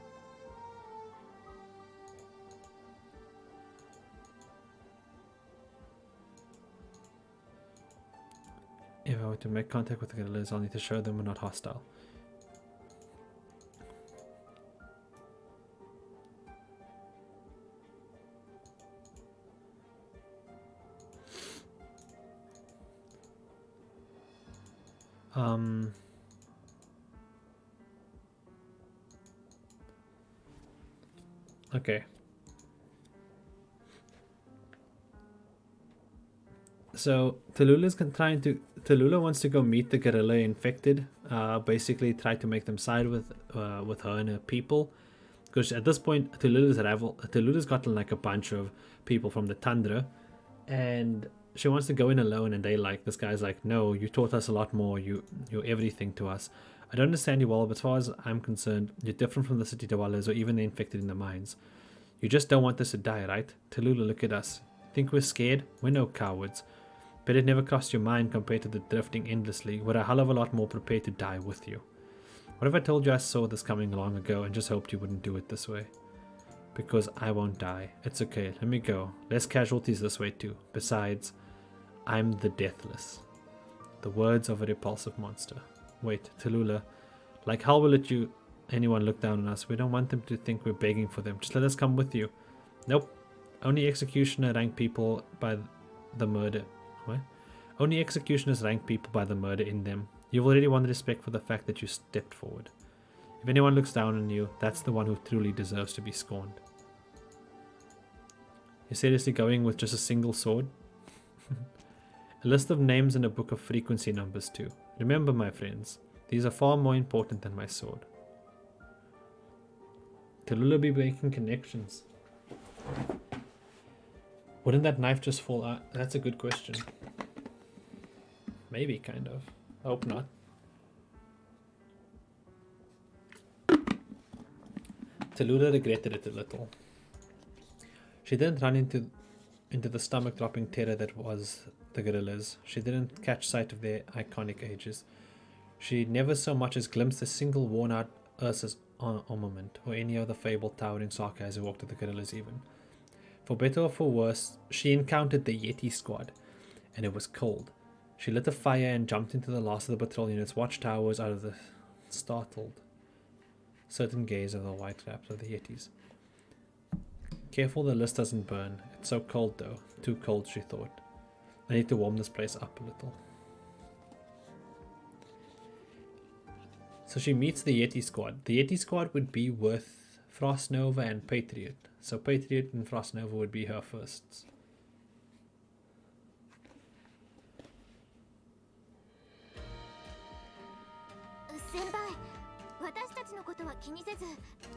If I were to make contact with the guerrillas, I'll need to show them we're not hostile. Okay. So Tallulah wants to go meet the guerrilla infected. Basically, try to make them side with her and her people, because at this point, Tallulah's gotten like a bunch of people from the Tundra, and she wants to go in alone. And they like, this guy's like, no, you taught us a lot more. You're everything to us. I don't understand you well, but as far as I'm concerned, you're different from the city dwellers or even the infected in the mines. You just don't want us to die, right? Tallulah, look at us. Think we're scared? We're no cowards. But it never crossed your mind compared to the drifting endlessly. We're a hell of a lot more prepared to die with you. What if I told you I saw this coming long ago and just hoped you wouldn't do it this way? Because I won't die. It's okay, let me go. Less casualties this way too. Besides, I'm the Deathless. The words of a repulsive monster. Wait, Tallulah, like hell will let you anyone look down on us. We don't want them to think we're begging for them. Just let us come with you. Nope. Only executioner rank people by the murder. What? Only executioners rank people by the murder in them. You've already won respect for the fact that you stepped forward. If anyone looks down on you, that's the one who truly deserves to be scorned. You're seriously going with just a single sword? A list of names and a book of frequency numbers too. Remember, my friends, these are far more important than my sword. Tallulah be making connections. Wouldn't that knife just fall out? That's a good question. Maybe, kind of. I hope not. Tallulah regretted it a little. She didn't run into the stomach-dropping terror that was the guerrillas. She didn't catch sight of their iconic ages. She never so much as glimpsed a single worn-out Ursa's armament, or any other fabled towering Saka as he walked with the guerrillas even. For better or for worse, she encountered the Yeti squad, and it was cold. She lit a fire and jumped into the last of the patrol unit's watchtowers out of the startled, certain gaze of the white caps of the Yetis. Careful the list doesn't burn. It's so cold though. Too cold, she thought. I need to warm this place up a little. So she meets the Yeti squad. The Yeti squad would be with Frostnova and Patriot. So Patriot and Frostnova would be her firsts.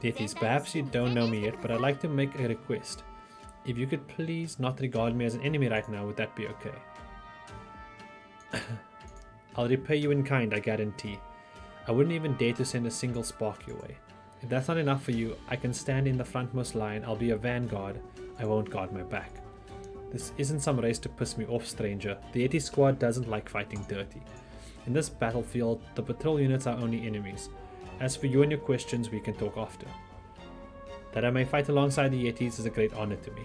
Yetis, perhaps you don't know me yet, but I'd like to make a request. If you could please not regard me as an enemy right now, would that be okay? I'll repay you in kind, I guarantee. I wouldn't even dare to send a single spark your way. If that's not enough for you, I can stand in the frontmost line. I'll be a vanguard. I won't guard my back. This isn't some race to piss me off, stranger. The Yeti squad doesn't like fighting dirty. In this battlefield, the patrol units are only enemies. As for you and your questions, we can talk after. That I may fight alongside the Yetis is a great honor to me.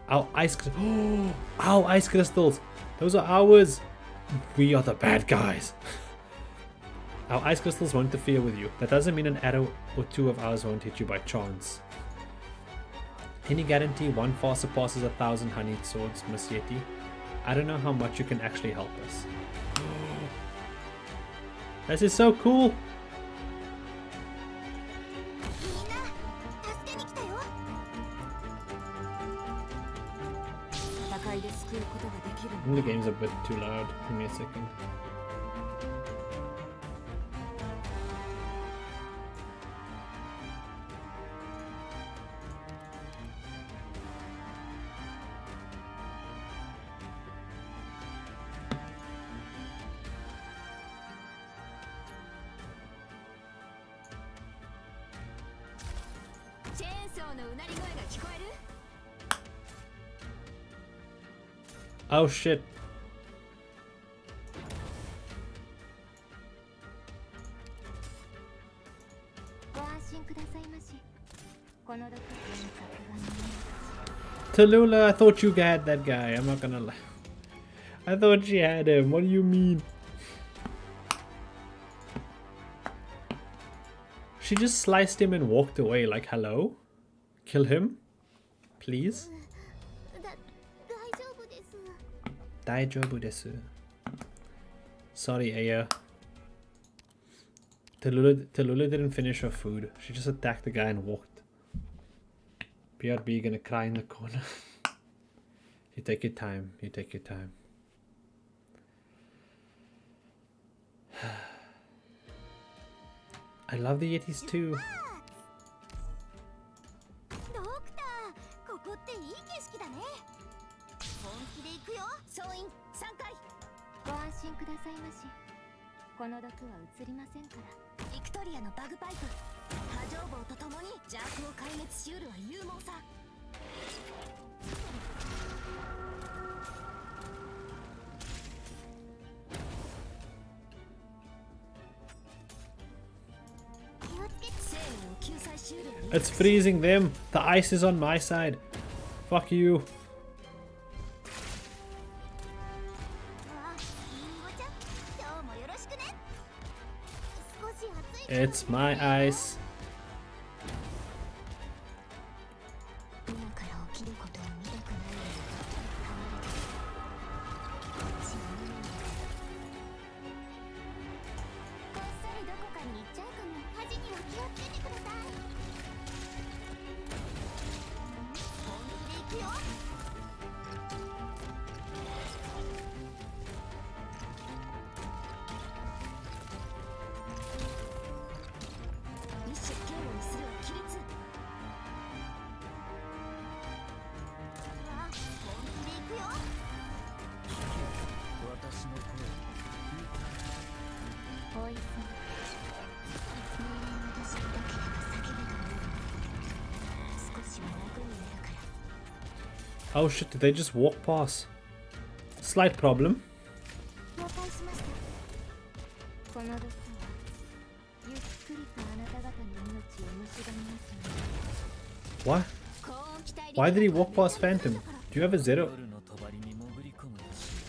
Our ice crystals. Our ice crystals! Those are ours! We are the bad guys. Our ice crystals won't interfere with you. That doesn't mean an arrow or two of ours won't hit you by chance. Any guarantee one far surpasses 1,000 honeyed swords, Miss Yeti? I don't know how much you can actually help us. This is so cool! I think the game's a bit too loud. Give me a second. Oh shit. Tallulah, I thought you had that guy, I'm not gonna lie. I thought she had him, what do you mean? She just sliced him and walked away like, hello? Kill him? Please? Daijoubu desu. Sorry, Aya. Tallulah didn't finish her food. She just attacked the guy and walked. BRB gonna cry in the corner. You take your time. You take your time. I love the Yetis too. It's freezing them. The ice is on my side. Fuck you. It's my ice. Oh shit, did they just walk past? Slight problem. What? Why did he walk past Phantom? Do you have a zero?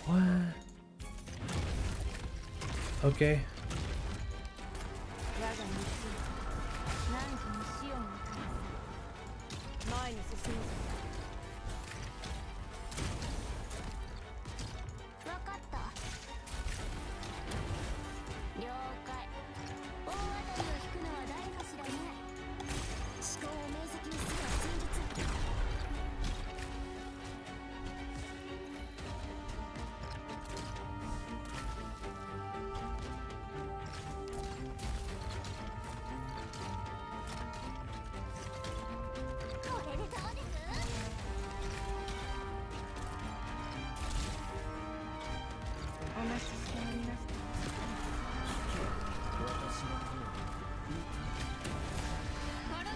What? Okay.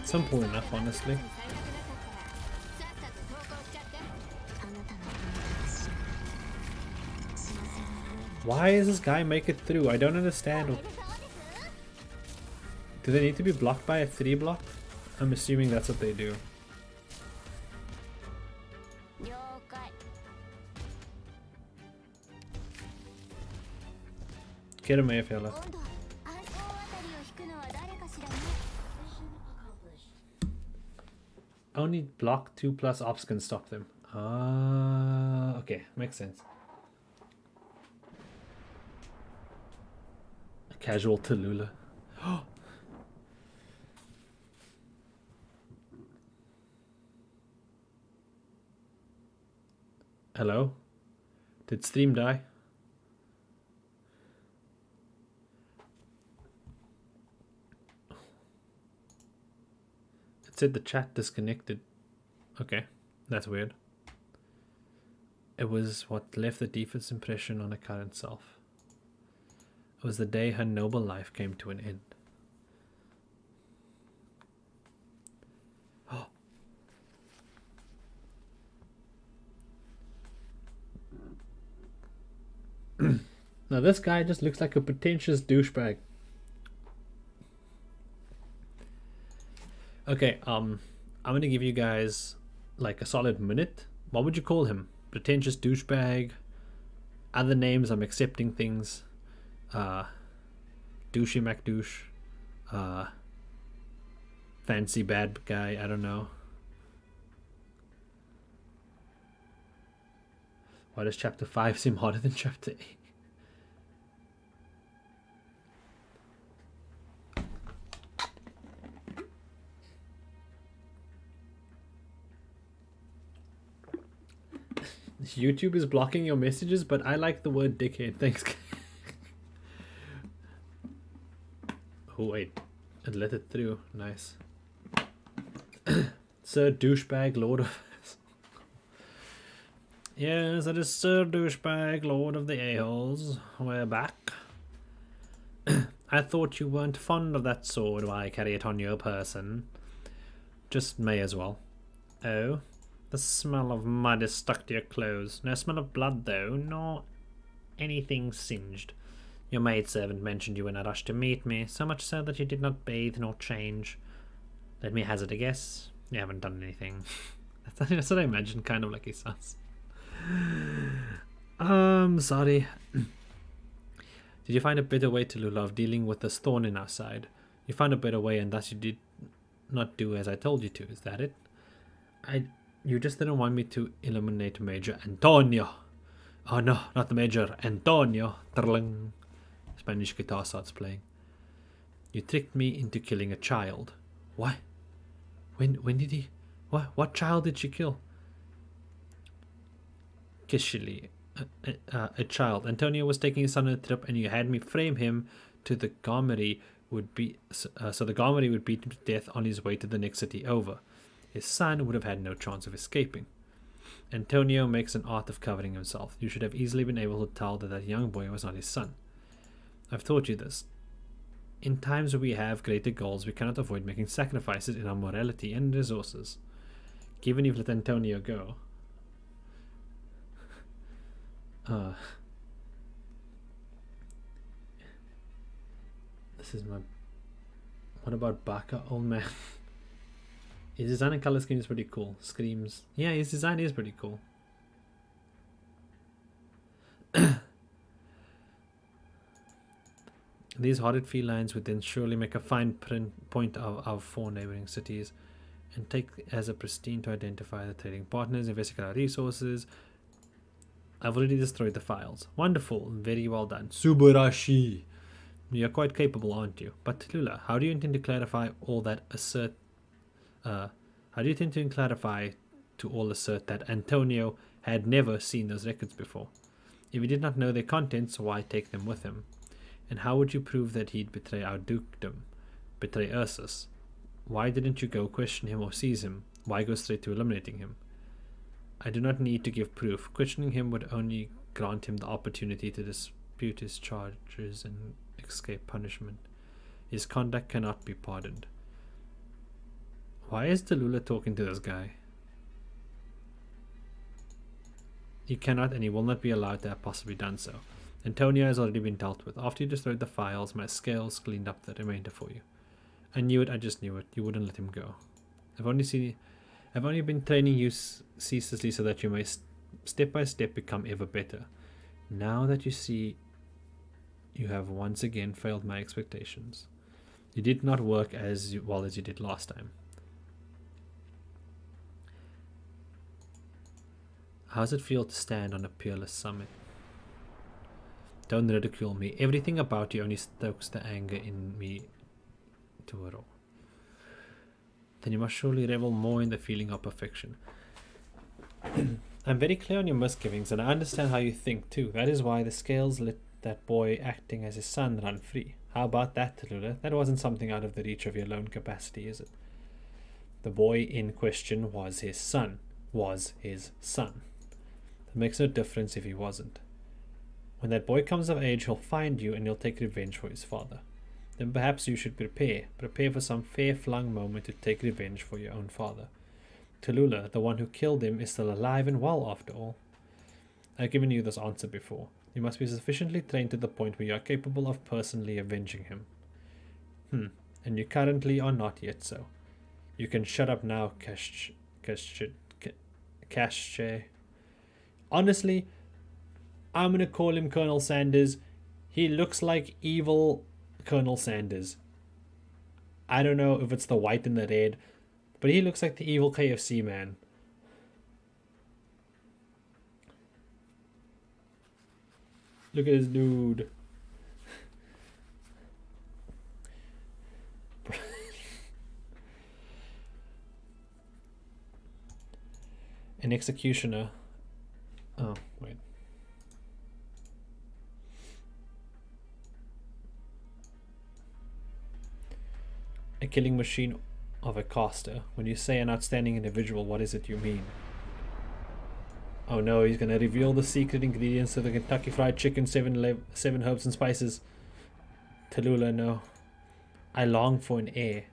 Simple enough, honestly. Why does this guy make it through? I don't understand. Do they need to be blocked by a 3 block? I'm assuming that's what they do. Get him, AFL. Only block 2+ ops can stop them. Ah, okay, makes sense. A casual Tallulah. Hello? Did stream die? It said the chat disconnected. Okay, that's weird. It was what left the deepest impression on her current self. It was the day her noble life came to an end. Now this guy just looks like a pretentious douchebag. Okay, I'm gonna give you guys like a solid minute. What would you call him? Pretentious douchebag. Other names, I'm accepting things. Douchey McDouche. Fancy bad guy, I don't know. Why does chapter 5 seem harder than chapter 8? YouTube is blocking your messages, but I like the word dickhead. Thanks. Oh wait, it let it through. Nice. Sir Douchebag, Lord of... Yes, it is Sir Douchebag, Lord of the A-holes. We're back. I thought you weren't fond of that sword. Why carry it on your person? Just may as well. Oh, the smell of mud is stuck to your clothes. No smell of blood though, nor anything singed. Your maidservant mentioned you in a rush to meet me, so much so that you did not bathe nor change. Let me hazard a guess. You haven't done anything. That's what I imagine, kind of like he sounds. Sorry. Did you find a better way, Tallulah, of dealing with this thorn in our side? You found a better way, and thus you did not do as I told you to. Is that it? You just didn't want me to eliminate Major Antonio. Oh no, not the Major. Antonio. Trling. Spanish guitar starts playing. You tricked me into killing a child. What? When did he? What child did she kill? Kishili. A child. Antonio was taking his son on a trip, and you had me frame him to the Gomery would be so the Gomery would beat him to death on his way to the next city over. His son would have had no chance of escaping. Antonio makes an art of covering himself. You should have easily been able to tell that young boy was not his son. I've taught you this. In times where we have greater goals, we cannot avoid making sacrifices in our morality and resources. Given you've let Antonio go. This is my... What about Baka, old man? His design and color scheme is pretty cool. Screams. Yeah, his design is pretty cool. These horrid felines would then surely make a fine point of our 4 neighboring cities and take as a pristine to identify the trading partners, investigate our resources. I've already destroyed the files. Wonderful. Very well done. Subarashi. You're quite capable, aren't you? But Tallulah, how do you intend to clarify all that how do you intend to clarify to all assert that Antonio had never seen those records before? If he did not know their contents, why take them with him? And how would you prove that he'd betray our dukedom? Betray Ursus? Why didn't you go question him or seize him? Why go straight to eliminating him? I do not need to give proof. Questioning him would only grant him the opportunity to dispute his charges and escape punishment. His conduct cannot be pardoned. Why is Tallulah talking to this guy? He cannot and he will not be allowed to have possibly done so. Antonio has already been dealt with. After you destroyed the files, my scales cleaned up the remainder for you. I knew it, I just knew it. You wouldn't let him go. I've only been training you ceaselessly so that you may step by step become ever better. Now that you see you have once again failed my expectations. You did not work as well as you did last time. How does it feel to stand on a peerless summit? Don't ridicule me. Everything about you only stokes the anger in me to a roar. Then you must surely revel more in the feeling of perfection. I'm very clear on your misgivings, and I understand how you think too. That is why the scales let that boy acting as his son run free. How about that, Tallulah? That wasn't something out of the reach of your lone capacity, is it? The boy in question was his son. Was his son. That makes no difference if he wasn't. When that boy comes of age, he'll find you and he'll take revenge for his father. Then perhaps you should prepare for some fair-flung moment to take revenge for your own father. Tallulah, the one who killed him, is still alive and well after all. I've given you this answer before. You must be sufficiently trained to the point where you are capable of personally avenging him. And you currently are not yet so. You can shut up now, Cache. Honestly, I'm gonna call him Colonel Sanders. He looks like evil Colonel Sanders. I don't know if it's the white and the red, but he looks like the evil KFC man. Look at this dude. An executioner. Oh, wait. A killing machine of a caster. When you say an outstanding individual, what is it you mean? Oh no, he's gonna reveal the secret ingredients to the Kentucky Fried Chicken 7 herbs and spices. Tallulah, no. I long for an heir.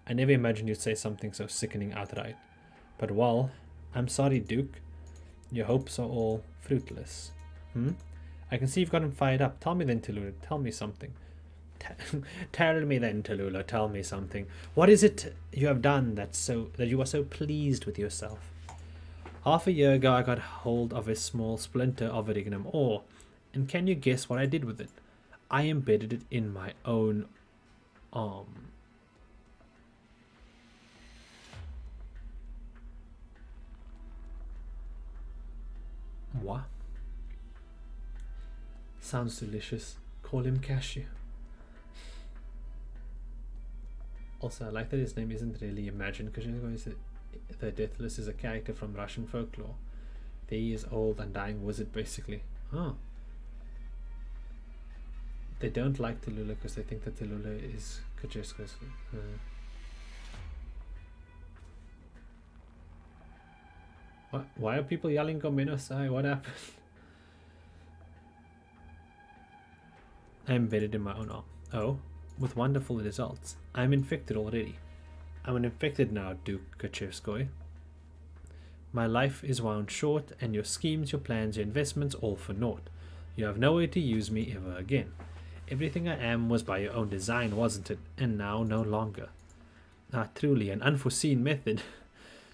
I never imagined you'd say something so sickening outright. But well, I'm sorry, Duke. Your hopes are all fruitless. I can see you've got him fired up. Tell me then, Tallulah. Tell me something. Tell me then, Tallulah. Tell me something. What is it you have done that you are so pleased with yourself? Half a year ago, I got hold of a small splinter of iridium ore, and can you guess what I did with it? I embedded it in my own arm. What? Sounds delicious. Call him Cashew. Also, I like that his name isn't really imagined, because you know, the Deathless is a character from Russian folklore. He is old, undying wizard, basically. Oh. They don't like Tallulah because they think that Tallulah is Kajeska's. What? Why are people yelling Gomenosai? What happened? I embedded in my own arm. Oh, with wonderful results. I'm infected already. I'm infected now, Duke Kachevskoy. My life is wound short, and your schemes, your plans, your investments, all for naught. You have no way to use me ever again. Everything I am was by your own design, wasn't it? And now no longer. Ah, truly, an unforeseen method.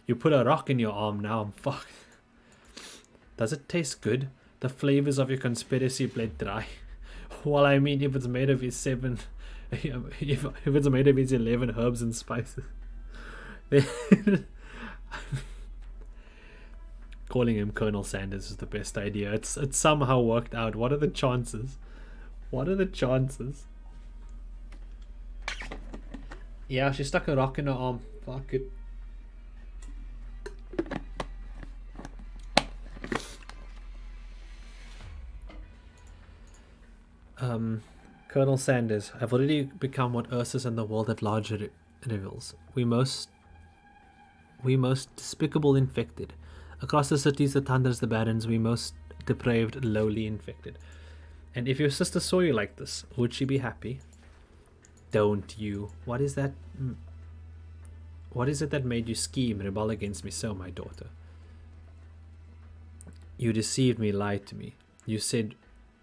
You put a rock in your arm, now I'm fucked. Does it taste good? The flavors of your conspiracy bled dry. Well, I mean, if it's made of his if it's made of his 11 herbs and spices. Calling him Colonel Sanders is the best idea. It's somehow worked out. What are the chances? What are the chances? Yeah, she stuck a rock in her arm. Fuck it. Colonel Sanders, I've already become what Ursus and the world at large reveals. We most despicable infected. Across the cities, the thunders, the barons, we most depraved, lowly infected. And if your sister saw you like this, would she be happy? Don't you? What is that? What is it that made you scheme, rebel against me so, my daughter? You deceived me, lied to me. You said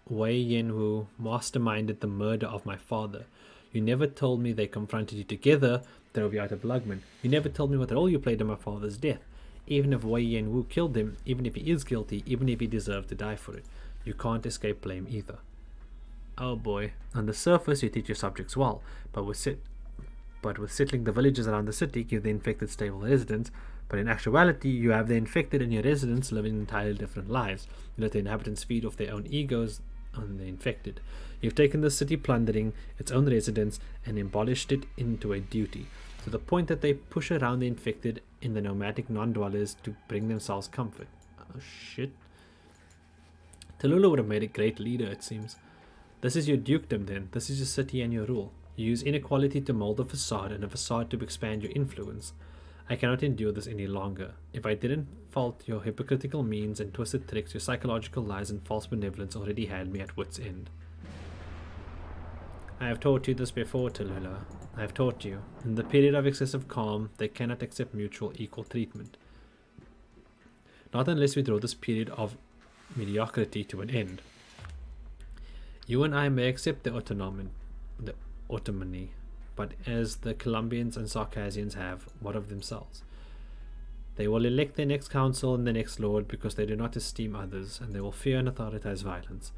Wei Yanwu masterminded the murder of my father. You never told me they confronted you together, drove you out of Lugman. You never told me what role you played in my father's death. Even if Wei Yanwu killed him, even if he is guilty, even if he deserved to die for it, you can't escape blame either. Oh boy. On the surface, you teach your subjects well, but with settling the villages around the city, give the infected stable residence. But in actuality, you have the infected and your residents living entirely different lives. You let the inhabitants feed off their own egos on the infected. You've taken the city plundering its own residents and embellished it into a duty, to the point that they push around the infected in the nomadic non-dwellers to bring themselves comfort. Oh shit. Tallulah would have made a great leader, it seems. This is your dukedom then. This is your city and your rule. You use inequality to mold a facade and a facade to expand your influence. I cannot endure this any longer. If I didn't fault your hypocritical means and twisted tricks, your psychological lies and false benevolence already had me at wit's end. I have taught you this before, Tallulah. I have taught you. In the period of excessive calm, they cannot accept mutual equal treatment. Not unless we draw this period of mediocrity to an end. You and I may accept the autonomy, but as the Colombians and Circassians have, what of themselves? They will elect their next council and their next lord because they do not esteem others, and they will fear and authoritize violence.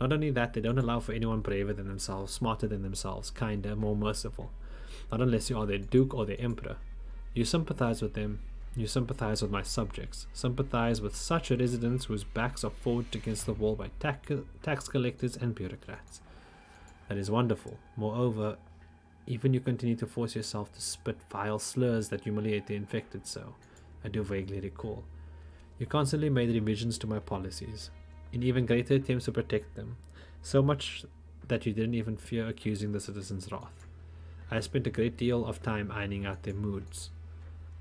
Not only that, they don't allow for anyone braver than themselves, smarter than themselves, kinder, more merciful. Not unless you are their duke or their emperor. You sympathize with them. You sympathize with my subjects. Sympathize with such residents whose backs are forged against the wall by tax collectors and bureaucrats. That is wonderful. Moreover, even you continue to force yourself to spit vile slurs that humiliate the infected, so I do vaguely recall. You constantly made revisions to my policies, in even greater attempts to protect them, so much that you didn't even fear accusing the citizens' wrath. I spent a great deal of time ironing out their moods.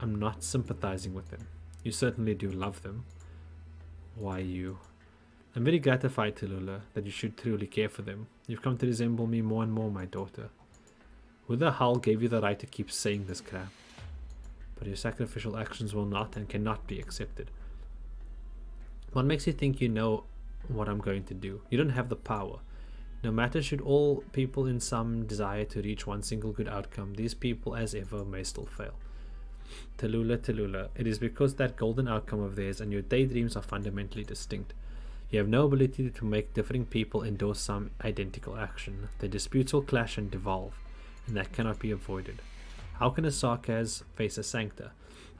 I'm not sympathizing with them. You certainly do love them. Why you? I'm very gratified, Tallulah, that you should truly care for them. You've come to resemble me more and more, my daughter. Who the hell gave you the right to keep saying this crap? But your sacrificial actions will not and cannot be accepted. What makes you think you know what I'm going to do? You don't have the power. No matter should all people in some desire to reach one single good outcome, these people as ever may still fail. Tallulah, it is because that golden outcome of theirs and your daydreams are fundamentally distinct. You have no ability to make differing people endorse some identical action. Their disputes will clash and devolve, and that cannot be avoided. How can a Sarkaz face a Sancta?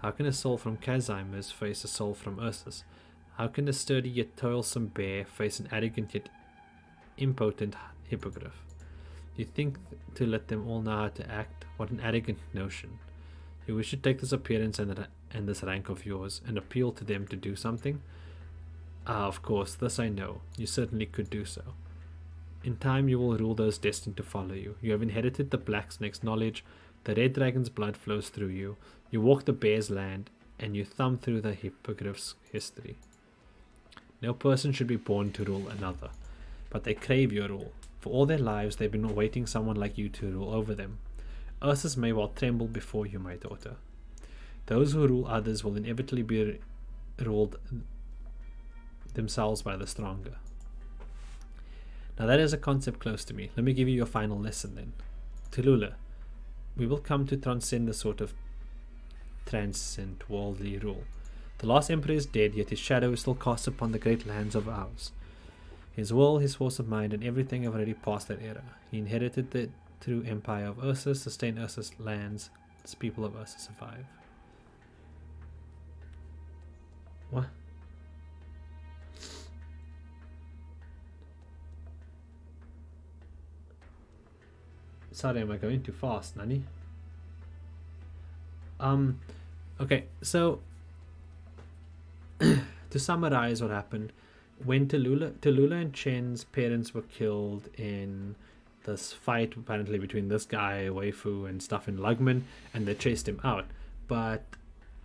How can a soul from Kazimers face a soul from Ursus? How can a sturdy yet toilsome bear face an arrogant yet impotent hippogriff? You think to let them all know how to act? What an arrogant notion. You wish to take this appearance and this rank of yours and appeal to them to do something? Ah, of course, this I know. You certainly could do so. In time you will rule those destined to follow you. You have inherited the black snake's knowledge. The red dragon's blood flows through you. You walk the bear's land, and you thumb through the hippogriff's history. No person should be born to rule another, but they crave your rule. For all their lives they've been awaiting someone like you to rule over them. Ursus may well tremble before you, my daughter. Those who rule others will inevitably be ruled themselves by the stronger. Now that is a concept close to me. Let me give you your final lesson then. Tallulah, we will come to transcend the sort of transcend worldly rule. The last emperor is dead, yet his shadow is still cast upon the great lands of ours. His will, his force of mind, and everything have already passed that era. He inherited the true empire of Ursus, sustained Ursus' lands, the people of Ursus survive. What? Sorry, am I going too fast, Nani? Okay, so to summarize what happened, when Tallulah and Chen's parents were killed in this fight apparently between this guy, Waifu, and stuff in Lugman, and they chased him out. But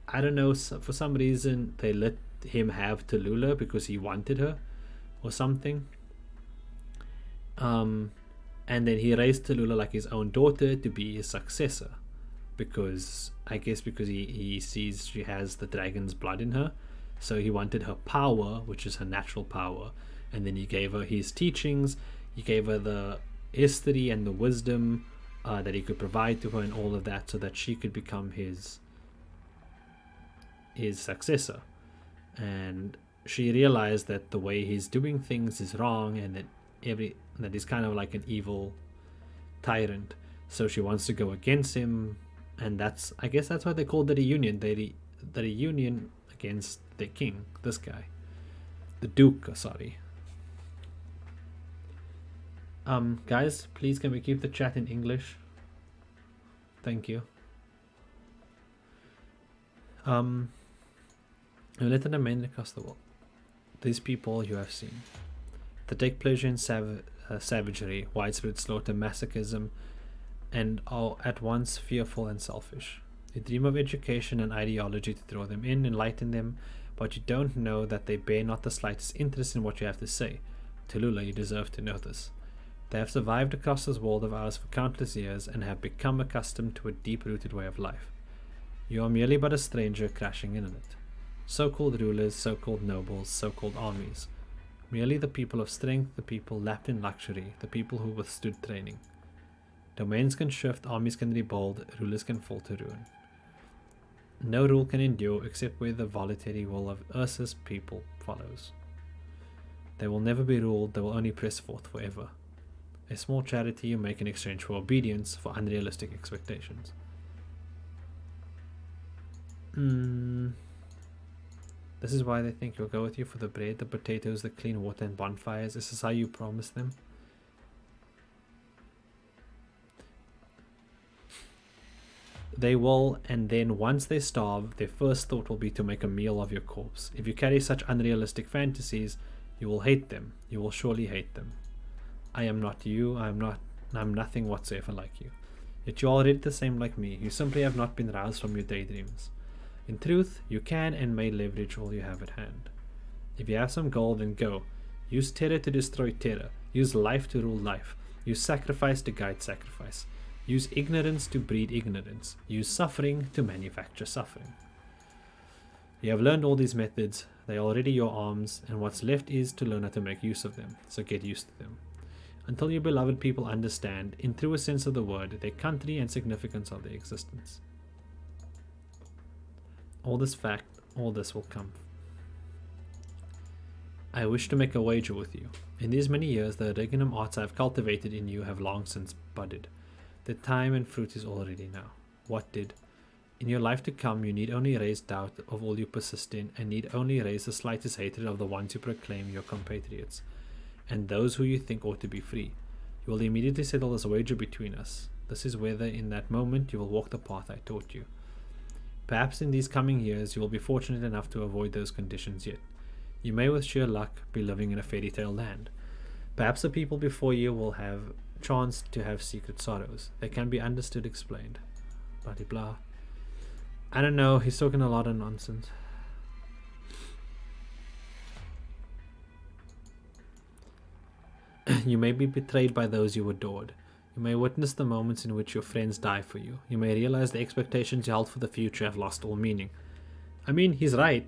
I don't know, for some reason they let him have Tallulah because he wanted her or something. And then he raised Tallulah like his own daughter to be his successor, because I guess because he sees she has the dragon's blood in her, so he wanted her power, which is her natural power. And then he gave her his teachings, he gave her the history and the wisdom that he could provide to her and all of that, so that she could become his successor. And she realized that the way he's doing things is wrong, and that he's kind of like an evil tyrant, so she wants to go against him. And I guess that's why they called the reunion. The reunion against the king, this guy, the duke, sorry. Guys, please can we keep the chat in English? Thank you. Let an amend across the world. These people you have seen, they take pleasure in savagery, widespread slaughter, masochism, and are at once fearful and selfish. They dream of education and ideology to throw them in, enlighten them, but you don't know that they bear not the slightest interest in what you have to say. Tallulah, you deserve to know this. They have survived across this world of ours for countless years and have become accustomed to a deep-rooted way of life. You are merely but a stranger crashing in on it. So-called rulers, so-called nobles, so-called armies. Merely the people of strength, the people lapped in luxury, the people who withstood training. Domains can shift, armies can rebuild, rulers can fall to ruin. No rule can endure except where the voluntary will of Ursa's people follows. They will never be ruled, they will only press forth forever. A small charity you make in exchange for obedience, for unrealistic expectations. This is why they think you'll go with you for the bread, the potatoes, the clean water and bonfires. This is how you promise them. They will, and then once they starve, their first thought will be to make a meal of your corpse. If you carry such unrealistic fantasies, you will hate them. You will surely hate them. I am not you, I'm nothing whatsoever like you. Yet you are already the same like me, you simply have not been roused from your daydreams. In truth, you can and may leverage all you have at hand. If you have some gold, then go. Use terror to destroy terror. Use life to rule life. Use sacrifice to guide sacrifice. Use ignorance to breed ignorance. Use suffering to manufacture suffering. You have learned all these methods, they are already your arms, and what's left is to learn how to make use of them, so get used to them. Until your beloved people understand, in truest sense of the word, their country and significance of their existence. All this will come. I wish to make a wager with you. In these many years, the Regnum arts I have cultivated in you have long since budded. The time and fruit is already now. What did? In your life to come, you need only raise doubt of all you persist in, and need only raise the slightest hatred of the ones who proclaim your compatriots, and those who you think ought to be free. You will immediately settle this wager between us. This is whether in that moment you will walk the path I taught you. Perhaps in these coming years you will be fortunate enough to avoid those conditions yet. You may with sheer luck be living in a fairy tale land. Perhaps the people before you will have chanced to have secret sorrows. They can be understood, explained. Blah de blah. I don't know, he's talking a lot of nonsense. You may be betrayed by those you adored. You may witness the moments in which your friends die for you. You may realize the expectations you held for the future have lost all meaning. I mean, he's right.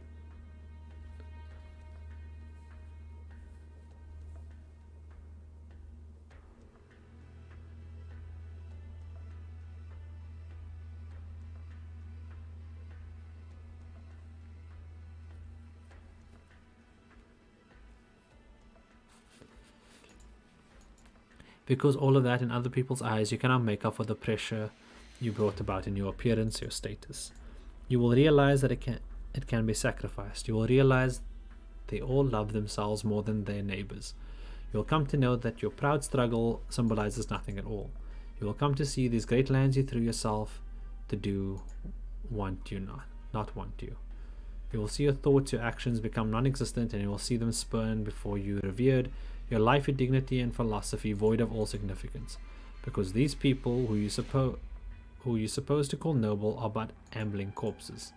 Because all of that in other people's eyes, you cannot make up for the pressure you brought about in your appearance, your status. You will realize that it can be sacrificed. You will realize they all love themselves more than their neighbors. You will come to know that your proud struggle symbolizes nothing at all. You will come to see these great lands you threw yourself to do want you not want you. You will see your thoughts, your actions become non-existent, and you will see them spurned before you, revered, your life, your dignity and philosophy void of all significance, because these people who you suppose to call noble are but ambling corpses.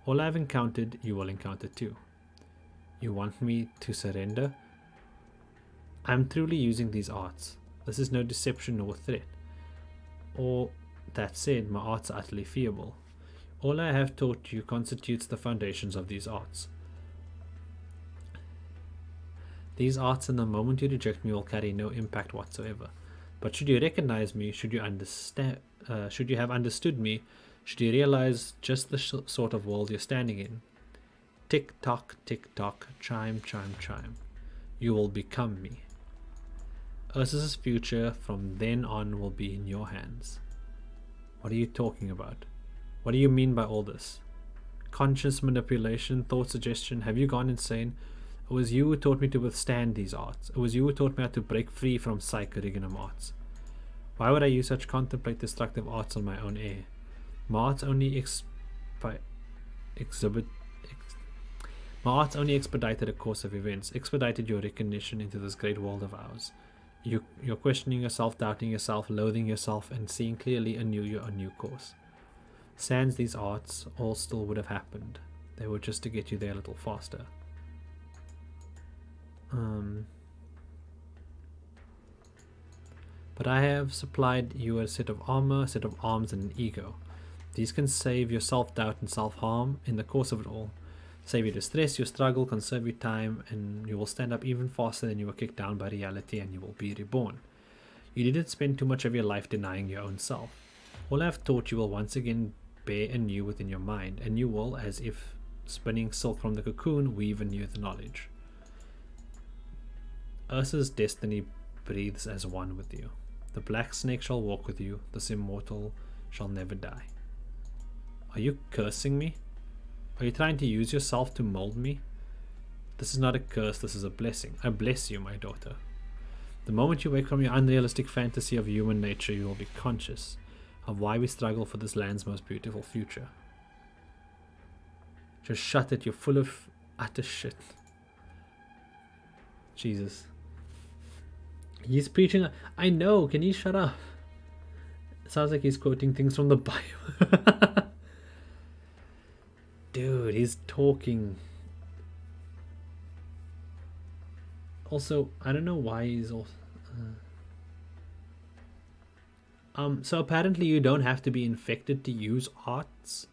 All I have encountered, you will encounter too. You want me to surrender? I am truly using these arts. This is no deception nor threat. Or, that said, my arts are utterly feeble. All I have taught you constitutes the foundations of these arts. These arts, in the moment you reject me, will carry no impact whatsoever. But should you recognize me, should you have understood me, should you realize just the sort of world you're standing in, tick tock, chime, chime, chime, you will become me. Ursa's future from then on will be in your hands. What are you talking about? What do you mean by all this? Conscious manipulation, thought suggestion, have you gone insane? It was you who taught me to withstand these arts. It was you who taught me how to break free from psychoriginum arts. Why would I use such contemplate destructive arts on my own air? My arts only expedited a course of events, expedited your recognition into this great world of ours. You're questioning yourself, doubting yourself, loathing yourself, and seeing clearly a new course. Sans these arts, all still would have happened. They were just to get you there a little faster. But I have supplied you a set of armor, a set of arms, and an ego. These can save your self-doubt and self-harm in the course of it all. Save your distress, your struggle, conserve your time, and you will stand up even faster than you were kicked down by reality, and you will be reborn. You didn't spend too much of your life denying your own self. All I have taught you will once again bear anew within your mind, and you will, as if spinning silk from the cocoon, weave anew the knowledge. Ursa's destiny breathes as one with you. The black snake shall walk with you, this immortal shall never die. Are you cursing me? Are you trying to use yourself to mold me? This is not a curse, this is a blessing. I bless you, my daughter. The moment you wake from your unrealistic fantasy of human nature, you will be conscious of why we struggle for this land's most beautiful future. Just shut it, you're full of utter shit. Jesus. He's preaching. I know, can you shut up? It sounds like he's quoting things from the Bible. Dude, he's talking. Also, I don't know why he's also... so apparently you don't have to be infected to use arts.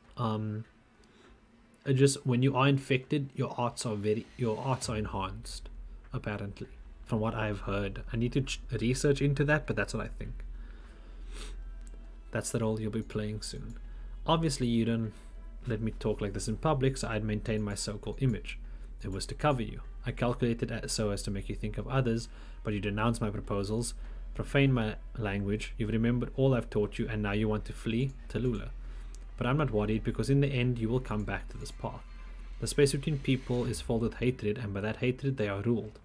Just when you are infected, your arts are enhanced, apparently, from what I've heard. I need to research into that, but that's what I think. That's the role you'll be playing soon. Obviously, you don't let me talk like this in public, so I'd maintain my so-called image. It was to cover you. I calculated it so as to make you think of others, but you denounce my proposals, profane my language, you've remembered all I've taught you, and now you want to flee Tallulah. But I'm not worried, because in the end you will come back to this path. The space between people is filled with hatred, and by that hatred they are ruled.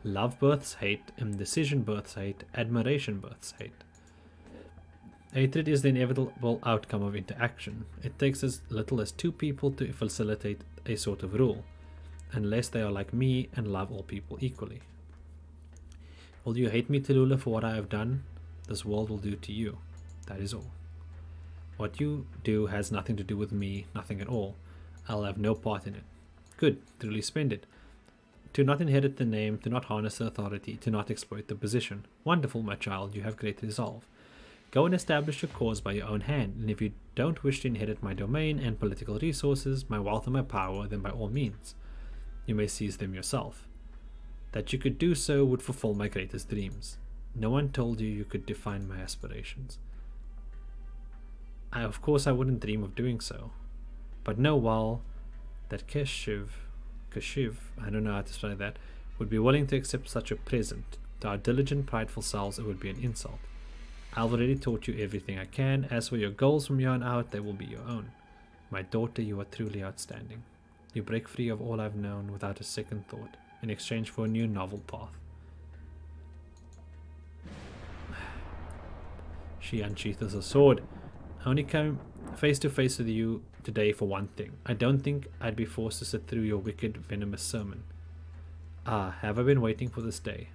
Love births hate, indecision births hate, admiration births hate. Hatred is the inevitable outcome of interaction. It takes as little as two people to facilitate a sort of rule, unless they are like me and love all people equally. Will you hate me, Tallulah, for what I have done? This world will do to you. That is all. What you do has nothing to do with me, nothing at all. I'll have no part in it. Good, truly splendid. To not inherit the name, to not harness the authority, to not exploit the position. Wonderful, my child, you have great resolve. Go and establish your cause by your own hand, and if you don't wish to inherit my domain and political resources, my wealth and my power, then by all means. You may seize them yourself. That you could do so would fulfill my greatest dreams. No one told you could define my aspirations. Of course I wouldn't dream of doing so. But know well that Kashiv, I don't know how to spell that, would be willing to accept such a present. To our diligent, prideful selves, it would be an insult. I've already taught you everything I can. As for your goals from here on out, they will be your own. My daughter, you are truly outstanding. You break free of all I've known without a second thought, in exchange for a new novel path. She unsheathes a sword. I only came face to face with you today for one thing. I don't think I'd be forced to sit through your wicked, venomous sermon. Ah, have I been waiting for this day?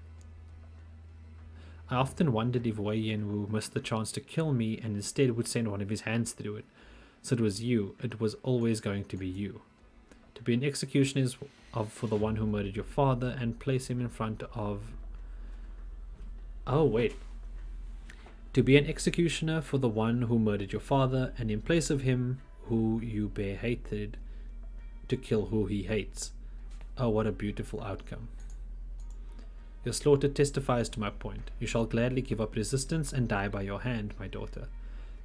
I often wondered if Wei Yanwu missed the chance to kill me and instead would send one of his hands through it. So it was you. It was always going to be you. To be an executioner is for the one who murdered your father and place him in front of... Oh, wait. To be an executioner for the one who murdered your father, and in place of him who you bear hatred, to kill who he hates. Oh, what a beautiful outcome. Your slaughter testifies to my point. You shall gladly give up resistance and die by your hand, my daughter.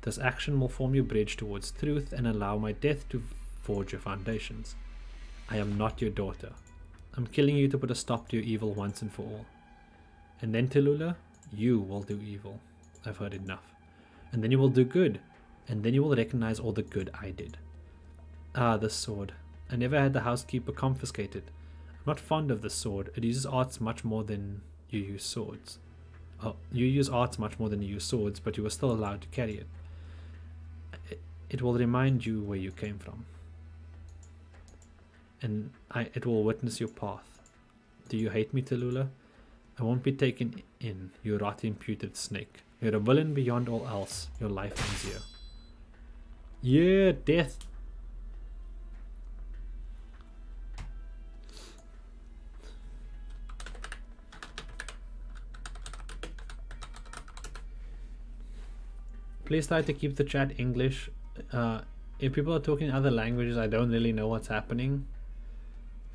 This action will form your bridge towards truth and allow my death to forge your foundations. I am not your daughter. I'm killing you to put a stop to your evil once and for all. And then, Tallulah, you will do evil. I've heard enough. And then you will do good. And then you will recognize all the good I did. Ah, this sword. I never had the housekeeper confiscate it. I'm not fond of this sword. It uses arts much more than you use swords. Oh, you use arts much more than you use swords, but you are still allowed to carry it. It will remind you where you came from. And it will witness your path. Do you hate me, Tallulah? I won't be taken in, you rot-imputed snake. You're a villain beyond all else. Your life ends here. Yeah, death. Please try to keep the chat English. If people are talking other languages, I don't really know what's happening.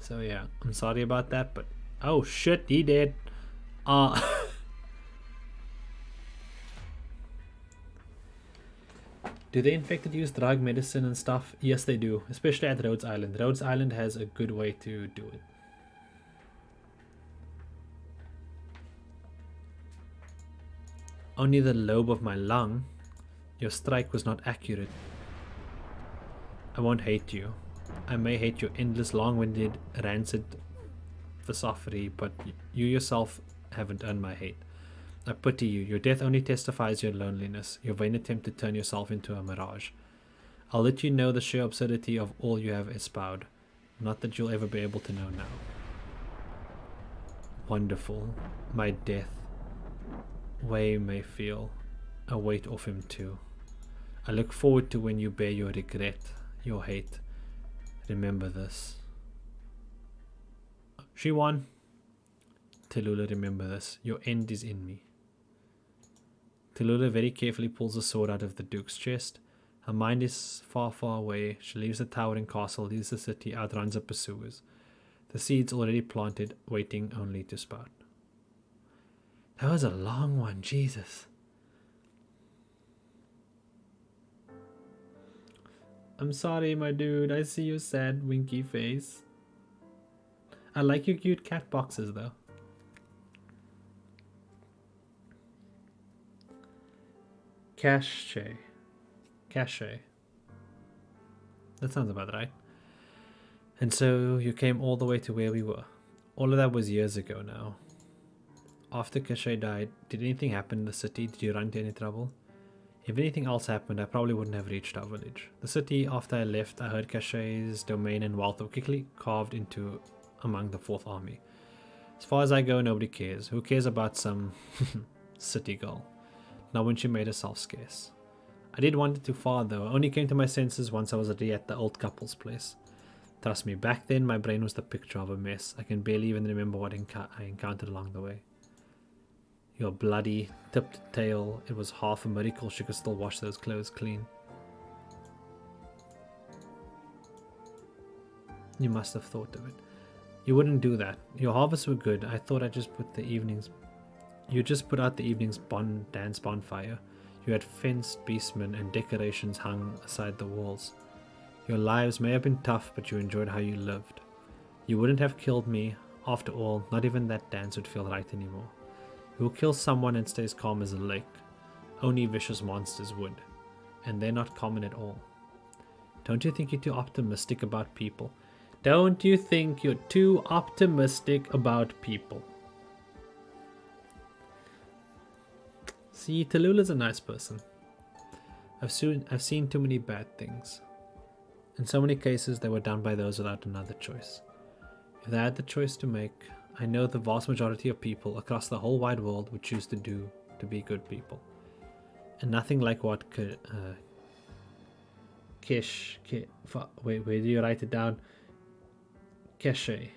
So yeah, I'm sorry about that, but oh shit, he did. Do the infected use drug medicine and stuff? Yes, they do, especially at Rhodes Island. Rhodes Island has a good way to do it. Only the lobe of my lung. Your strike was not accurate. I won't hate you. I may hate your endless, long-winded, rancid philosophy, but you yourself haven't earned my hate. I pity you. Your death only testifies your loneliness, your vain attempt to turn yourself into a mirage. I'll let you know the sheer absurdity of all you have espoused. Not that you'll ever be able to know now. Wonderful. My death. Way may feel a weight off him too. I look forward to when you bear your regret, your hate. Remember this. She won. Tallulah, remember this. Your end is in me. Tallulah very carefully pulls the sword out of the Duke's chest. Her mind is far, far away. She leaves the towering castle, leaves the city, outruns her pursuers. The seeds already planted, waiting only to sprout. That was a long one, Jesus. I'm sorry, my dude. I see your sad, winky face. I like your cute cat boxes, though. Cache. That sounds about right. And so you came all the way to where we were. All of that was years ago now. After Cache died, did anything happen in the city? Did you run into any trouble? If anything else happened, I probably wouldn't have reached our village. The city, after I left, I heard Cache's domain and wealth were quickly carved into among the 4th Army. As far as I go, nobody cares. Who cares about some city girl? Not when she made herself scarce. I did wander too far though. I only came to my senses once I was at the old couple's place. Trust me, back then my brain was the picture of a mess. I can barely even remember what I encountered along the way. Your bloody, tipped tail. It was half a miracle she could still wash those clothes clean. You must have thought of it. You wouldn't do that. Your harvests were good. I thought I'd just put the evenings... You just put out the evening's dance bonfire. You had fenced beastmen and decorations hung aside the walls. Your lives may have been tough, but you enjoyed how you lived. You wouldn't have killed me. After all, not even that dance would feel right anymore. Who kills someone and stays calm as a lake? Only vicious monsters would. And they're not common at all. Don't you think you're too optimistic about people? Don't you think you're too optimistic about people? See, Tallulah's a nice person. I've seen too many bad things. In so many cases, they were done by those without another choice. If they had the choice to make, I know the vast majority of people across the whole wide world would choose to be good people. And nothing like what wait, where do you write it down? Cache.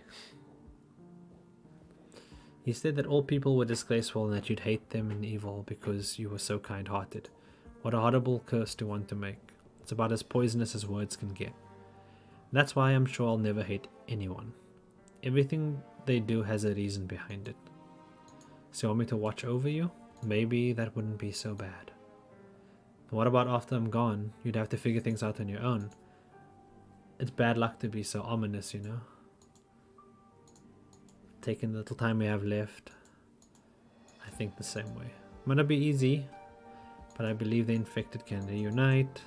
He said that all people were disgraceful and that you'd hate them and evil because you were so kind-hearted. What a horrible curse to want to make. It's about as poisonous as words can get. That's why I'm sure I'll never hate anyone. Everything they do has a reason behind it. So you want me to watch over you? Maybe that wouldn't be so bad. But what about after I'm gone? You'd have to figure things out on your own. It's bad luck to be so ominous, you know? Taking the little time we have left, I think the same way. Might not be easy, but I believe the infected can reunite.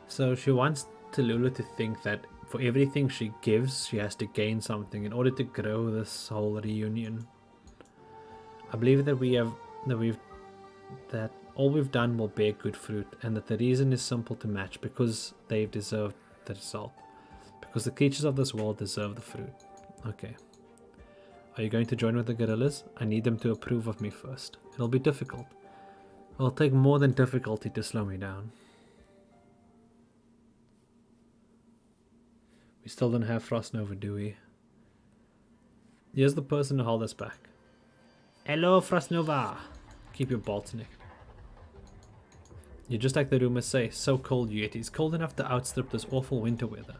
So she wants Tallulah to think that for everything she gives, she has to gain something in order to grow this whole reunion. I believe that all we've done will bear good fruit, and that the reason is simple to match because they've deserved the result. Because the creatures of this world deserve the fruit. Okay. Are you going to join with the guerrillas? I need them to approve of me first. It'll be difficult. It'll take more than difficulty to slow me down. We still don't have Frost Nova, do we? Here's the person to hold us back. Hello, Frost Nova! Keep your bolts, Nick. You're just like the rumors say, so cold, you Yetis. Cold enough to outstrip this awful winter weather.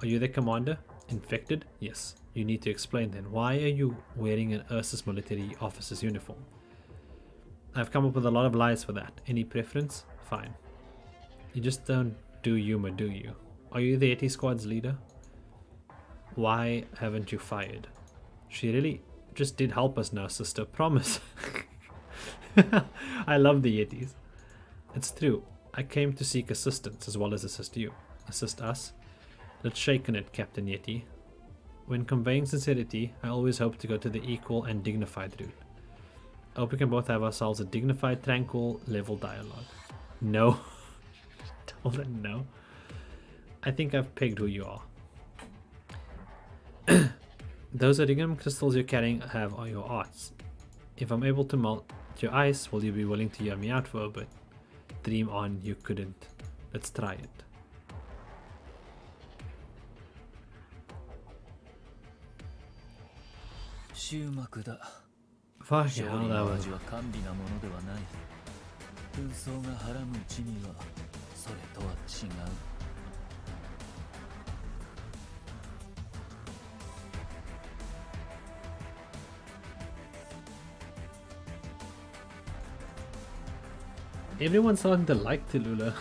Are you the commander? Infected? Yes. You need to explain then. Why are you wearing an Ursus military officer's uniform? I've come up with a lot of lies for that. Any preference? Fine. You just don't do humor, do you? Are you the Yeti squad's leader? Why haven't you fired? She really just did help us now, sister. Promise. I love the Yetis. It's true. I came to seek assistance as well as assist you. Assist us? Let's shake on it, Captain Yeti. When conveying sincerity, I always hope to go to the equal and dignified route. I hope we can both have ourselves a dignified, tranquil, level dialogue. No. Told her no. I think I've pegged who you are. Those iridium crystals you're carrying are your arts. If I'm able to melt your ice, will you be willing to hear me out for a bit? Dream on, you couldn't. Let's try it. Fucking hell, that was... Everyone's starting to like Tallulah.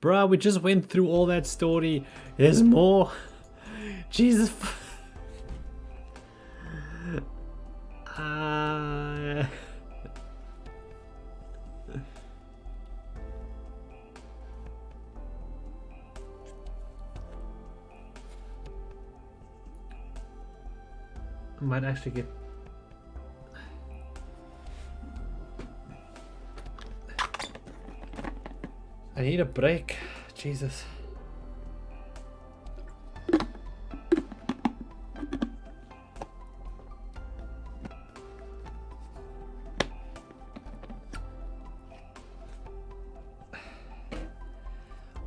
Bruh, we just went through all that story. There's more. Jesus. Might actually get... I need a break. Jesus.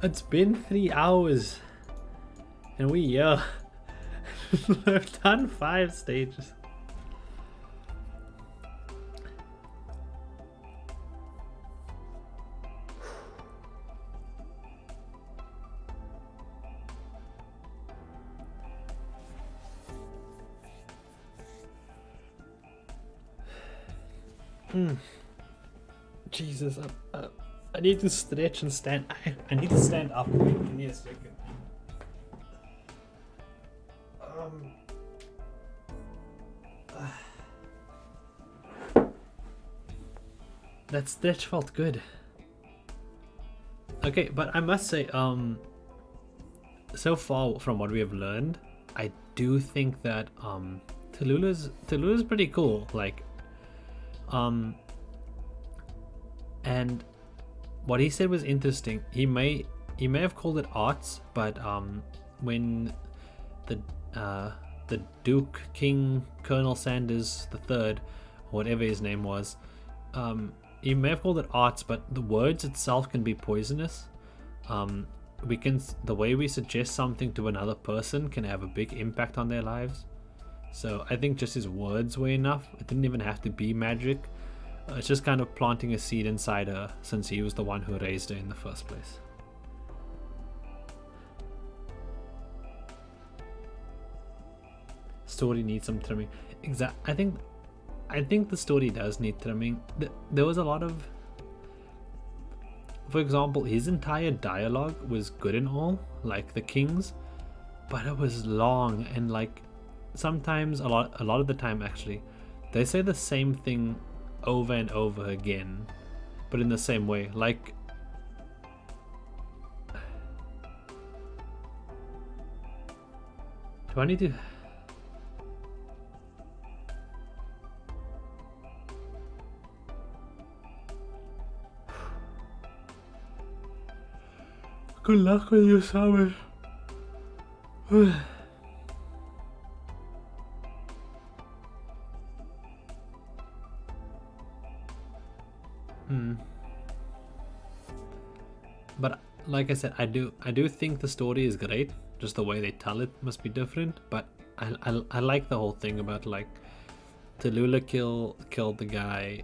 It's been 3 hours and we've done 5 stages. Jesus, I need to stretch and stand. I need to stand up. Wait, give me a second. That stretch felt good. Okay, but I must say, so far from what we have learned, I do think that Tallulah's pretty cool. Like, and what he said was interesting. He may have called it arts, but when the Duke King Colonel Sanders III, whatever his name was, he may have called it arts, but the words itself can be poisonous. The way we suggest something to another person can have a big impact on their lives. So I think just his words were enough. It didn't even have to be magic. It's just kind of planting a seed inside her, since he was the one who raised her in the first place. Story needs some trimming. I think the story does need trimming. There was a lot of... For example, his entire dialogue was good and all, like the king's, but it was long, and like sometimes a lot of the time actually, they say the same thing over and over again, but in the same way. Like, do I need to... Good luck with you, Simon. like I said, I do think the story is great. Just the way they tell it must be different. But I like the whole thing about like Tallulah killed the guy.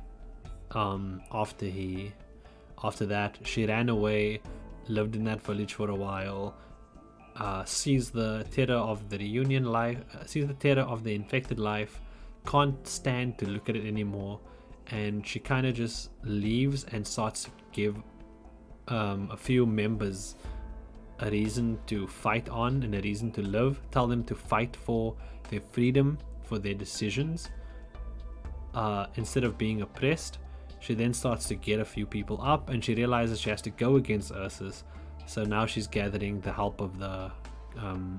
After that she ran away, lived in that village for a while. Sees the terror of the reunion life, sees the terror of the infected life, can't stand to look at it anymore, and she kind of just leaves and starts to give a few members a reason to fight on and a reason to live, tell them to fight for their freedom, for their decisions, instead of being oppressed. She then starts to get a few people up, and she realizes she has to go against Ursus. So now she's gathering the help of the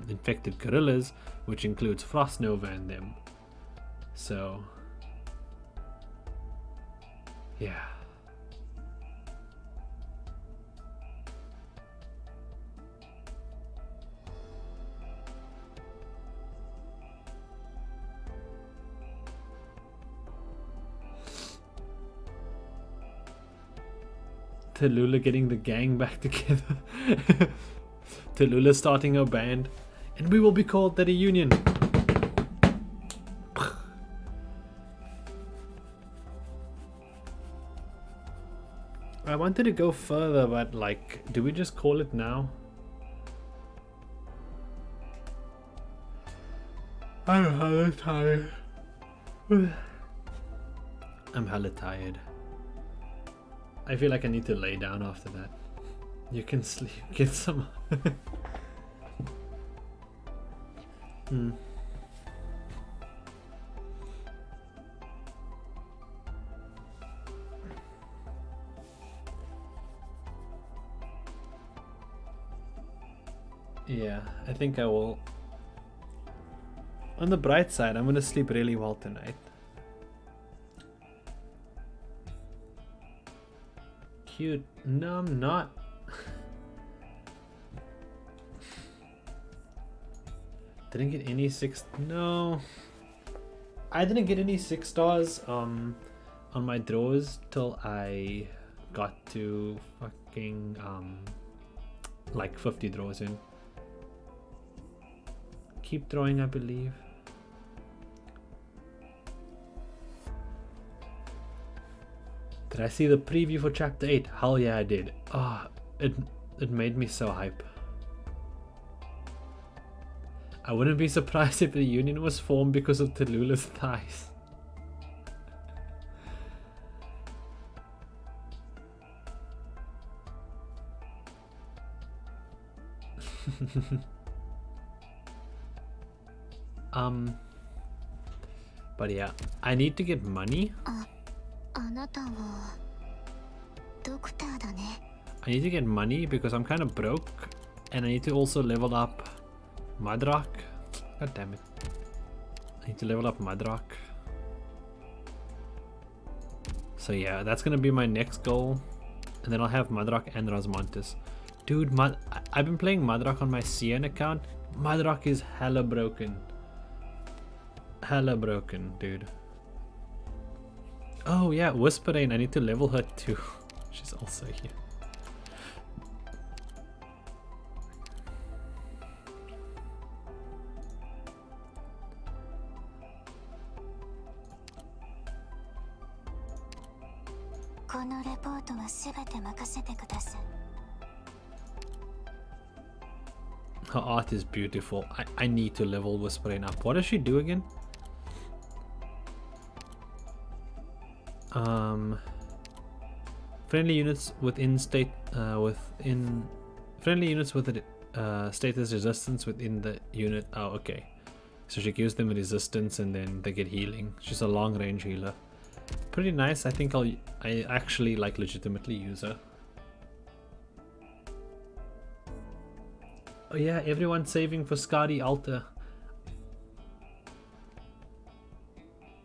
infected gorillas, which includes Frostnova and them. So, yeah. Tallulah getting the gang back together. Tallulah starting a band, and we will be called the Reunion. I wanted to go further, but like, do we just call it now? I'm hella tired. I'm hella tired. I feel like I need to lay down after that. You can sleep, get some. Yeah, I think I will. On the bright side, I'm gonna sleep really well tonight. Cute. No, I'm not. Didn't get any 6. No, I didn't get any 6 stars on my draws till I got to fucking like 50 draws in. Keep throwing, I believe. Did I see the preview for chapter 8? Hell yeah, I did. Ah, it made me so hype. I wouldn't be surprised if the union was formed because of Tallulah's thighs. But yeah, I need to get money. I need to get money because I'm kind of broke, and I need to also level up Madrak. God damn it. I need to level up Madrak. So yeah, that's gonna be my next goal, and then I'll have Madrak and Rasmantis. Dude, I've been playing Madrak on my CN account. Madrak is hella broken. Hella broken, dude. Oh yeah, Whisperain, I need to level her too. She's also here. Her art is beautiful. I need to level Whisperain up. What does she do again? Friendly units within friendly units with status resistance within the unit. Oh, okay. So she gives them resistance and then they get healing. She's a long range healer. Pretty nice. I think I actually like legitimately use her. Oh yeah, everyone's saving for Skadi Alta.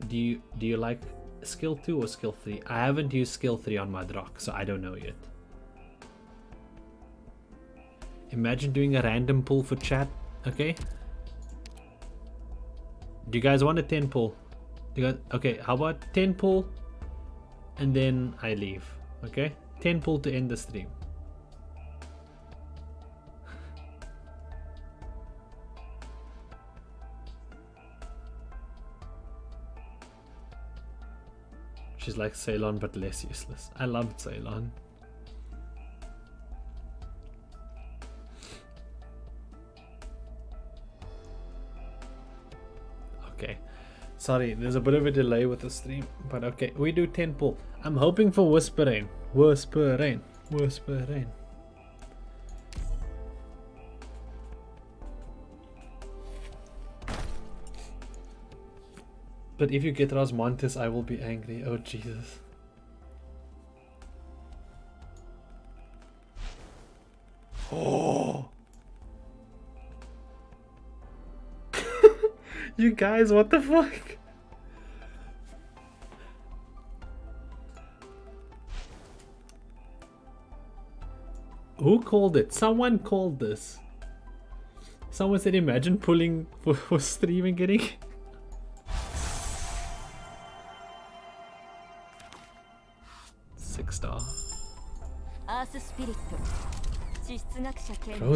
Do you like skill 2 or skill 3? I haven't used skill 3 on Madrak, so I don't know yet. Imagine doing a random pull for chat. Okay, do you guys want a 10 pull? Okay, how about 10 pull and then I leave? Okay, 10 pull to end the stream. She's like Ceylon but less useless. I love Ceylon. Okay. Sorry, there's a bit of a delay with the stream, but okay, we do 10 pull. I'm hoping for Whisper Rain. Whisper Rain. Whisper Rain. But if you get Rosmontis, I will be angry. Oh, Jesus. Oh! You guys, what the fuck? Who called it? Someone called this. Someone said imagine pulling for stream and getting... Six-star. Oh,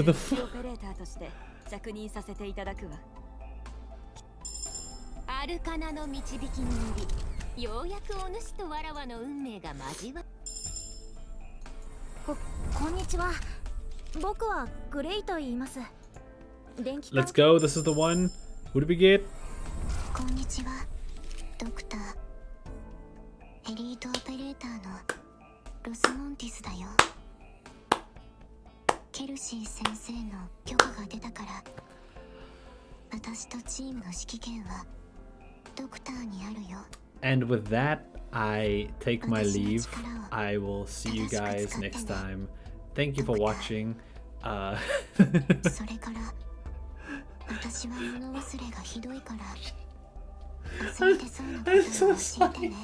the fuck? アルカナの導きにより、ようやくお主とわらわの運命が交わ。こんにちは。僕はグレイと言います。電気。Let's go. This is the one. Who did we get? こんにちは。ドクター。エリートオペレーターのロスモンティスだよ。ケルシー先生の許可が出たから、私とチームの指揮権は。And with that, I take my leave. I will see you guys next time. Thank you for watching. I'm so sorry.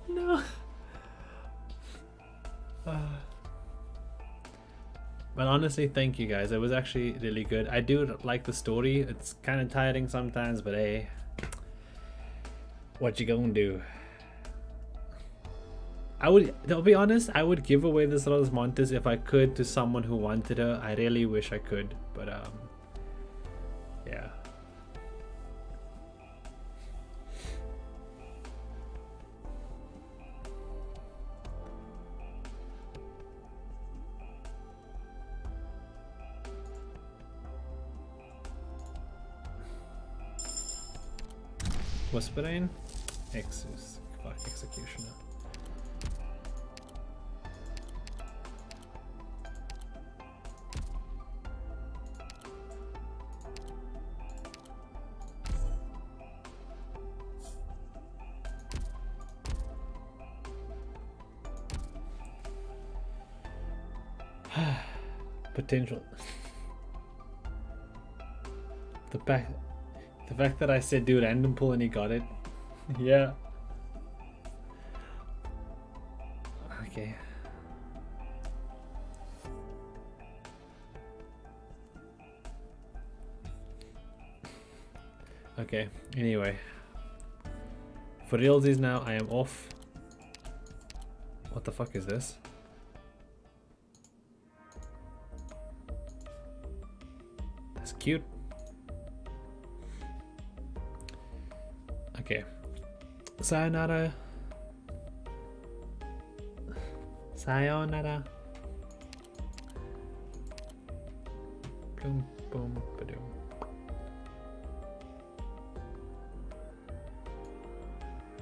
No. But honestly, thank you guys. It was actually really good. I do like the story. It's kind of tiring sometimes, but hey, what you gonna do? To be honest, I would give away this Rosmontis if I could to someone who wanted her. I really wish I could, but yeah. Whispering? Executioner. Potential. The fact that I said do random pull and he got it. Yeah. Okay. Okay, anyway. For realsies now, I am off. What the fuck is this? That's cute. Okay. Sayonara. Sayonara. Boom, boom, ba-doom.